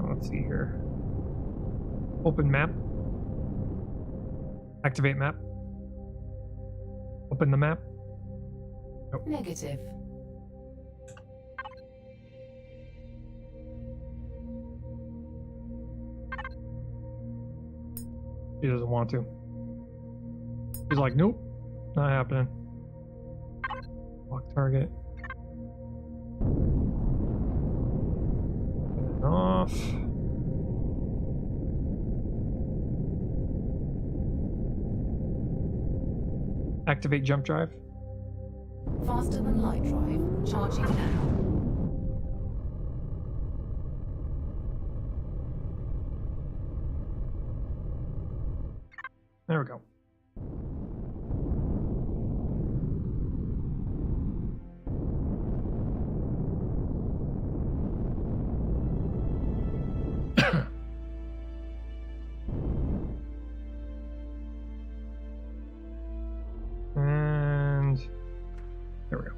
Speaker 1: Let's see here. Open map. Activate map. Open the map. Nope.
Speaker 2: Negative.
Speaker 1: She doesn't want to. She's like, nope, not happening. Lock target. Turn it off. Activate jump drive.
Speaker 2: Faster than light drive. Charging now.
Speaker 1: There we go. And there we go.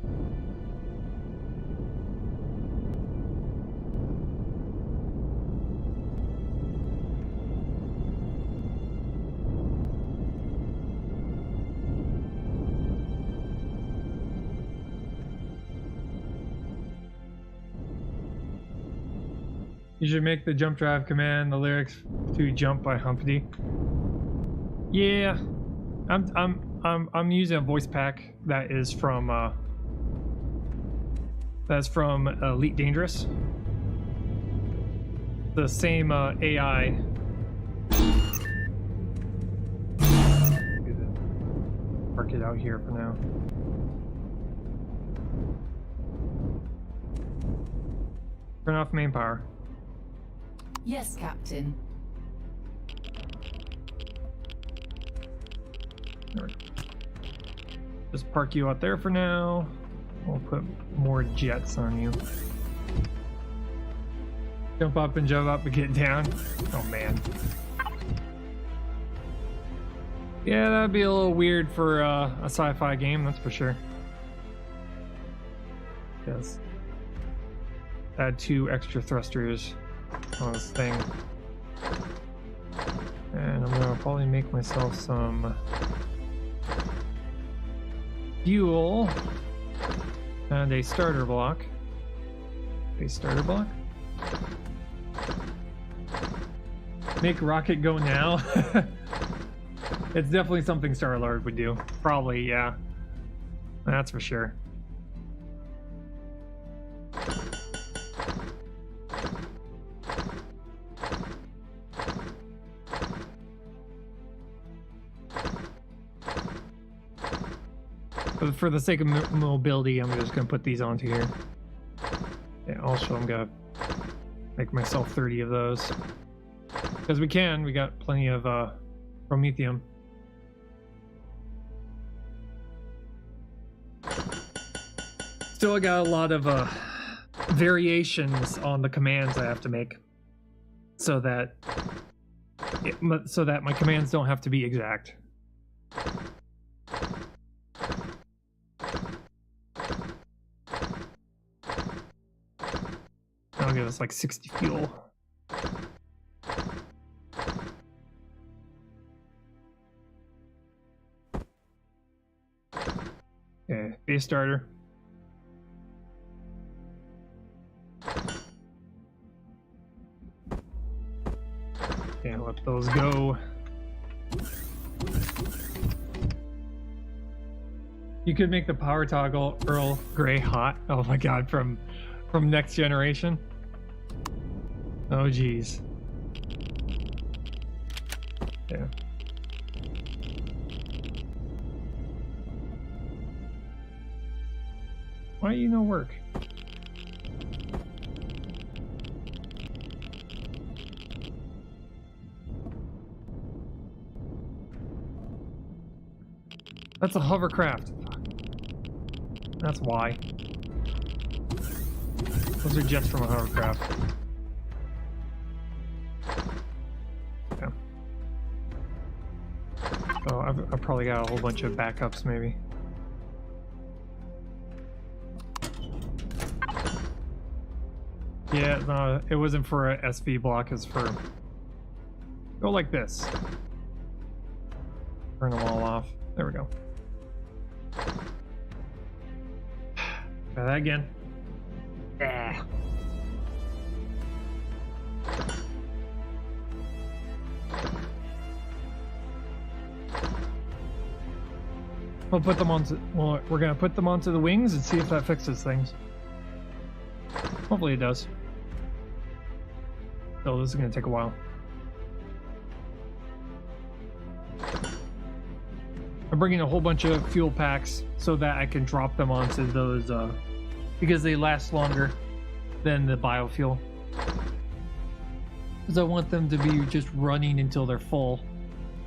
Speaker 1: You should make the jump drive command the lyrics to Jump by Humpty. Yeah, I'm using a voice pack that is from Elite Dangerous. The same AI. Park it out here for now. Turn off main power.
Speaker 2: Yes, Captain.
Speaker 1: There we go. Just park you out there for now. We'll put more jets on you. Jump up and get down. Oh man. Yeah, that'd be a little weird for a sci-fi game, that's for sure. Yes. Add 2 extra thrusters on this thing. And I'm gonna probably make myself some fuel and a starter block. A starter block? Make rocket go now? It's definitely something Star-Lord would do. Probably, yeah. That's for sure. But for the sake of mobility, I'm just going to put these onto here. Yeah, also, I'm going to make myself 30 of those. Because we got plenty of promethium. Still got a lot of variations on the commands I have to make. So that my commands don't have to be exact. That'll give us like 60 fuel. Okay, base starter. Okay, let those go. You could make the power toggle Earl Grey hot. Oh my god, from Next Generation. Oh geez. Yeah. Why you no work? That's a hovercraft. That's why. Those are jets from a hovercraft. Yeah. So I've probably got a whole bunch of backups, maybe. Yeah, no, it wasn't for a SV block, it's for... Go like this. Turn them all off. There we go. Try that again. Ah. We'll put them onto... Well, we're gonna put them onto the wings and see if that fixes things. Hopefully it does. So this is gonna take a while. I'm bringing a whole bunch of fuel packs so that I can drop them onto those, because they last longer than the biofuel. Because I want them to be just running until they're full.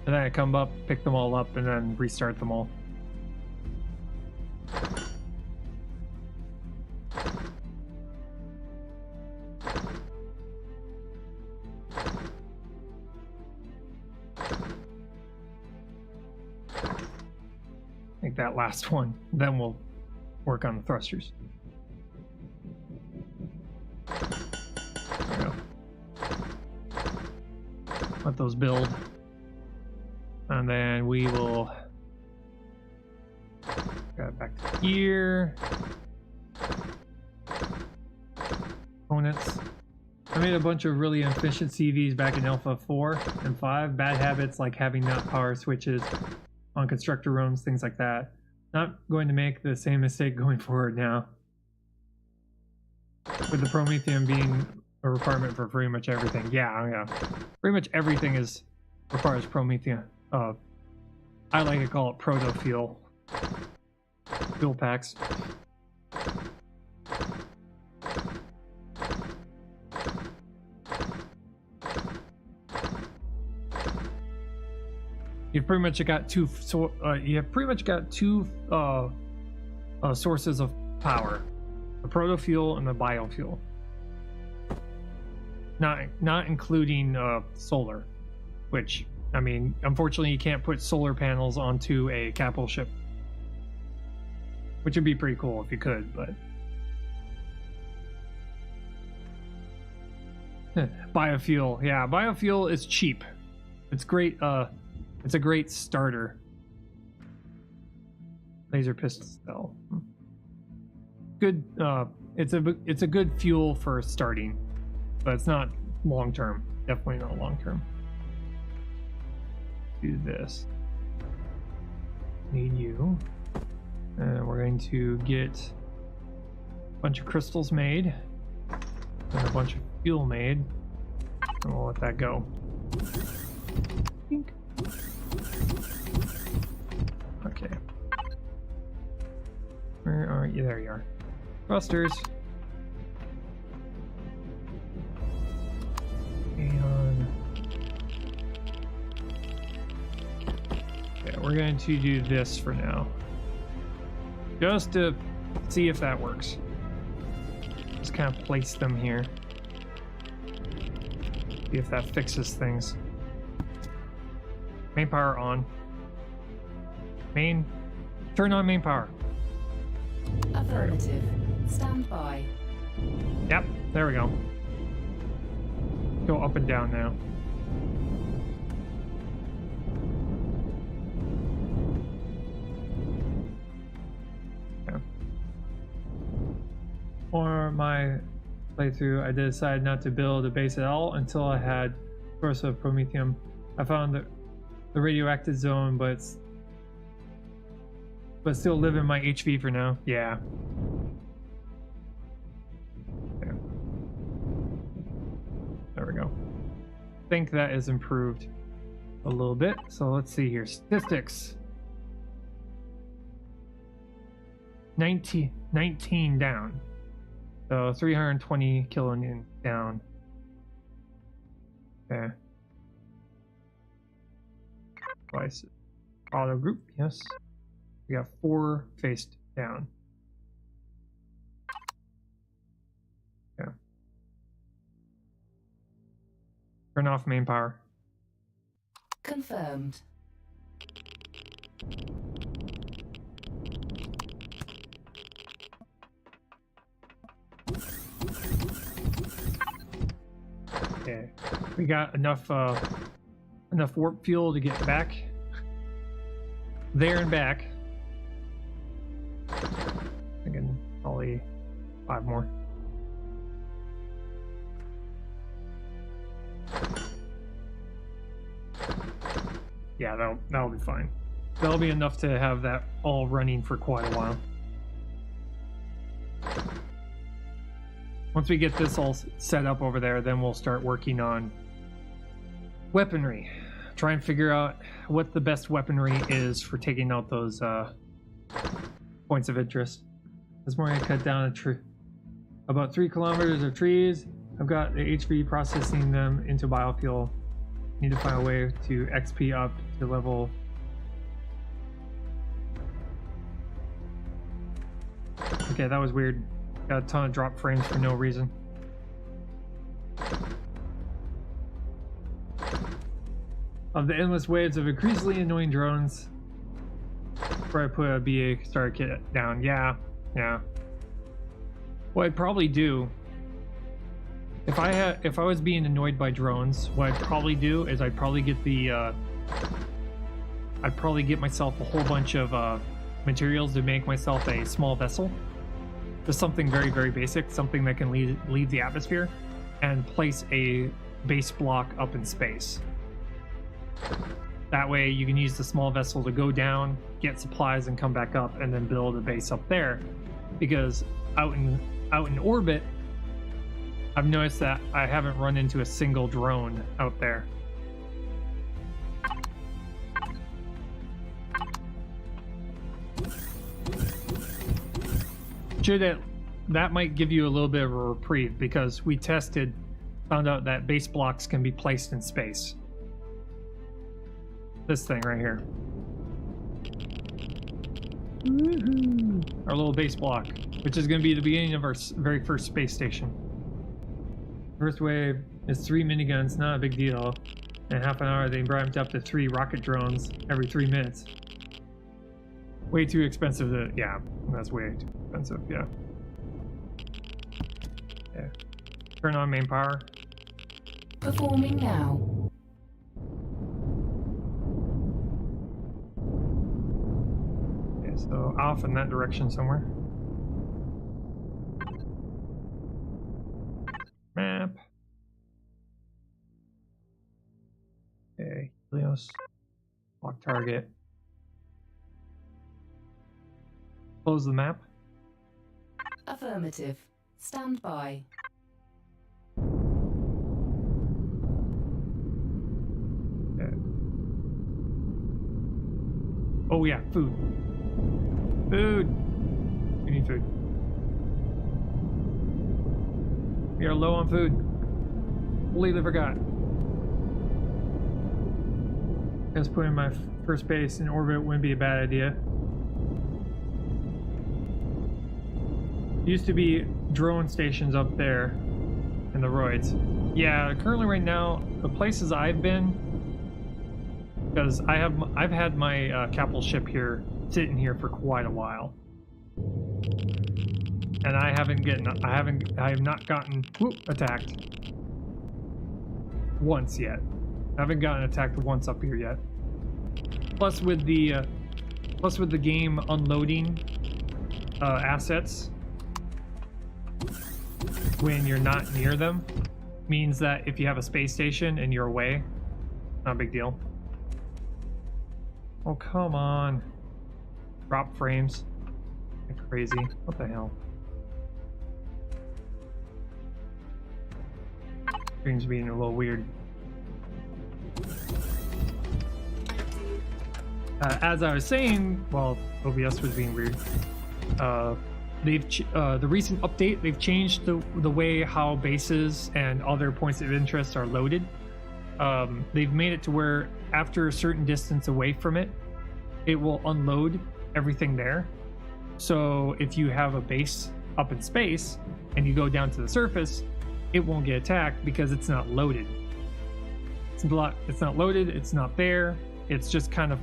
Speaker 1: And then I come up, pick them all up, and then restart them all. Like that last one, then we'll work on the thrusters. There we go. Let those build, and then we will got it back to here. Components. I made a bunch of really inefficient CVs back in Alpha 4 and 5. Bad habits like having not power switches on constructor rooms, things like that. Not going to make the same mistake going forward now. With the Prometheum being a requirement for pretty much everything. Yeah. Pretty much everything requires Prometheum. I like to call it proto fuel. Fuel packs. You've pretty much got two sources of power: the proto fuel and the biofuel. Not including solar, which, I mean, unfortunately you can't put solar panels onto a capital ship, which would be pretty cool if you could, but biofuel, yeah, biofuel is cheap. It's great. It's a great starter. Laser pistol cell. Good. It's a good fuel for starting, but it's not long term. Definitely not long term. Do this. Need you. And we're going to get a bunch of crystals made and a bunch of fuel made, and we'll let that go. Pink. Okay. Where are you? There you are. Thrusters. And okay, we're going to do this for now, just to see if that works. Just kind of place them here. See if that fixes things. Main power on. Turn on main power.
Speaker 2: Affirmative. Stand by.
Speaker 1: Yep, there we go. Go up and down now. Okay. For my playthrough, I decided not to build a base at all until I had source of Prometheum. I found the radioactive zone, but still live in my HV for now. Yeah. There we go. I think that is improved a little bit. So let's see here. Statistics. 19 down. So 320 kilonewton down. Okay. Twice. Auto group, yes. We got 4 faced down. Okay. Turn off main power.
Speaker 2: Confirmed.
Speaker 1: Okay. We got enough warp fuel to get back there and back. Thinking probably 5 more. Yeah, that'll be fine. That'll be enough to have that all running for quite a while. Once we get this all set up over there, then we'll start working on weaponry. Try and figure out what the best weaponry is for taking out those points of interest. This morning I cut down about 3 kilometers of trees. I've got the HV processing them into biofuel. Need to find a way to XP up to level. Okay, that was weird. Got a ton of drop frames for no reason. Of the endless waves of increasingly annoying drones. Before I put a BA starter kit down. Yeah. What I'd probably do, if I was being annoyed by drones, what I'd probably do is I'd probably get myself a whole bunch of materials to make myself a small vessel. Just something very, very basic, something that can leave the atmosphere, and place a base block up in space. That way you can use the small vessel to go down, get supplies, and come back up, and then build a base up there. Because out in orbit, I've noticed that I haven't run into a single drone out there. That might give you a little bit of a reprieve, because we found out that base blocks can be placed in space. This thing right here. Woohoo! Our little base block, which is going to be the beginning of our very first space station. First wave is 3 miniguns, not a big deal. In half an hour, they ramped up to 3 rocket drones every 3 minutes. Way too expensive to, yeah, that's way too expensive, yeah. Yeah. Turn on main power.
Speaker 2: Performing now.
Speaker 1: Okay, so off in that direction somewhere. Map. Okay, Helios. Lock target. Close the map.
Speaker 2: Affirmative. Stand by.
Speaker 1: Okay. Oh yeah, food. Food! We need food. We are low on food. Completely forgot. I guess putting my first base in orbit wouldn't be a bad idea. Used to be drone stations up there in the roids. Yeah, currently right now, the places I've been, because I've had my capital ship here sitting here for quite a while, and I have not gotten attacked once yet. I haven't gotten attacked once up here yet. Plus with the game unloading assets when you're not near them, means that if you have a space station and you're away, not a big deal. Oh, come on. Drop frames. Like crazy. What the hell? Stream's being a little weird. As I was saying, well, OBS was being weird. The recent update, they've changed the way how bases and other points of interest are loaded. They've made it to where after a certain distance away from it, it will unload everything there. So if you have a base up in space and you go down to the surface, it won't get attacked because it's not loaded. It's not loaded, it's not there, it's just kind of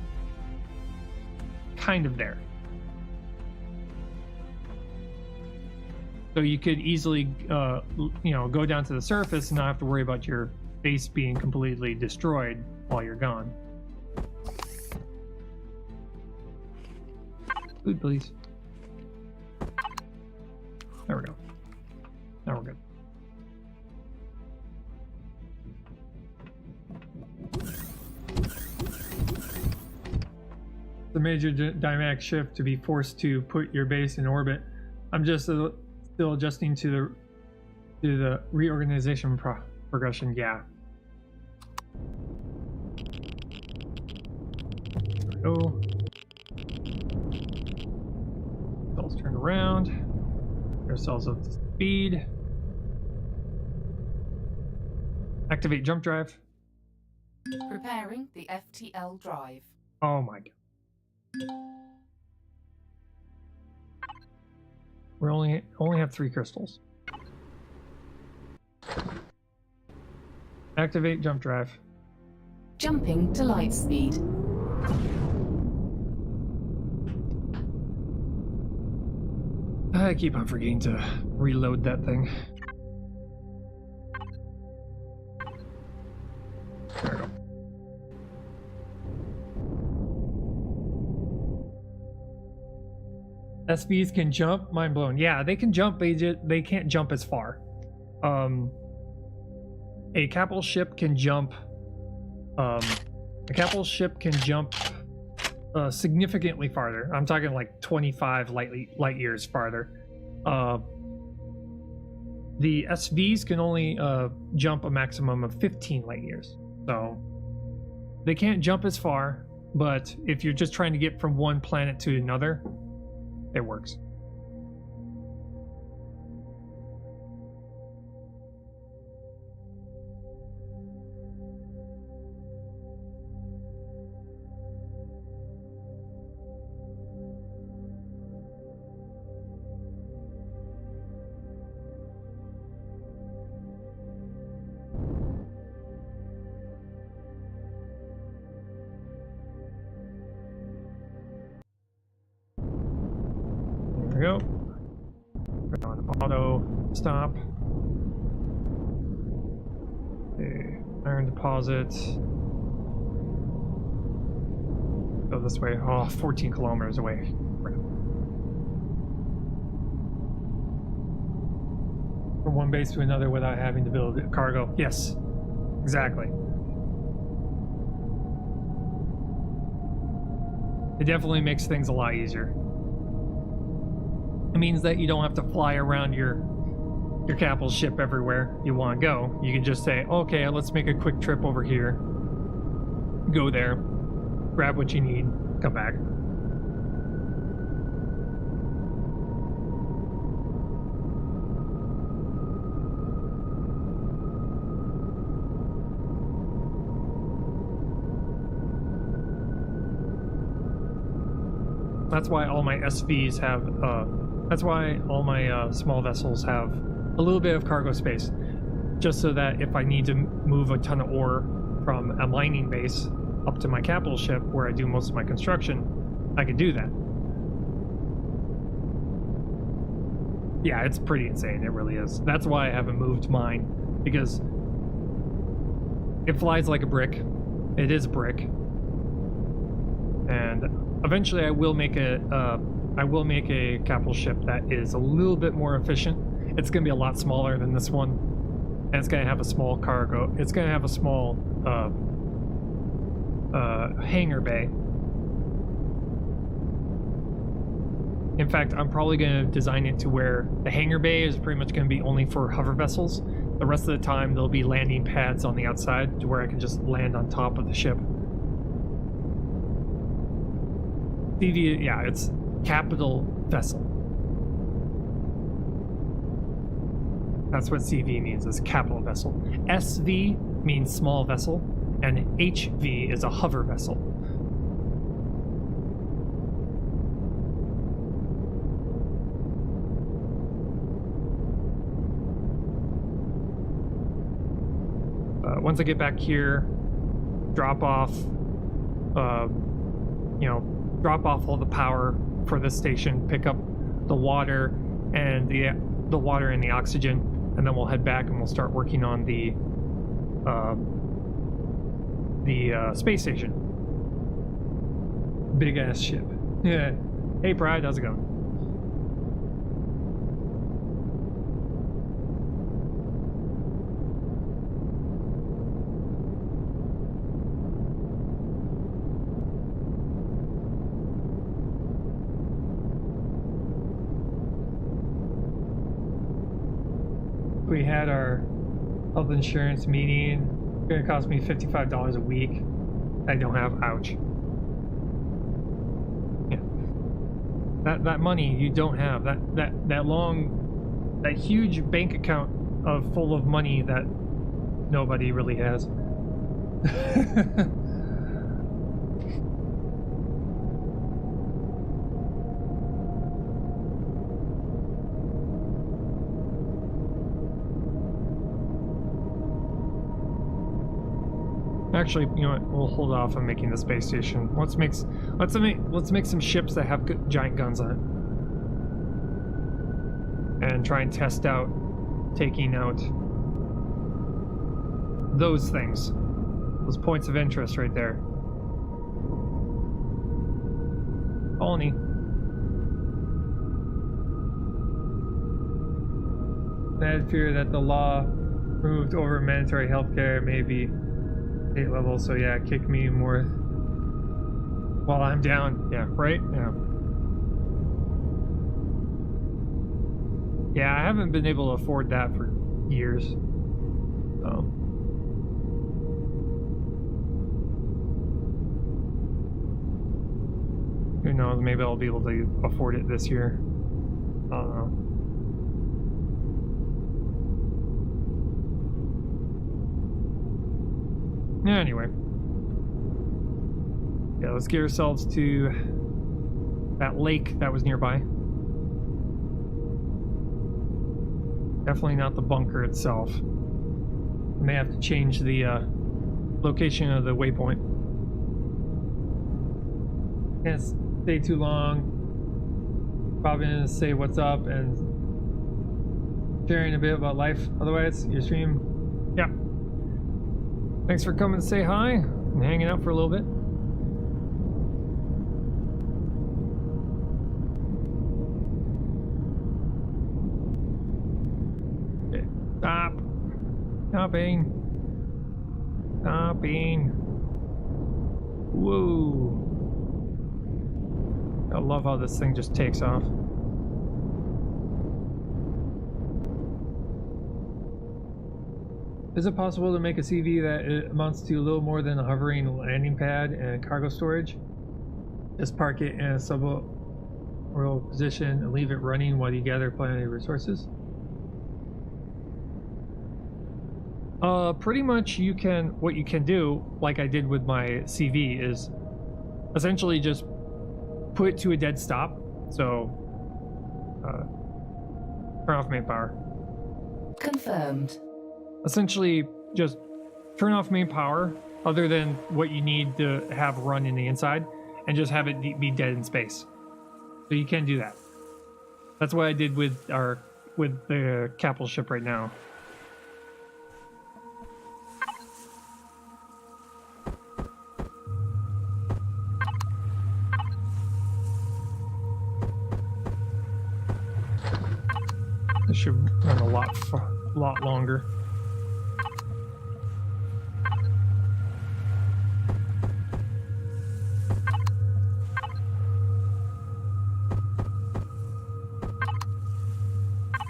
Speaker 1: there. So you could easily, go down to the surface and not have to worry about your base being completely destroyed while you're gone. Food, please. There we go. Now we're good. The major dynamic shift to be forced to put your base in orbit. I'm just still adjusting to the reorganization progression. Yeah. There we go. Cells turned around. Our cells up to speed. Activate jump drive.
Speaker 2: Preparing the FTL drive.
Speaker 1: Oh my god. We only have 3 crystals. Activate jump drive.
Speaker 2: Jumping to light speed.
Speaker 1: I keep on forgetting to reload that thing. There we go. SVs can jump? Mind blown. Yeah, they can jump, they can't jump as far. A capital ship can jump. Significantly farther. I'm talking like 25 light years farther. The SVs can only jump a maximum of 15 light years. So they can't jump as far, but if you're just trying to get from one planet to another, it works. There we go. Put on auto stop. Okay. Iron deposit. Go this way. Oh, 14 kilometers away. From one base to another without having to build cargo. Yes, exactly. It definitely makes things a lot easier. It means that you don't have to fly around your capital ship everywhere you want to go. You can just say, okay, let's make a quick trip over here. Go there, grab what you need, come back. That's why all my SVs have, that's why all my small vessels have a little bit of cargo space. Just so that if I need to move a ton of ore from a mining base up to my capital ship where I do most of my construction, I can do that. Yeah, it's pretty insane, it really is. That's why I haven't moved mine, because it flies like a brick. It is a brick. And eventually I will make a capital ship that is a little bit more efficient. It's going to be a lot smaller than this one, and it's going to have a small cargo. It's going to have a small hangar bay. In fact, I'm probably going to design it to where the hangar bay is pretty much going to be only for hover vessels. The rest of the time there'll be landing pads on the outside to where I can just land on top of the ship. Yeah, it's capital vessel. That's what CV means, is capital vessel. SV means small vessel, and HV is a hover vessel. Once I get back here, drop off, drop off all the power for the station, pick up the water and the water and the oxygen, and then we'll head back and we'll start working on the space station. Big ass ship. Yeah. Hey Pride, how's it going? We had our health insurance meeting. It's gonna cost me $55 a week. I don't have. Ouch. Yeah. That money you don't have. That huge bank account full of money that nobody really has. Actually, you know what? We'll hold off on making the space station. Let's make some ships that have giant guns on it, and try and test out taking out those things, those points of interest right there. Colony. I had fear that the law moved over mandatory healthcare may be level, so yeah, kick me more while I'm down. Yeah, right? Yeah, I haven't been able to afford that for years. Who knows, maybe I'll be able to afford it this year. I don't know. Anyway, yeah, let's get ourselves to that lake that was nearby. Definitely not the bunker itself. May have to change the location of the waypoint. Can't stay too long. Probably gonna say what's up and sharing a bit about life. Otherwise, your stream. Yeah. Thanks for coming to say hi and hanging out for a little bit. Okay. Stop. Stopping. Stopping. Whoa. I love how this thing just takes off. Is it possible to make a CV that amounts to a little more than a hovering landing pad and cargo storage? Just park it in a suborbital position and leave it running while you gather planetary resources? Pretty much what you can do, like I did with my CV, is essentially just put it to a dead stop. So, turn off main power.
Speaker 2: Confirmed.
Speaker 1: Essentially, just turn off main power, other than what you need to have run in the inside, and just have it be dead in space. So you can do that. That's what I did with the capital ship right now. This should run a lot longer.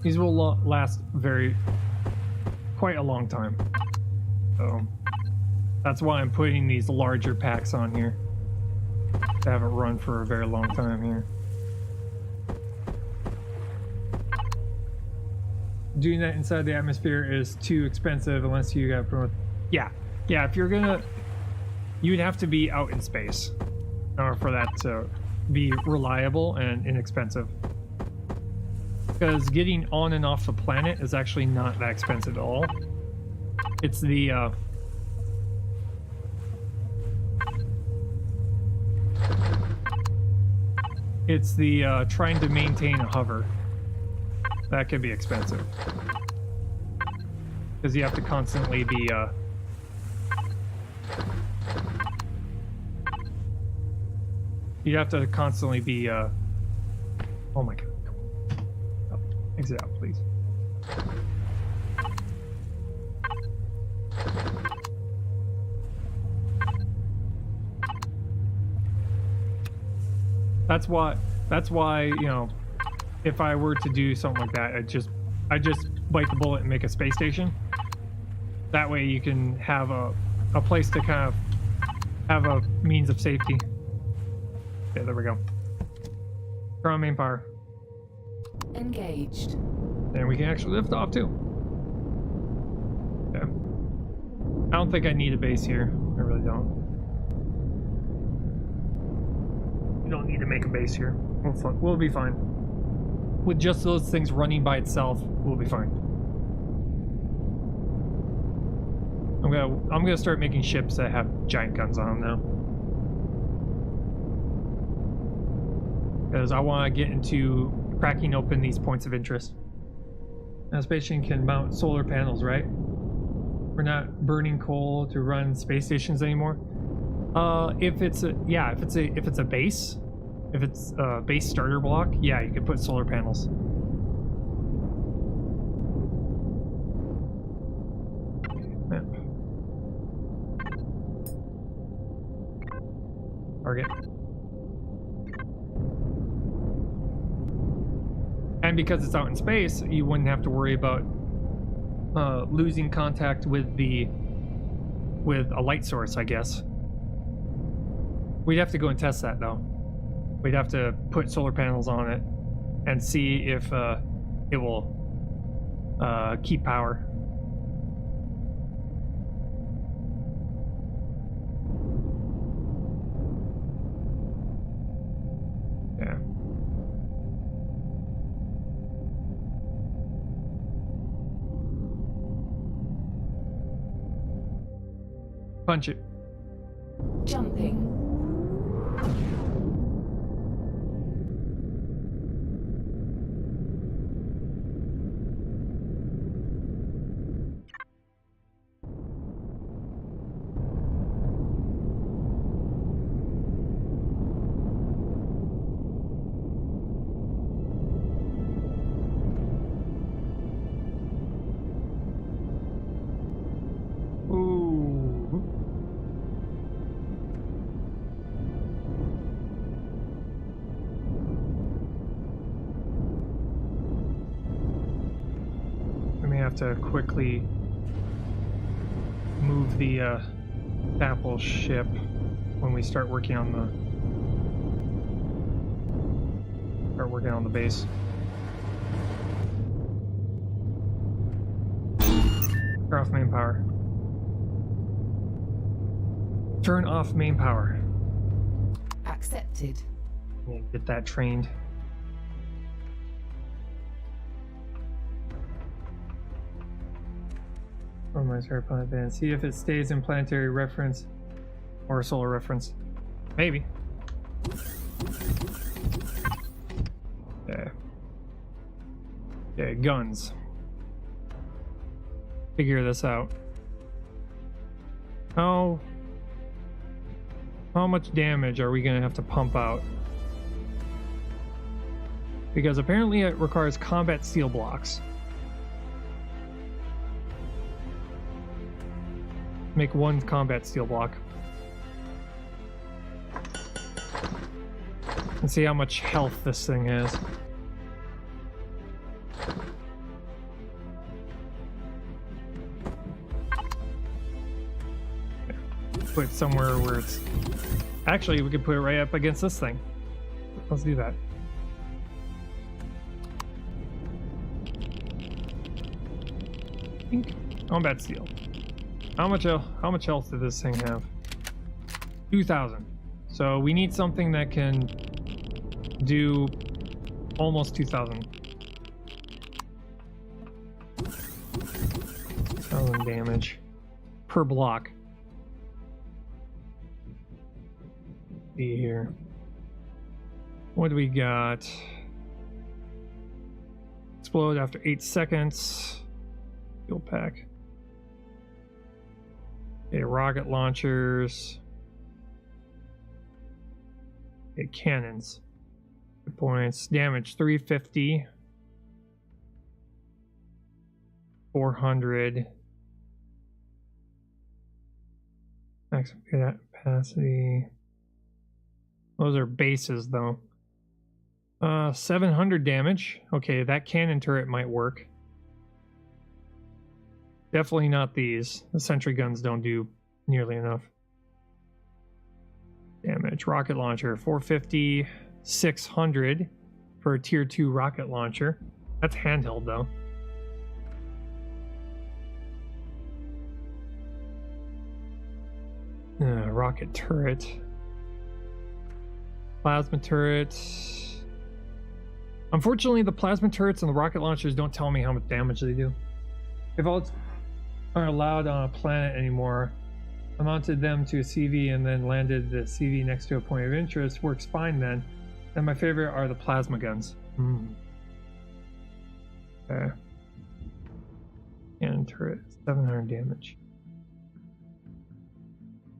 Speaker 1: These will last quite a long time. So that's why I'm putting these larger packs on here, to have it run for a very long time here. doing that inside the atmosphere is too expensive unless you got promoted. Yeah, if you're gonna, you'd have to be out in space in order for that to be reliable and inexpensive. Because getting on and off the planet is actually not that expensive at all. It's the trying to maintain a hover that can be expensive, because you have to constantly be oh my god, oh, exit out please. That's why, you know, if I were to do something like that, I just bite the bullet and make a space station. That way you can have a place to kind of have a means of safety. Okay, there we go. Turn on main power.
Speaker 2: Engaged.
Speaker 1: And we can actually lift off too. Okay. I don't think I need a base here. I really don't. You don't need to make a base here. We'll be fine. With just those things running by itself, we'll be fine. I'm gonna start making ships that have giant guns on them now, because I want to get into cracking open these points of interest. Now, space station can mount solar panels, right? We're not burning coal to run space stations anymore. If it's a base, if it's a base starter block, yeah, you can put solar panels. Map. Target. And because it's out in space, you wouldn't have to worry about losing contact with a light source, I guess. We'd have to go and test that though. We'd have to put solar panels on it and see if it will keep power. Yeah. Punch it.
Speaker 2: Jumping.
Speaker 1: To quickly move the Apple ship when we start working on the base. Turn off main power. Turn off main power.
Speaker 2: Accepted.
Speaker 1: Yeah, get that trained. My start planet band. See if it stays in planetary reference or solar reference. Maybe. Yeah. Yeah, guns. Figure this out. How much damage are we gonna have to pump out? Because apparently it requires combat steel blocks. Make one combat steel block. And see how much health this thing has. Put it somewhere where it's... Actually, we could put it right up against this thing. Let's do that. Tink. Combat steel. How much health did this thing have? 2,000. So we need something that can do almost 2,000. 2,000 damage per block. See here. What do we got? Explode after 8 seconds. Fuel pack. Okay, rocket launchers. Okay, cannons. Good points. Damage 350. 400. Maximum capacity. Those are bases though. 700 damage. Okay, that cannon turret might work. Definitely not these. The sentry guns don't do nearly enough damage. Rocket launcher 450, 600 for a tier 2 rocket launcher. That's handheld though. Rocket turret. Plasma turret. Unfortunately, the plasma turrets and the rocket launchers don't tell me how much damage they do. If all aren't allowed on a planet anymore, I mounted them to a CV and then landed the CV next to a point of interest. Works fine then. And my favorite are the plasma guns. Okay. Cannon turret, 700 damage.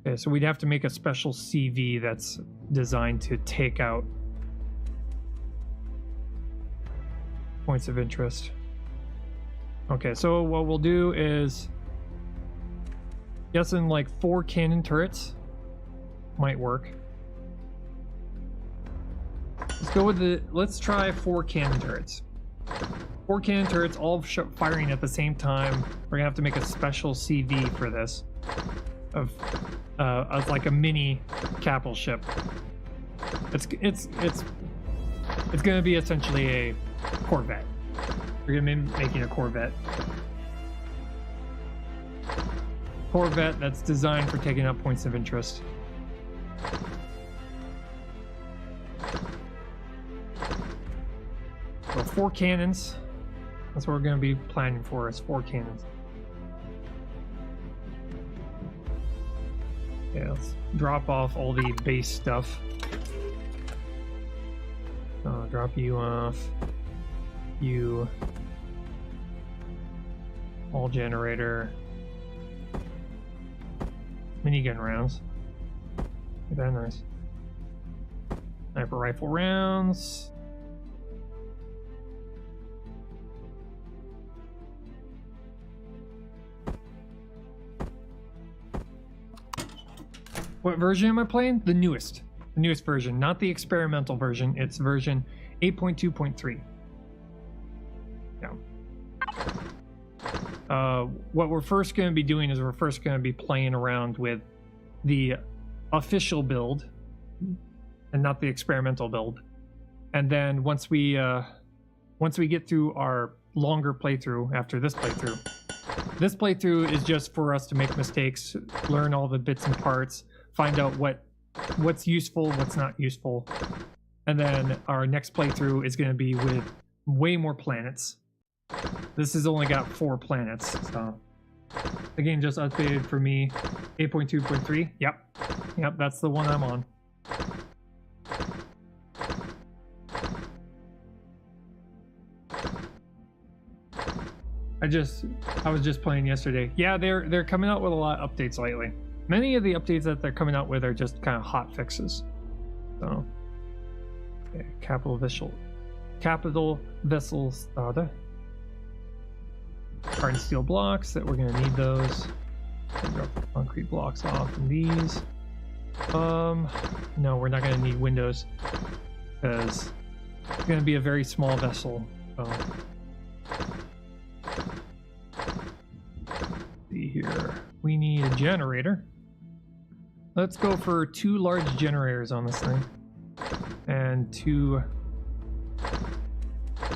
Speaker 1: Okay, so we'd have to make a special CV that's designed to take out points of interest. Okay, so what we'll do is guessing like 4 cannon turrets might work. Let's go with let's try 4 cannon turrets. 4 cannon turrets all firing at the same time. We're gonna have to make a special CV for this of like a mini capital ship. It's gonna be essentially a Corvette. We're gonna be making a Corvette. Corvette that's designed for taking up points of interest. So 4 cannons. That's what we're gonna be planning for, is 4 cannons. Okay, let's drop off all the base stuff. Drop you off. You. All generator. Minigun rounds. Look at that, nice. Sniper rifle rounds. What version am I playing? The newest. The newest version, not the experimental version. It's version 8.2.3. Yeah. What we're first going to be doing is we're first going to be playing around with the official build and not the experimental build. And then once we get through our longer playthrough after this playthrough is just for us to make mistakes, learn all the bits and parts, find out what's useful, what's not useful. And then our next playthrough is going to be with way more planets. This has only got 4 planets, so the game just updated for me. 8.2.3. Yep, that's the one I'm on. I was just playing yesterday. Yeah, they're coming out with a lot of updates lately. Many of the updates that they're coming out with are just kind of hot fixes. So, okay, capital vessel starter. Hard steel blocks that we're gonna need those. Drop the concrete blocks off in these. No, we're not gonna need windows because it's gonna be a very small vessel. So. See here, we need a generator. Let's go for 2 large generators on this thing, and 2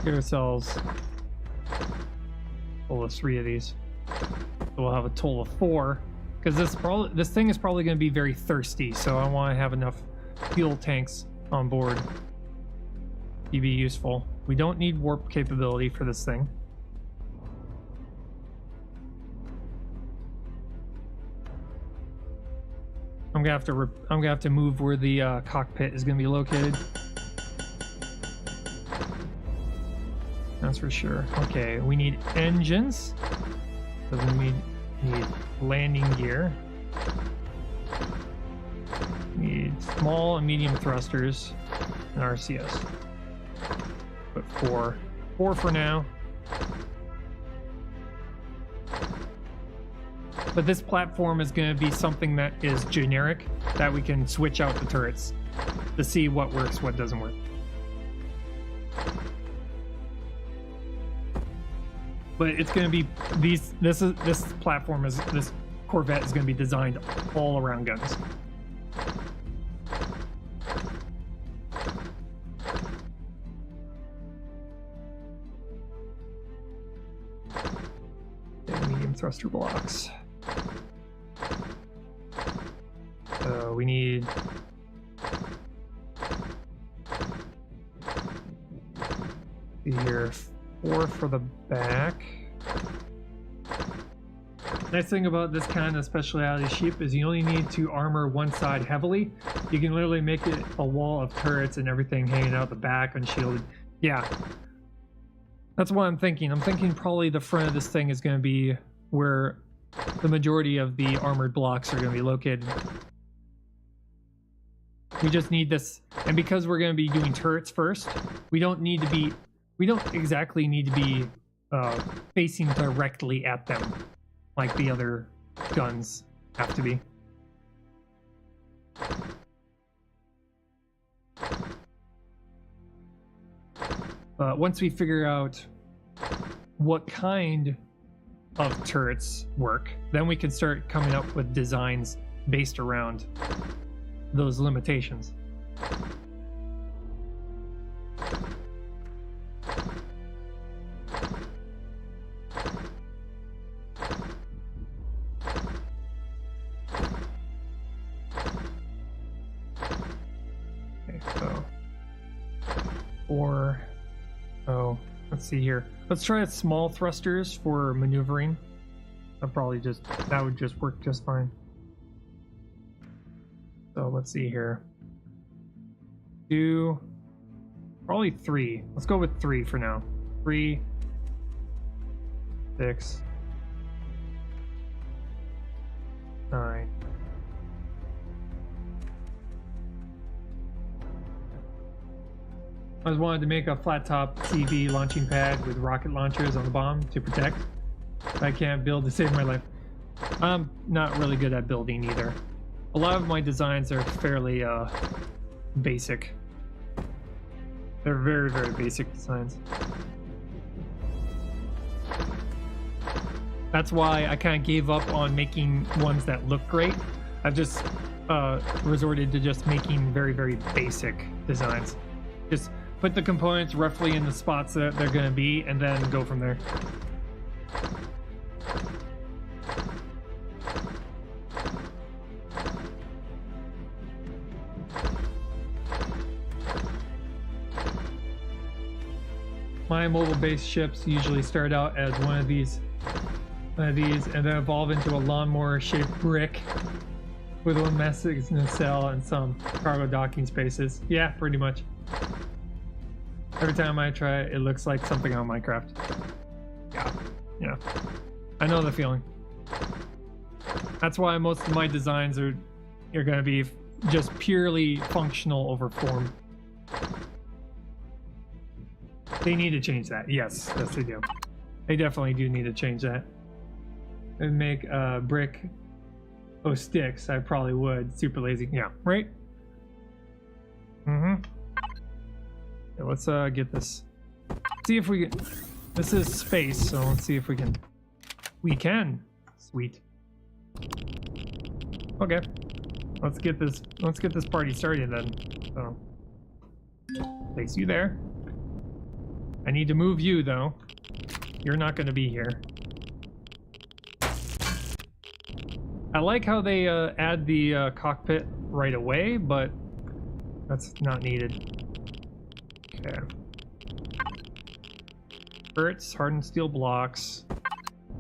Speaker 1: get ourselves. Pull us 3 of these. So we'll have a total of 4. Because this thing is probably going to be very thirsty, so I want to have enough fuel tanks on board to be useful. We don't need warp capability for this thing. I'm gonna have to move where the cockpit is gonna be located. That's for sure. Okay, we need engines. So we need landing gear. Need small and medium thrusters and RCS. Put 4 for now. But this platform is going to be something that is generic, that we can switch out the turrets to see what works, what doesn't work. But it's going to be this platform is this Corvette is going to be designed all around guns. And medium thruster blocks. So we need here 4 for the back. Nice thing about this kind of specialty ship is you only need to armor one side heavily. You can literally make it a wall of turrets and everything hanging out the back unshielded. Yeah, that's what I'm thinking. I'm thinking probably the front of this thing is going to be where the majority of the armored blocks are going to be located. We just need this, and because we're going to be doing turrets first, we don't exactly need to be facing directly at them like the other guns have to be. But once we figure out what kind of turrets work, then we can start coming up with designs based around those limitations. Okay, so let's see here. Let's try small thrusters for maneuvering. That would just work just fine. So let's see here. Probably 3. Let's go with 3 for now. 3, 6, 9. I just wanted to make a flat top CV launching pad with rocket launchers on the bottom to protect. I can't build to save my life. I'm not really good at building either. A lot of my designs are fairly basic. They're very, very basic designs. That's why I kind of gave up on making ones that look great. I've just resorted to just making very, very basic designs. Just put the components roughly in the spots that they're going to be and then go from there. My mobile-based ships usually start out as one of these, and then evolve into a lawnmower-shaped brick with one massive nacelle and some cargo docking spaces. Yeah, pretty much. Every time I try it, it looks like something on Minecraft. Yeah. I know the feeling. That's why most of my designs are going to be just purely functional over form. They need to change that. Yes, they do. They definitely do need to change that. And make brick. Oh, sticks. I probably would. Super lazy. Yeah, right? Mm-hmm. Okay, let's get this. See if we can. This is space, so let's see if we can. We can. Sweet. Okay. Let's get this party started then. So place you there. I need to move you though. You're not going to be here. I like how they add the cockpit right away, but that's not needed. Okay. Turrets, hardened steel blocks.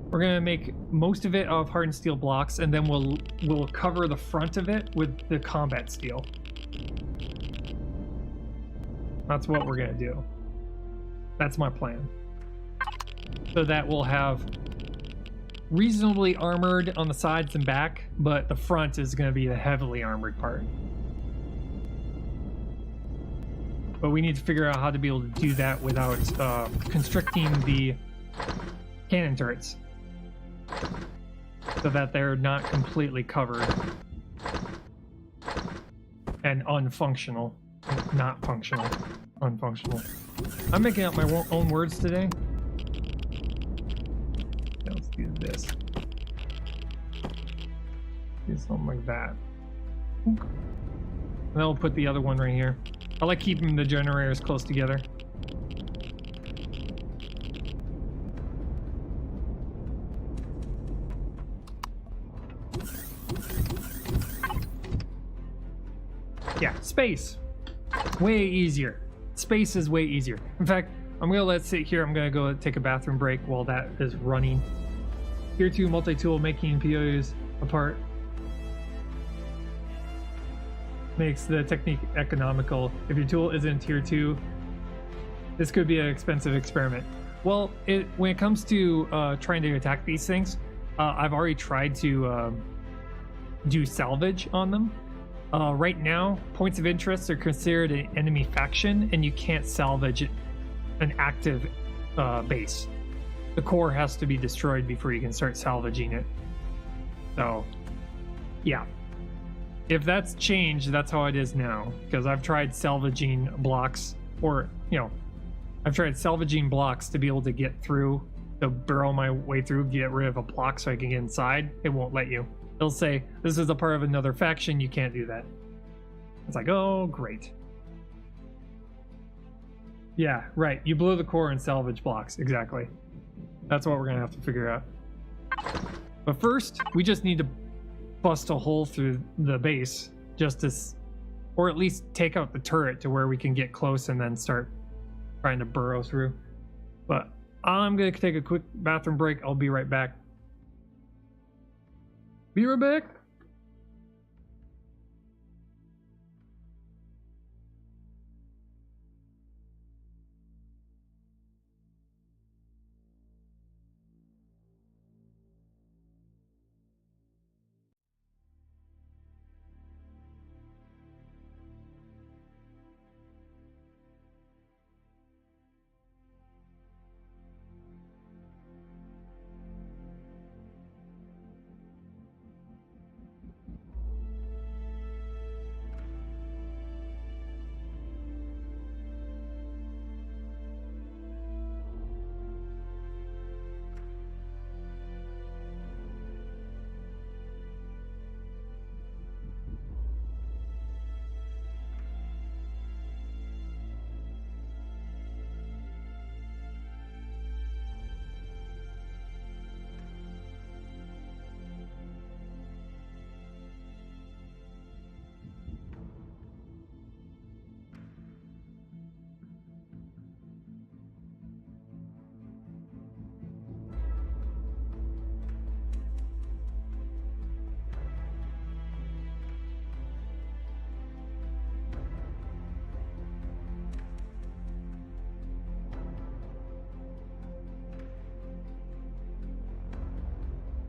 Speaker 1: We're gonna make most of it of hardened steel blocks, and then we'll cover the front of it with the combat steel. That's what we're gonna do. That's my plan. So that we'll have reasonably armored on the sides and back, but the front is gonna be the heavily armored part. But we need to figure out how to be able to do that without constricting the cannon turrets, so that they're not completely covered and unfunctional. Not functional. Unfunctional. I'm making up my own words today. Let's do this. Do something like that. And then we'll put the other one right here. I like keeping the generators close together. Yeah, space. Way easier. Space is way easier. In fact, I'm gonna let it sit here. I'm gonna go take a bathroom break while that is running. Tier 2 multi-tool making POs apart makes the technique economical. If your tool isn't Tier 2, this could be an expensive experiment. Well, when it comes to trying to attack these things, I've already tried to do salvage on them. Right now, points of interest are considered an enemy faction, and you can't salvage an active base. The core has to be destroyed before you can start salvaging it. So, yeah. If that's changed, that's how it is now. Because I've tried salvaging blocks, or, I've tried salvaging blocks to be able to get through, to burrow my way through, get rid of a block so I can get inside. It won't let you. It'll say, this is a part of another faction, you can't do that. It's like, oh, great. Yeah, right. You blow the core and salvage blocks. Exactly. That's what we're going to have to figure out. But first, we just need to bust a hole through the base, just as, or at least take out the turret to where we can get close and then start trying to burrow through. But I'm going to take a quick bathroom break. I'll be right back. Be right back.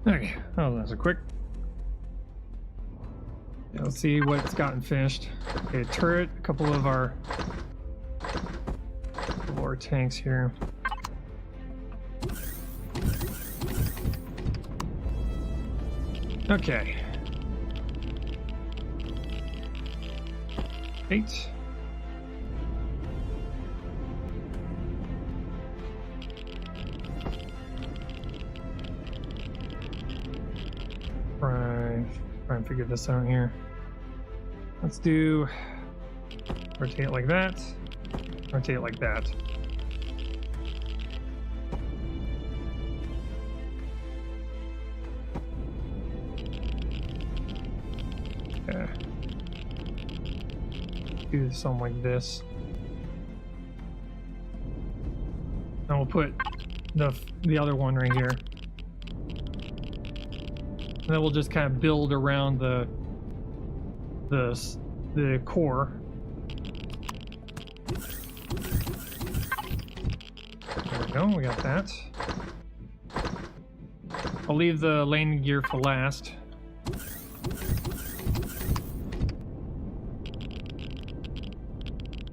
Speaker 1: Okay, oh, that's a quick. Yeah, let's see what's gotten finished. Okay, turret, a couple of our tanks here. Okay. 8. Try and figure this out here. Let's do rotate like that, rotate like that. Yeah. Do something like this. And we'll put the other one right here. And then we'll just kind of build around the core. There we go, we got that. I'll leave the landing gear for last.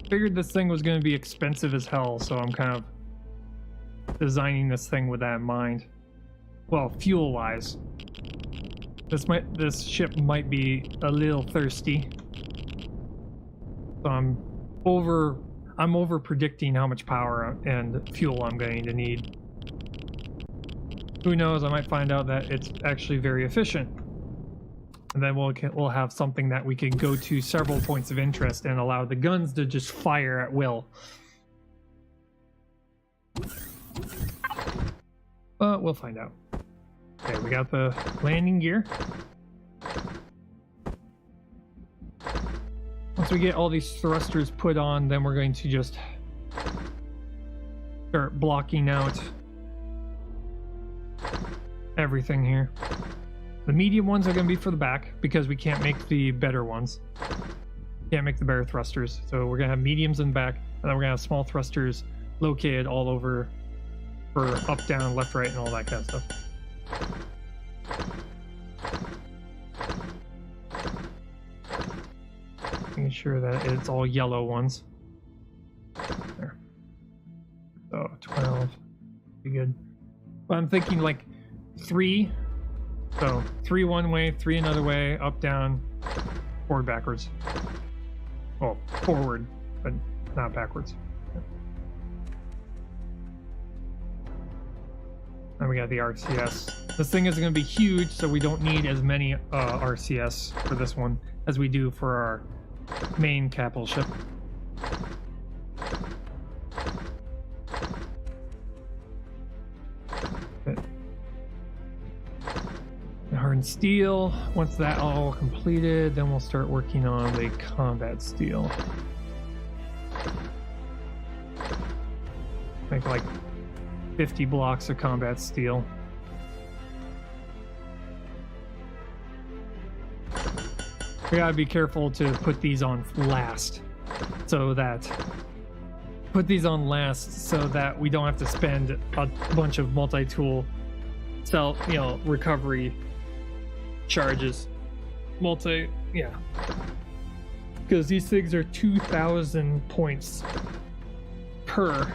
Speaker 1: Figured this thing was going to be expensive as hell, so I'm kind of designing this thing with that in mind. Well, fuel-wise. This ship might be a little thirsty. So I'm over predicting how much power and fuel I'm going to need. Who knows, I might find out that it's actually very efficient. And then we'll have something that we can go to several points of interest and allow the guns to just fire at will. But we'll find out. Okay, we got the landing gear. Once we get all these thrusters put on, then we're going to just start blocking out everything here. The medium ones are going to be for the back because we can't make the better ones. Can't make the better thrusters. So we're going to have mediums in the back, and then we're going to have small thrusters located all over for up, down, left, right, and all that kind of stuff. Making sure that it's all yellow ones. There. So 12. Be good. But I'm thinking like 3. So 3 one way, 3 another way, up, down, forward, backwards. Well, forward, but not backwards. And we got the RCS. This thing isn't going to be huge, so we don't need as many RCS for this one as we do for our main capital ship. Hardened steel. Once that all completed, then we'll start working on the combat steel. Make like 50 blocks of combat steel. We gotta be careful to put these on last, so that we don't have to spend a bunch of multi-tool recovery charges. Because these things are 2,000 points per.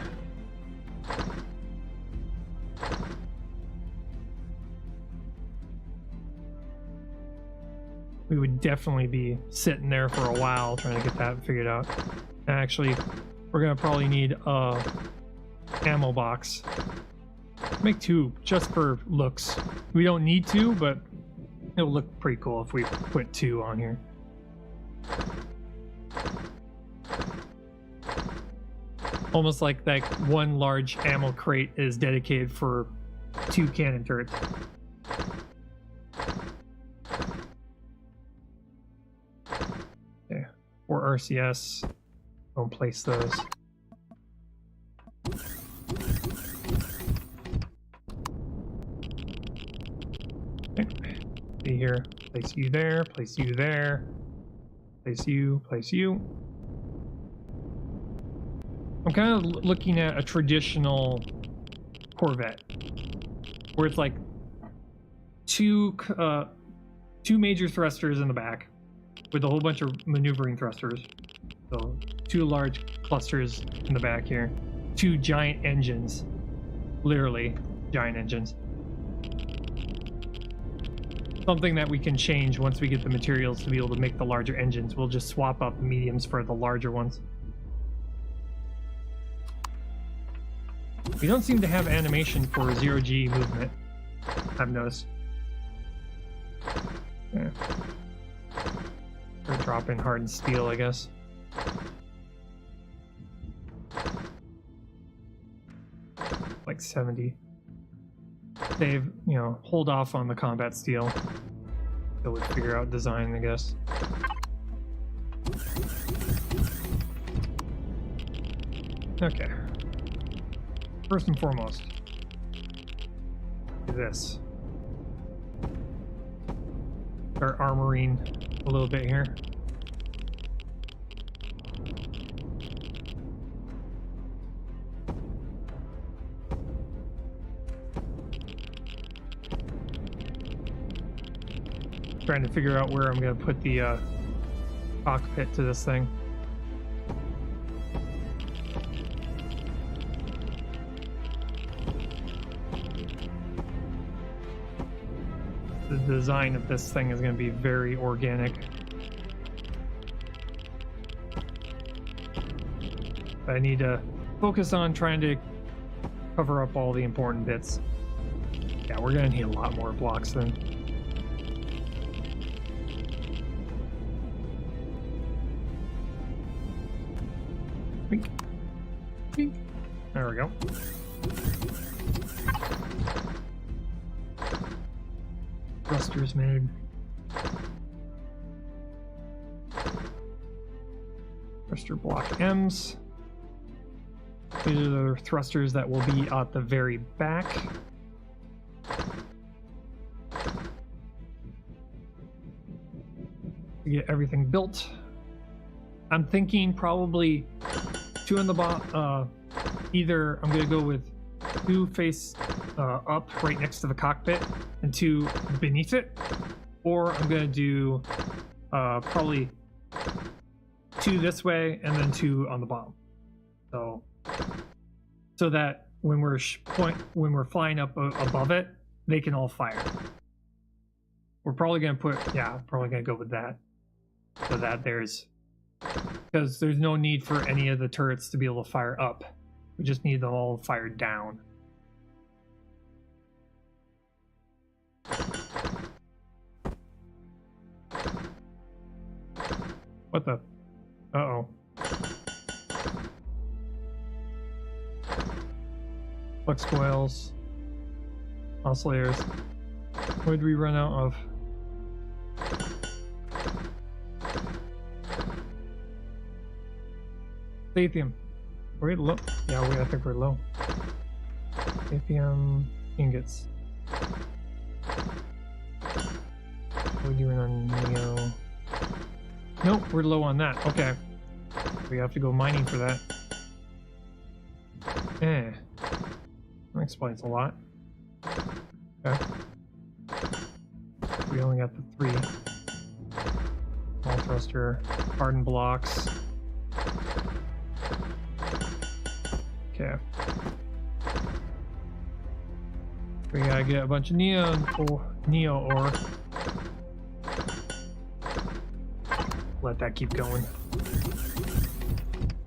Speaker 1: We would definitely be sitting there for a while trying to get that figured out. Actually, we're gonna probably need a ammo box. Make 2 just for looks. We don't need to, but it'll look pretty cool if we put 2 on here. Almost like that one large ammo crate is dedicated for 2 cannon turrets. Okay, or RCS. Don't place those. Okay. See here. Place you there. Place you there. Place you. Place you. I'm kind of looking at a traditional Corvette, where it's like two major thrusters in the back, with a whole bunch of maneuvering thrusters. So 2 large clusters in the back here, 2 giant engines, literally giant engines. Something that we can change once we get the materials to be able to make the larger engines. We'll just swap out the mediums for the larger ones. We don't seem to have animation for 0G movement, I've noticed. Yeah. Or drop in hardened steel, I guess. Like 70. Save, hold off on the combat steel. That would figure out design, I guess. Okay. First and foremost, this. Start armoring a little bit here. Trying to figure out where I'm going to put the cockpit to this thing. The design of this thing is going to be very organic. I need to focus on trying to cover up all the important bits. Yeah, we're going to need a lot more blocks then. Wink. Wink. There we go. Thrusters made. Thruster block M's. These are the thrusters that will be at the very back. To get everything built. I'm thinking probably two in the bottom. Either I'm gonna go with two face up right next to the cockpit and two beneath it, or I'm gonna do probably two this way and then two on the bottom. So that when we're flying up above it, they can all fire. We're probably gonna probably gonna go with that, so that because there's no need for any of the turrets to be able to fire up. We just need them all fired down. What the? Uh-oh. Flux coils. Oscillators. What did we run out of? Lithium. Are we low? Yeah, I think we're low. Lithium ingots. What are we doing on Neo? Nope, we're low on that. Okay. We have to go mining for that. That explains a lot. Okay. We only got the 3. Small thruster, hardened blocks. Okay. We gotta get a bunch of neo ore. Let that keep going.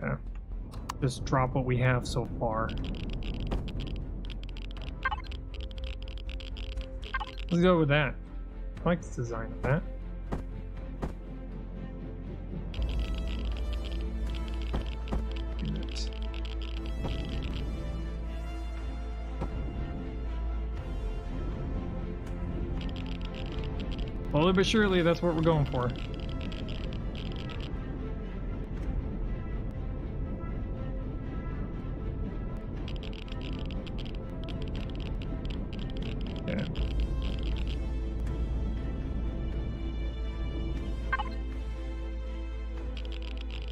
Speaker 1: Yeah. Just drop what we have so far. Let's go with that. I like the design of that. Slowly but surely, that's what we're going for. Okay.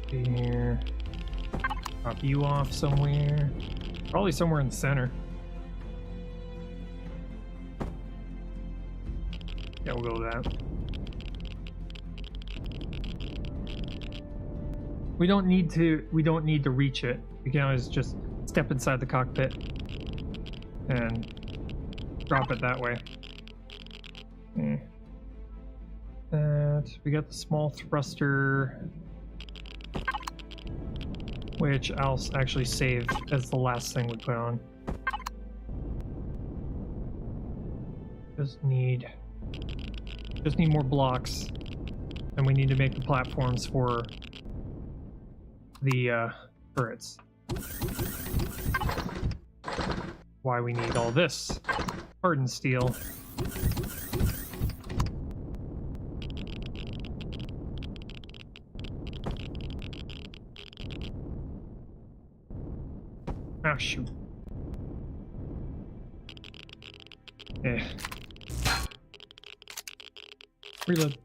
Speaker 1: See here. Drop you off somewhere. Probably somewhere in the center. Yeah, we'll go with that. We don't need to reach it. We can always just step inside the cockpit and drop it that way. Okay. We got the small thruster, which I'll actually save as the last thing we put on. Just need more blocks, and we need to make the platforms for the turrets. Why we need all this hardened steel. Ah, shoot. Yeah. Reload.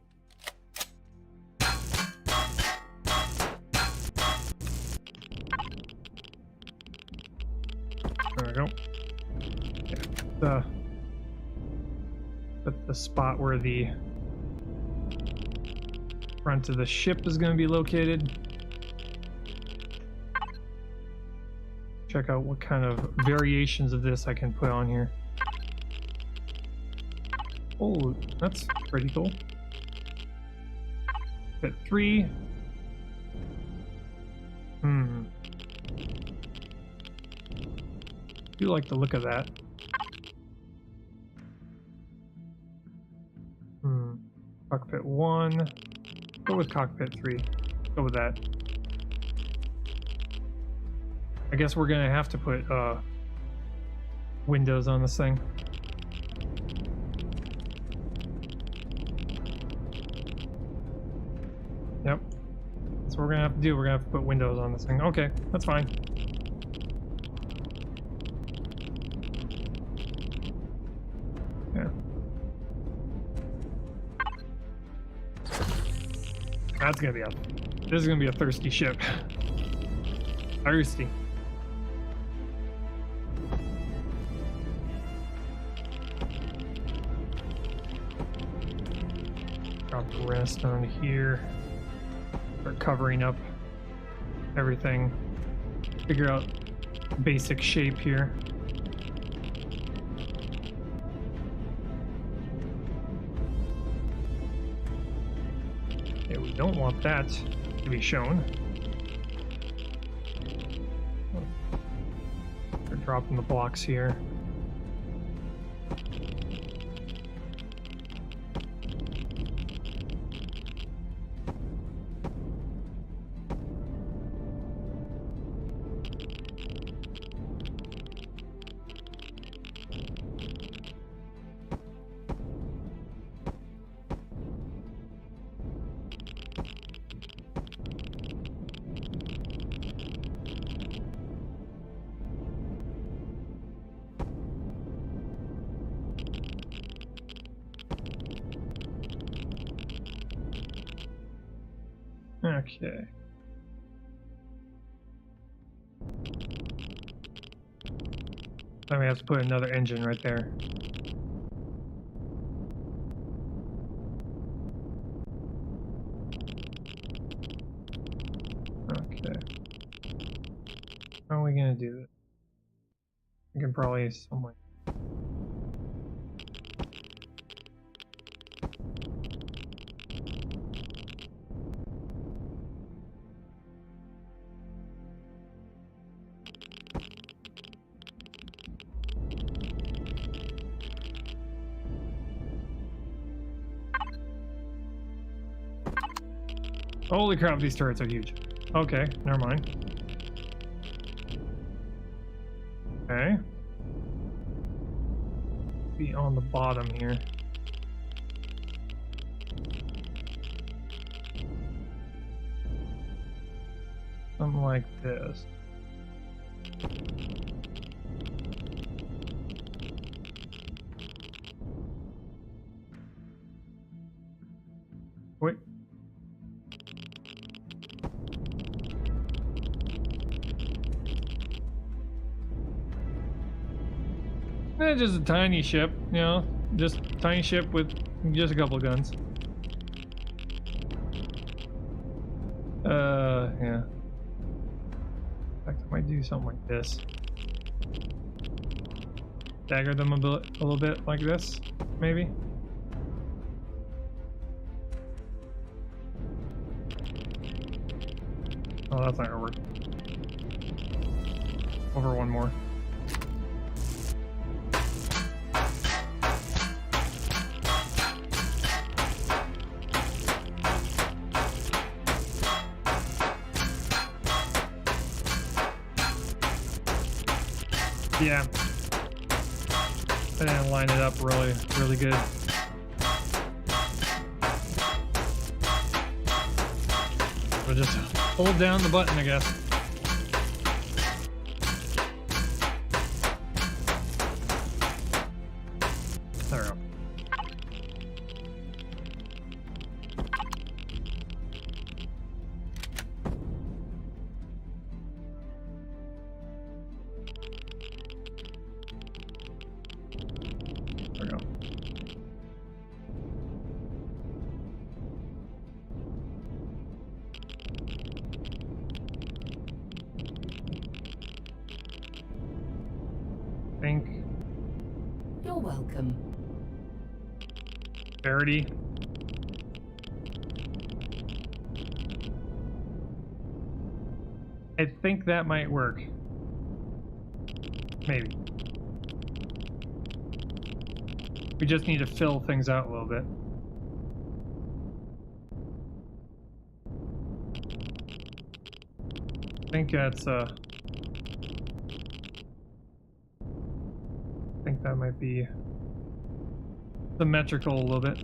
Speaker 1: There we go. Yeah. The spot where the front of the ship is going to be located. Check out what kind of variations of this I can put on here. Oh, that's pretty cool. Fit 3. Do like the look of that. Cockpit 1. Go with cockpit 3. Go with that. I guess we're gonna have to put windows on this thing. Yep. That's what we're gonna have to do. We're gonna have to put windows on this thing. Okay, that's fine. Yeah. That's gonna be a... This is gonna be a thirsty ship. Thirsty. Drop the rest on here. Start covering up everything. Figure out basic shape here. Okay, we don't want that to be shown. We're dropping the blocks here. Okay. Then we have to put another engine right there. Okay. How are we gonna do this? We can probably somewhere. Holy crap, these turrets are huge. Okay, never mind. Okay. Be on the bottom here. Something like this. Wait. Just a tiny ship, you know, just a tiny ship with just a couple of guns. Yeah. In fact, I might do something like this. Stagger them a little bit like this, maybe. Oh, that's not gonna work. Over one more. Yeah, I didn't line it up really good. We'll just hold down the button, I guess. There we go. There we go. Think
Speaker 2: You're welcome.
Speaker 1: Verity. I think that might work. Maybe. We just need to fill things out a little bit. I think that's I think that might be symmetrical a little bit.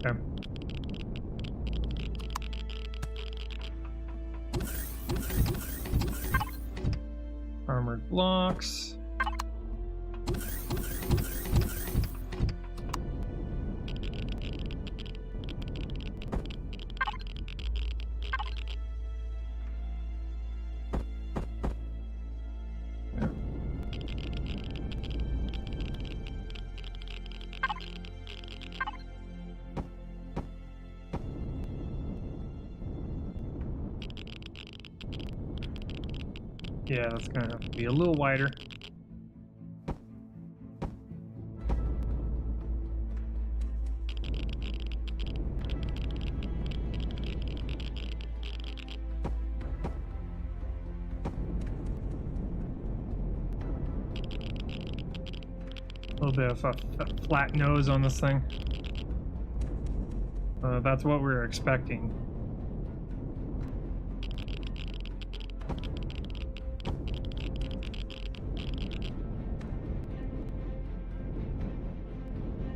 Speaker 1: Okay. Armored blocks. Yeah, that's gonna have to be a little wider. A little bit of a flat nose on this thing. That's what we were expecting.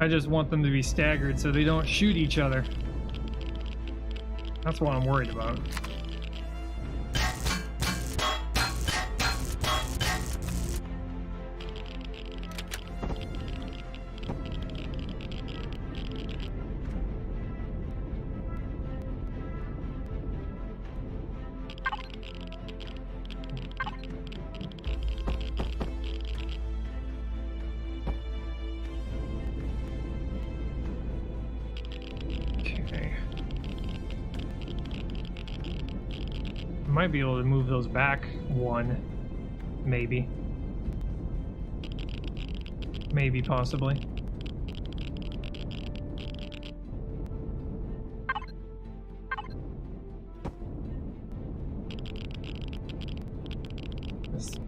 Speaker 1: I just want them to be staggered so they don't shoot each other. That's what I'm worried about. Might be able to move those back one, maybe, possibly. So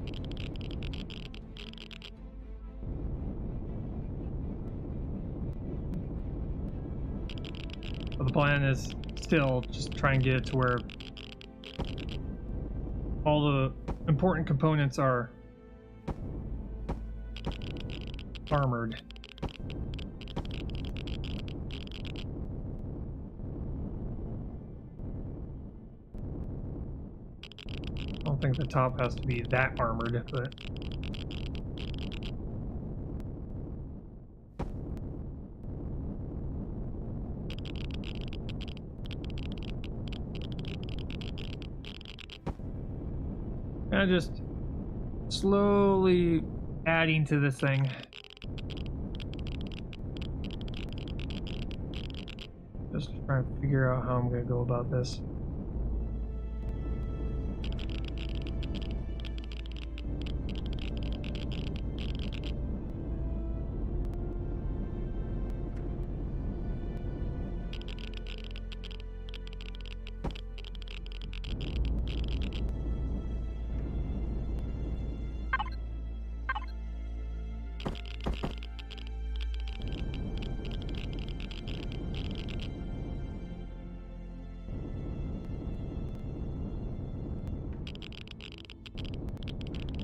Speaker 1: the plan is still just try and get it to where all the important components are armored. I don't think the top has to be that armored, but kind of just slowly adding to this thing. Just trying to figure out how I'm going to go about this.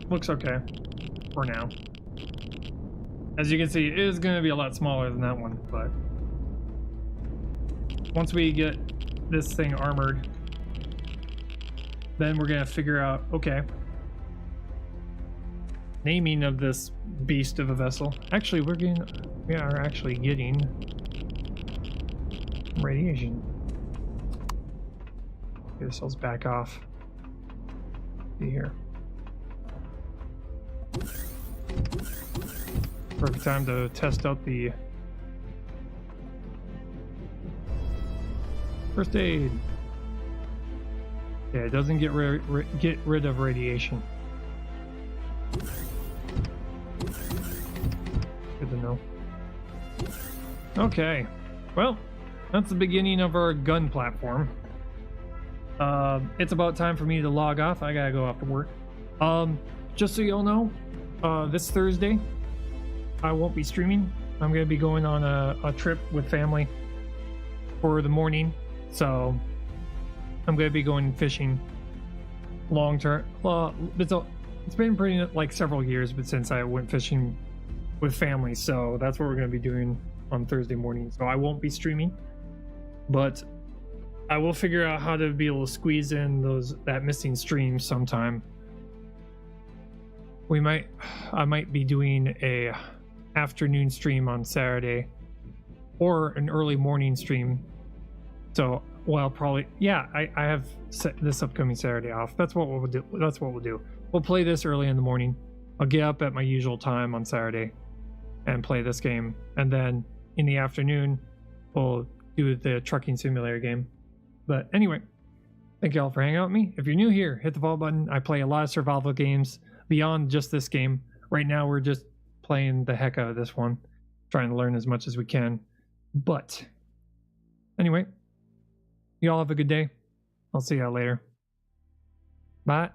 Speaker 1: Looks okay for now. As you can see, it is going to be a lot smaller than that one, but once we get this thing armored. Then we're gonna figure out, okay, naming of this beast of a vessel. Actually, we are actually getting radiation. Get ourselves back off. See here. Perfect time to test out the first aid. Yeah, it doesn't get rid of radiation. Good to know. Okay, well, that's the beginning of our gun platform. It's about time for me to log off. I gotta go off to work. Just so y'all know, this Thursday I won't be streaming. I'm gonna be going on a trip with family for the morning, so I'm gonna be going fishing long term. Well, it's been pretty like several years, but since I went fishing with family, so that's what we're gonna be doing on Thursday morning. So I won't be streaming, but I will figure out how to be able to squeeze in that missing stream sometime. I might be doing a afternoon stream on Saturday or an early morning stream. So, well, probably, yeah, I have set this upcoming Saturday off. That's what we'll do. That's what we'll do. We'll play this early in the morning. I'll get up at my usual time on Saturday and play this game. And then in the afternoon, we'll do the trucking simulator game. But anyway, thank you all for hanging out with me. If you're new here, hit the follow button. I play a lot of survival games beyond just this game. Right now, we're just playing the heck out of this one, trying to learn as much as we can. But anyway, you all have a good day. I'll see y'all later. Bye.